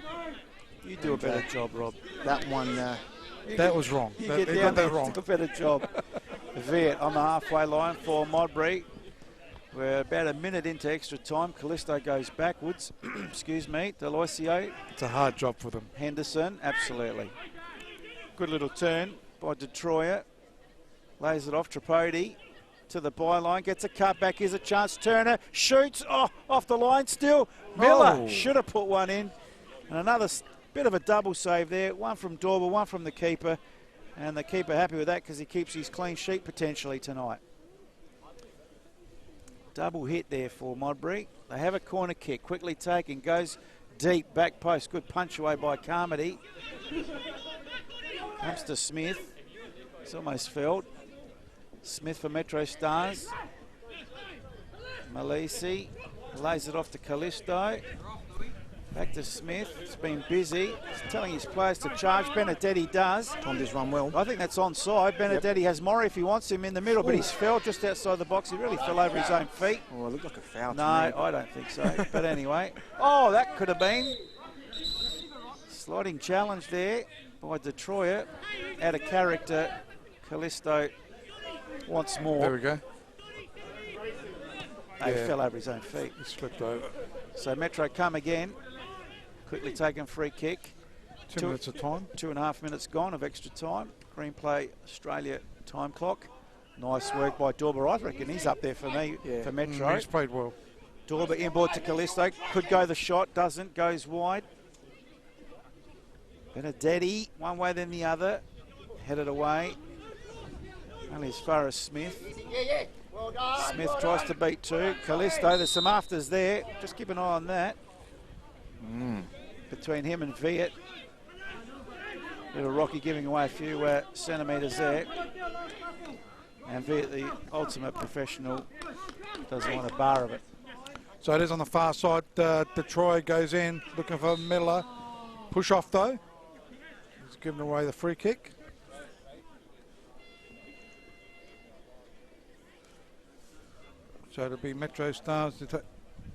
You do a better job, Rob. That one. That was wrong. You He get got down that there, wrong. do a better job. Viet on the halfway line for Modbury. We're about a minute into extra time. Callisto goes backwards. Excuse me. Deloisio. It's a hard job for them. Henderson, absolutely. Good little turn by Detroit. Lays it off. Tripodi to the byline. Gets a cut back. Here's a chance. Turner shoots. Oh, off the line still. Miller should have put one in. And another bit of a double save there. One from Dorber, one from the keeper. And the keeper happy with that because he keeps his clean sheet potentially tonight. Double hit there for Modbury. They have a corner kick. Quickly taken. Goes deep. Back post. Good punch away by Carmody. Comes to Smith. It's almost felled. Smith for MetroStars. Malisi lays it off to Callisto. Back to Smith. It's been busy. He's telling his players to charge. Benedetti does. Tom does run well. I think that's onside. Benedetti has Murray if he wants him in the middle, but he's fell just outside the box. He really fell over his own feet. Oh, it looked like a foul. No, I don't think so. But anyway. Oh, that could have been. Sliding challenge there by Detroit. Out of character. Callisto wants more. There we go. He fell over his own feet. He slipped over. So Metro come again. Quickly taken free kick. 2 minutes of time. 2.5 minutes gone of extra time. Green Play Australia time clock. Nice work by Dorber. I reckon he's up there for me, for Metro. He's played well. Dorber inboard to Callisto. Could go the shot, doesn't. Goes wide. Benedetti, one way then the other. Headed away. Only as far as Smith. Smith tries to beat 2. Callisto, there's some afters there. Just keep an eye on that. Between him and Viet. Little Rocky giving away a few centimetres there. And Viet, the ultimate professional, doesn't want a bar of it. So it is on the far side. Detroit goes in, looking for Miller. Push off though. He's given away the free kick. So it'll be MetroStars to take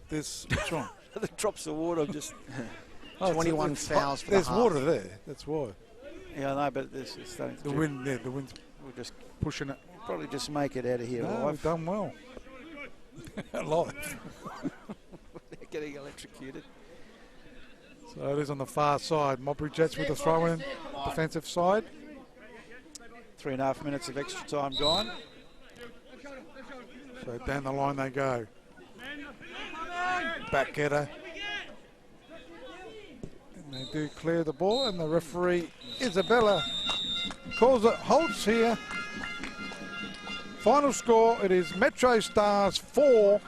this. What's wrong? The drops of water just... 21 fouls for There's the half. water there, that's why. Yeah, I know, but this is starting to... The wind, the wind's We'll just pushing it. probably just make it out of here No, alive. we've done well. Live. They're getting electrocuted. So it is on the far side. Modbury Jets with the throw in, defensive side. 3.5 minutes of extra time gone. So down the line they go. Back header. And they do clear the ball, and the referee, Isabella, calls it halts here. Final score, it is MetroStars 4,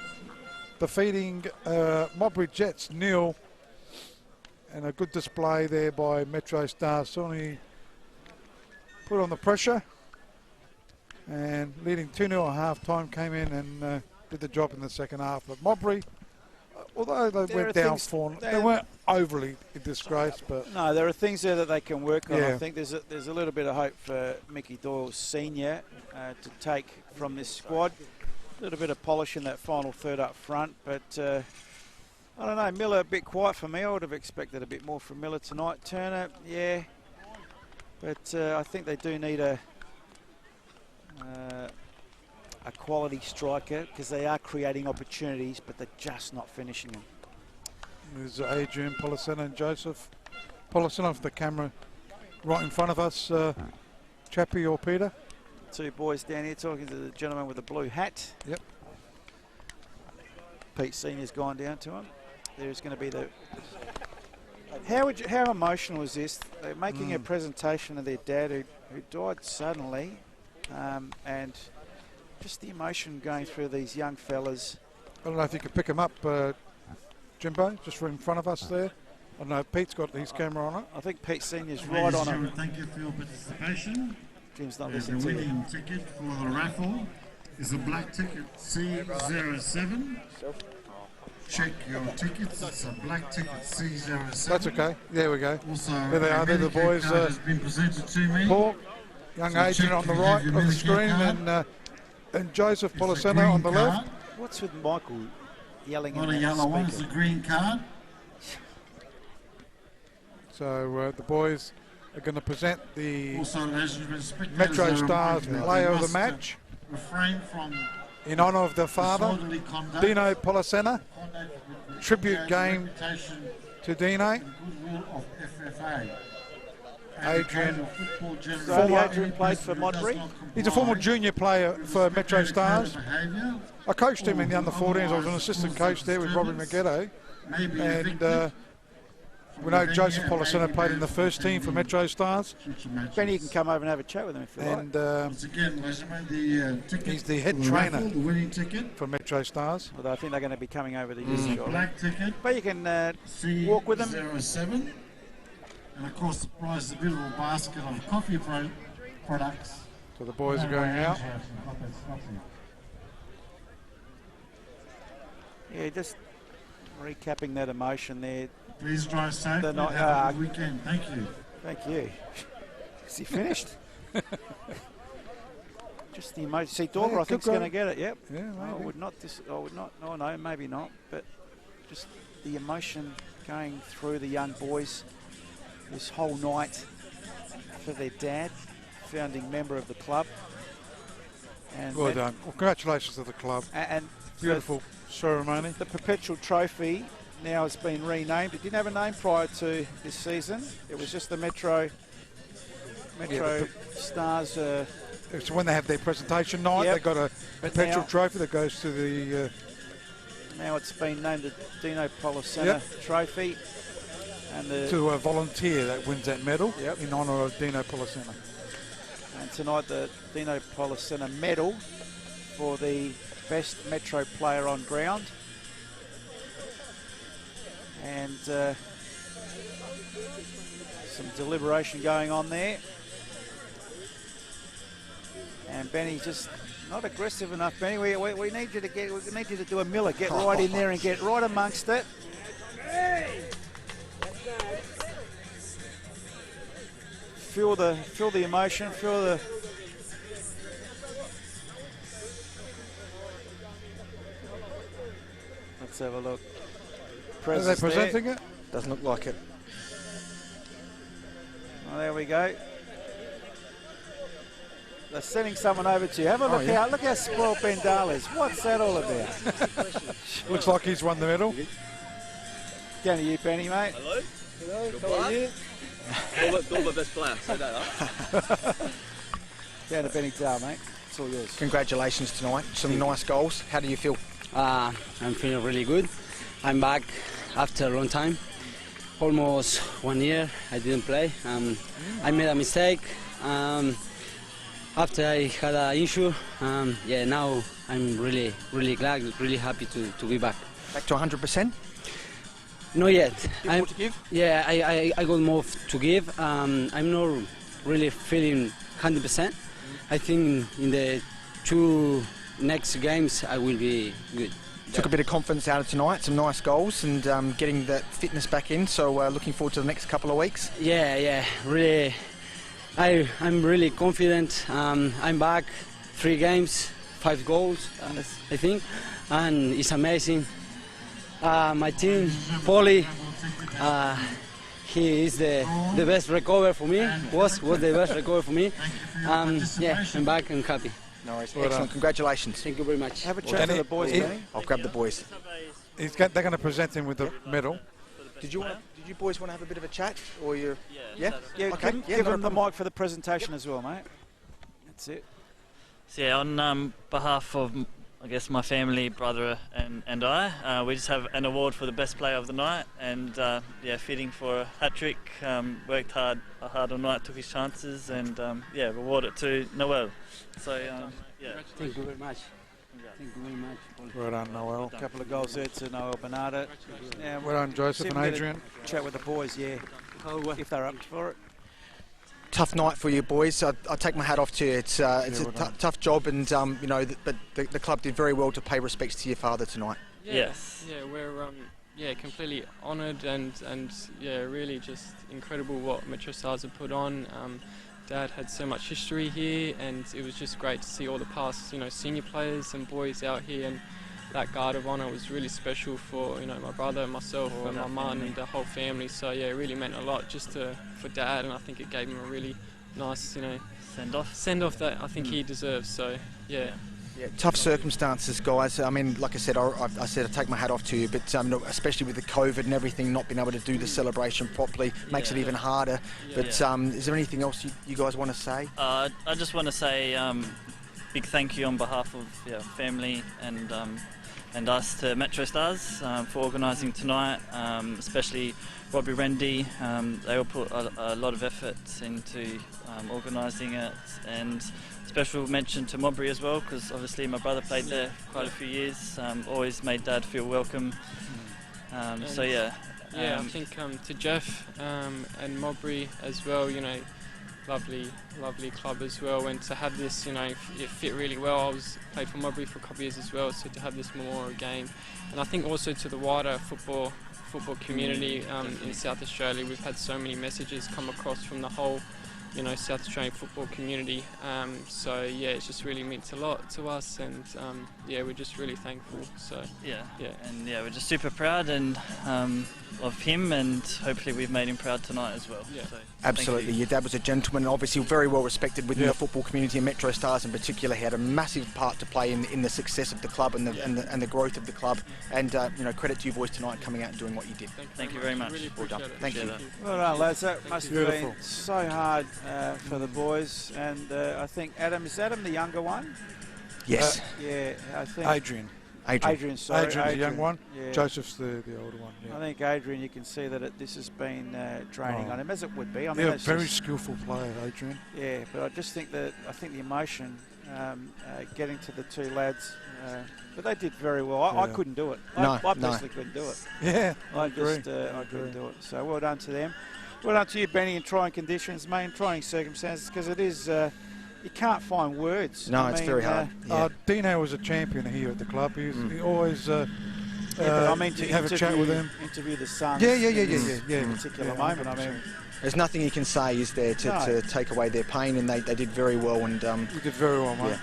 defeating Modbury Jets 0. And a good display there by MetroStars. Certainly put on the pressure. And leading 2-0 at half time, came in and did the job in the second half. But Modbury, although they went down 4, they weren't overly in disgrace. But no, there are things there that they can work on. Yeah. I think there's a little bit of hope for Mickey Doyle Senior to take from this squad. A little bit of polish in that final third up front, but I don't know. Miller a bit quiet for me. I would have expected a bit more from Miller tonight. Turner, yeah, but I think they do need a a quality striker, because they are creating opportunities, but they're just not finishing them. There's Adrian Polisena and Joseph Polisena off the camera right in front of us. Chappie or Peter? Two boys down here talking to the gentleman with the blue hat. Yep. Pete Senior's gone down to him. There's going to be the... How emotional is this? They're making a presentation of their dad who died suddenly, and just the emotion going through these young fellas. I don't know if you could pick him up, Jimbo, just right in front of us there. I don't know if Pete's got his camera on it. I think Pete Senior's right on him. Thank you for your participation. Jim's not The listening to you. winning ticket for the raffle is a black ticket C07. Check your tickets. It's a black ticket C07. That's okay. There we go. Also, there they are. They're the boys. Has been presented to me. Paul, young So Adrian check on the if you right have your of the Medicare screen, card. and Joseph It's a Polisena green on the left. card. What's with Michael yelling Not in a that yellow one, it's speaker? a green card. So the boys are going to present the Also, as you've been spectators, MetroStars they player of the must match refrain from in honour of their father, disorderly conduct, Dino Polisena. conduct with Tribute the game reputation to Dino. and goodwill of FFA. Adrian, Adrian played for Modbury. He's a former junior player for MetroStars. I coached him in the under-14s. I was an assistant coach there with Robbie Maggetto. And we know Joseph Polisena played in the first team for MetroStars. Benny, you can come over and have a chat with him if you like. And he's the head trainer for MetroStars. Although I think they're going to be coming over to you shortly. Black ticket. But you can walk with them. 07. And of course, the prize is a beautiful basket of coffee products. So the boys are going out. Yeah, just recapping that emotion there. Please drive safe. They're not, Have a good weekend. Thank you. Thank you. Is he finished? Just the emotion. See, Dorger, Yeah, I think, is good going to go. get it. Yep. Yeah, I maybe. would not. I would not. Oh no, maybe not. But just the emotion going through the young boys this whole night for their dad, founding member of the club. And Well done. Well, congratulations to the club. And Beautiful ceremony. The perpetual trophy now has been renamed. It didn't have a name prior to this season. It was just the Metro Stars. It's when they have their presentation night. Yep. They've got a But perpetual now- trophy that goes to the... Now it's been named the Dino Polisena Yep. Trophy. And to a volunteer that wins that medal Yep. in honour of Dino Polisena. And tonight the Dino Polisena medal for the best Metro player on ground. And some deliberation going on there. And Benny just not aggressive enough. Benny, we need you to need you to do a Miller. Get right in there and get right amongst it. Feel the emotion. Feel the. Let's have a look. Are they presenting it? Doesn't look like it. Well, there we go. They're sending someone over to you. Have a look out. Look how spoiled Ben Dahl is. What's that all about? Looks like he's won the medal. Down to you, Benny, mate. Hello. Hello. How are you? All my best players. Say that, Down to Benny Dahl, mate. It's all yours. Congratulations tonight. Some nice goals. How do you feel? I'm feeling really good. I'm back after a long time. Almost 1 year I didn't play. I made a mistake. After I had an issue, now I'm really glad, really happy to be back. Back to 100%? Not yet. More to give? Yeah, I got more to give. I'm not really feeling 100%. I think in the 2 next games I will be good. Took a bit of confidence out of tonight, some nice goals, and getting that fitness back in. So looking forward to the next couple of weeks. Yeah, really. I'm really confident. I'm back, 3 games, 5 goals, I think, and it's amazing. My team, Paulie, he is the best recover for me. Was the best recover for me. I'm back and happy. No worries. Well Excellent. done. Congratulations. Thank you very much. Have a chat to the boys, Benny. I'll grab the boys. They're going to present him with the medal. Did you boys want to have a bit of a chat, or you? Yeah. Okay. Give not a them the problem. mic for the presentation as well, mate. That's it. So yeah, on behalf of, I guess, my family, brother and I, we just have an award for the best player of the night, and yeah, fitting for a hat-trick, worked hard all night, took his chances, and yeah, reward it to Noel. So yeah. Thank you very much. Thank you very much. Well done, Noel. A couple of goals there to Noel Bernardo. Yeah, Well done, Joseph and Adrian. Chat with the boys, yeah, if they're up for it. Tough night for you boys. I take my hat off to you. It's a tough job, and you know, but the club did very well to pay respects to your father tonight. Yes. Yeah, we're completely honoured and yeah, really just incredible what MetroStars have put on. Dad had so much history here, and it was just great to see all the past, senior players and boys out here, and that guard of honour was really special for, my brother, myself, and my mum, and the whole family. So yeah, it really meant a lot just for Dad, and I think it gave him a really nice, send off that I think he deserves. So yeah. Yeah, tough circumstances, guys. I mean, like I said, I take my hat off to you, but especially with the COVID and everything, not being able to do the celebration properly makes it even harder. But is there anything else you guys want to say? I just want to say big thank you on behalf of family and us to MetroStars for organising tonight, especially Robbie Rendy. They all put a lot of effort into organising it, and special mention to Modbury as well, because obviously my brother played there for quite a few years, always made Dad feel welcome. So yeah. I think to Jeff and Modbury as well, lovely club as well, and to have this, it fit really well. I played for Modbury for a couple of years as well, so to have this memorial game, and I think also to the wider football community in South Australia. We've had so many messages come across from the whole South Australian football community, so yeah, it's just really meant a lot to us, and yeah, we're just really thankful. So and we're just super proud and of him, and hopefully we've made him proud tonight as well. So, absolutely. Your dad was a gentleman, and obviously very well respected within the football community, and MetroStars in particular. He had a massive part to play in the success of the club and the growth of the club, and credit to you boys tonight coming out and doing what you did. Thank you very much. Really well done. Thank you. Well done, lads. That must have been so hard for the boys, and I think is Adam the younger one? Yes. Yeah, I think Adrian's the young one. Yeah. Joseph's the older one. Yeah. I think Adrian, you can see that this has been draining on him, as it would be. I mean, very skillful player, Adrian. Yeah, but I just think the emotion getting to the two lads, but they did very well. I couldn't do it. I personally couldn't do it. Yeah, I couldn't do it. So well done to them. Well done to you, Benny, in trying conditions, mate, in trying circumstances, because it is. You can't find words. No, it's very hard. Dino was a champion here at the club. He always but I mean, to have a chat with him. Interview the Suns. Yeah. In a particular moment. 100%. I mean, there's nothing you can say, is there, to take away their pain, and they did very well. And we did very well, mate.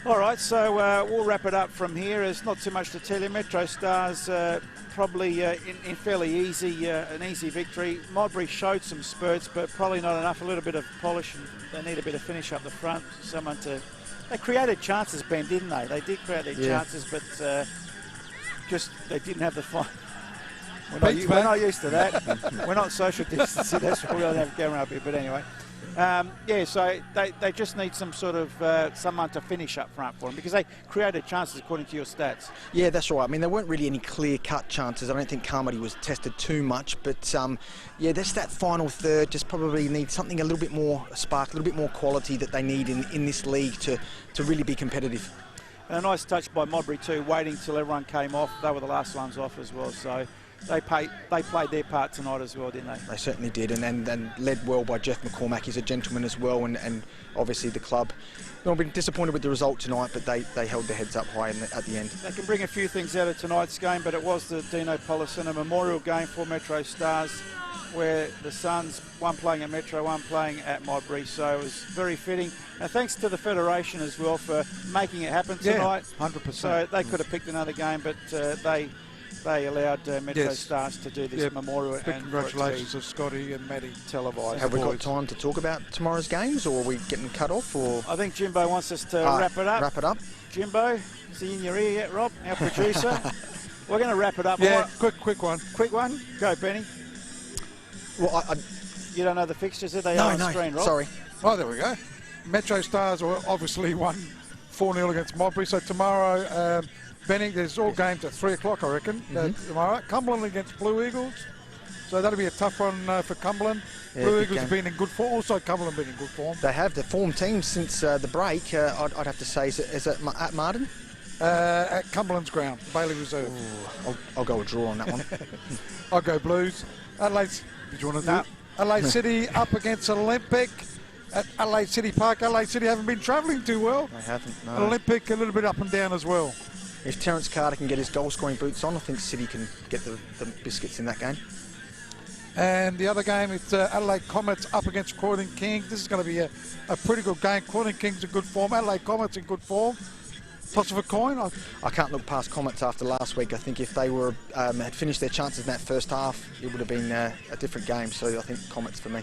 All right, so we'll wrap it up from here. There's not too much to tell you. MetroStars probably in fairly easy, an easy victory. Modbury showed some spurts, but probably not enough. A little bit of polish, and they need a bit of finish up the front. They created chances, Ben, didn't they? They did create their chances, but just they didn't have the fun. We're not used to that. We're not social distancing. That's why we don't have a camera up here. But anyway. So they just need some sort of someone to finish up front for them, because they created chances according to your stats. Yeah, that's right. I mean, there weren't really any clear-cut chances. I don't think Carmody was tested too much, but that's that final third. Just probably need something a little bit more spark, a little bit more quality that they need in this league to really be competitive. And a nice touch by Modbury too, waiting till everyone came off. They were the last ones off as well, so. They played their part tonight as well, didn't they? They certainly did, and led well by Jeff McCormack. He's a gentleman as well, and obviously the club. I've been disappointed with the result tonight, but they held their heads up high at the end. They can bring a few things out of tonight's game, but it was the Dino Policena memorial game for MetroStars, where the Suns, one playing at Metro, one playing at Modbury, so it was very fitting. And thanks to the Federation as well for making it happen tonight. Yeah, 100%. So they could have picked another game, but they they allowed MetroStars to do this memorial. Big congratulations to Scotty and Maddie. Televised. Have we got time to talk about tomorrow's games, or are we getting cut off? Or I think Jimbo wants us to wrap it up. Wrap it up. Jimbo, is he in your ear yet, Rob? Our producer. We're going to wrap it up. Yeah, quick one. Quick one. Go, Benny. Well, you don't know the fixtures, are they? On screen, Rob? Sorry. Oh, there we go. MetroStars obviously won 4-0 against Modbury. So tomorrow, Benny, there's all games at 3 o'clock, I reckon. Tomorrow, Cumberland against Blue Eagles. So that'll be a tough one for Cumberland. Yeah, Blue Eagles have been in good form. Also, Cumberland been in good form. They have. They've formed teams since the break. I'd have to say, is it at Martin? At Cumberland's ground, Bailey Reserve. Ooh, I'll go a draw on that one. I'll go Blues. Adelaide, did you want to do it? Adelaide City up against Olympic at Adelaide City Park. Adelaide City haven't been travelling too well. They haven't, no. Olympic a little bit up and down as well. If Terence Carter can get his goal-scoring boots on, I think City can get the biscuits in that game. And the other game, it's Adelaide Comets up against Croydon Kings. This is going to be a pretty good game. Croydon Kings in good form. Adelaide Comets in good form. Toss of a coin. I can't look past Comets after last week. I think if they were had finished their chances in that first half, it would have been a different game. So I think Comets for me.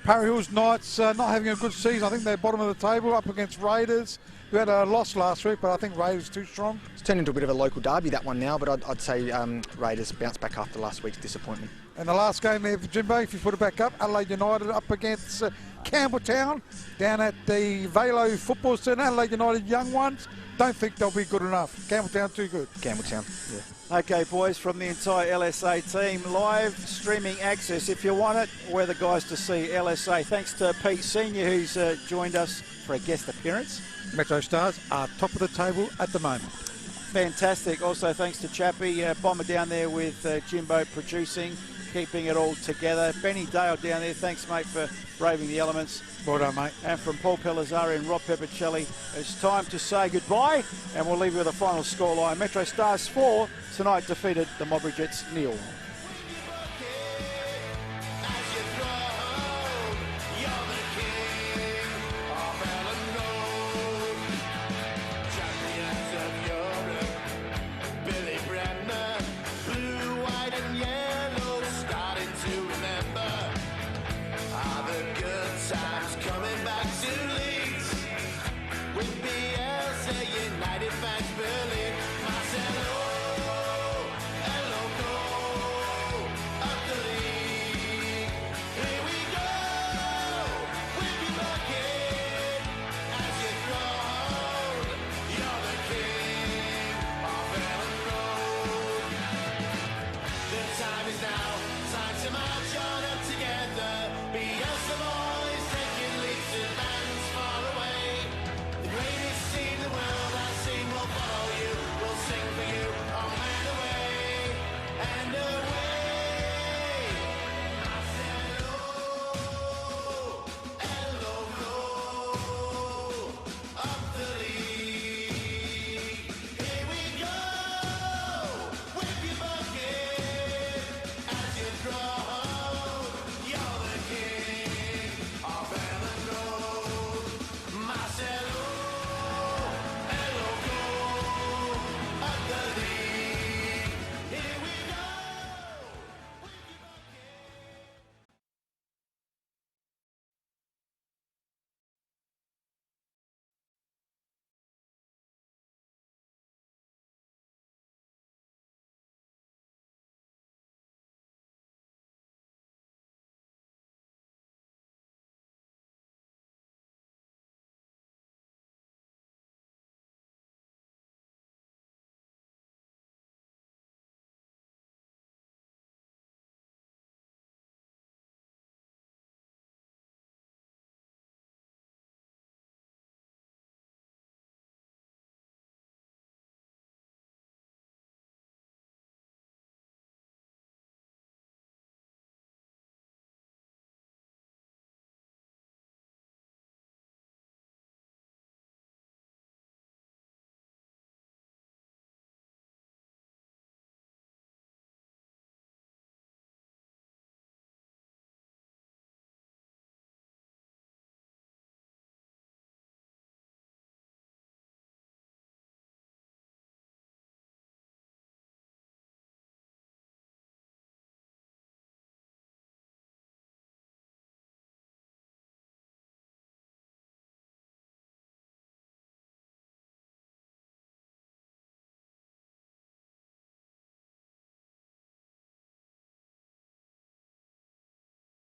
Parry Hills Knights not having a good season. I think they're bottom of the table up against Raiders, who had a loss last week, but I think Raiders too strong. It's turned into a bit of a local derby, that one now, but I'd say Raiders bounce back after last week's disappointment. And the last game there for Jimbo, if you put it back up, Adelaide United up against Campbelltown down at the Velo Football Centre. Adelaide United young ones, don't think they'll be good enough. Campbelltown too good. Campbelltown, yeah. Okay, boys, from the entire LSA team, live streaming access if you want it. We're the guys to see LSA. Thanks to Pete Senior, who's joined us for a guest appearance. MetroStars are top of the table at the moment. Fantastic. Also, thanks to Chappie, Bomber down there with Jimbo producing, keeping it all together. Benny Dale down there, thanks, mate, for braving the elements. Well done, mate. And from Paul Pellizzari and Rob Peppicelli, it's time to say goodbye, and we'll leave you with a final scoreline. MetroStars 4 tonight defeated the Modbury Jets 0.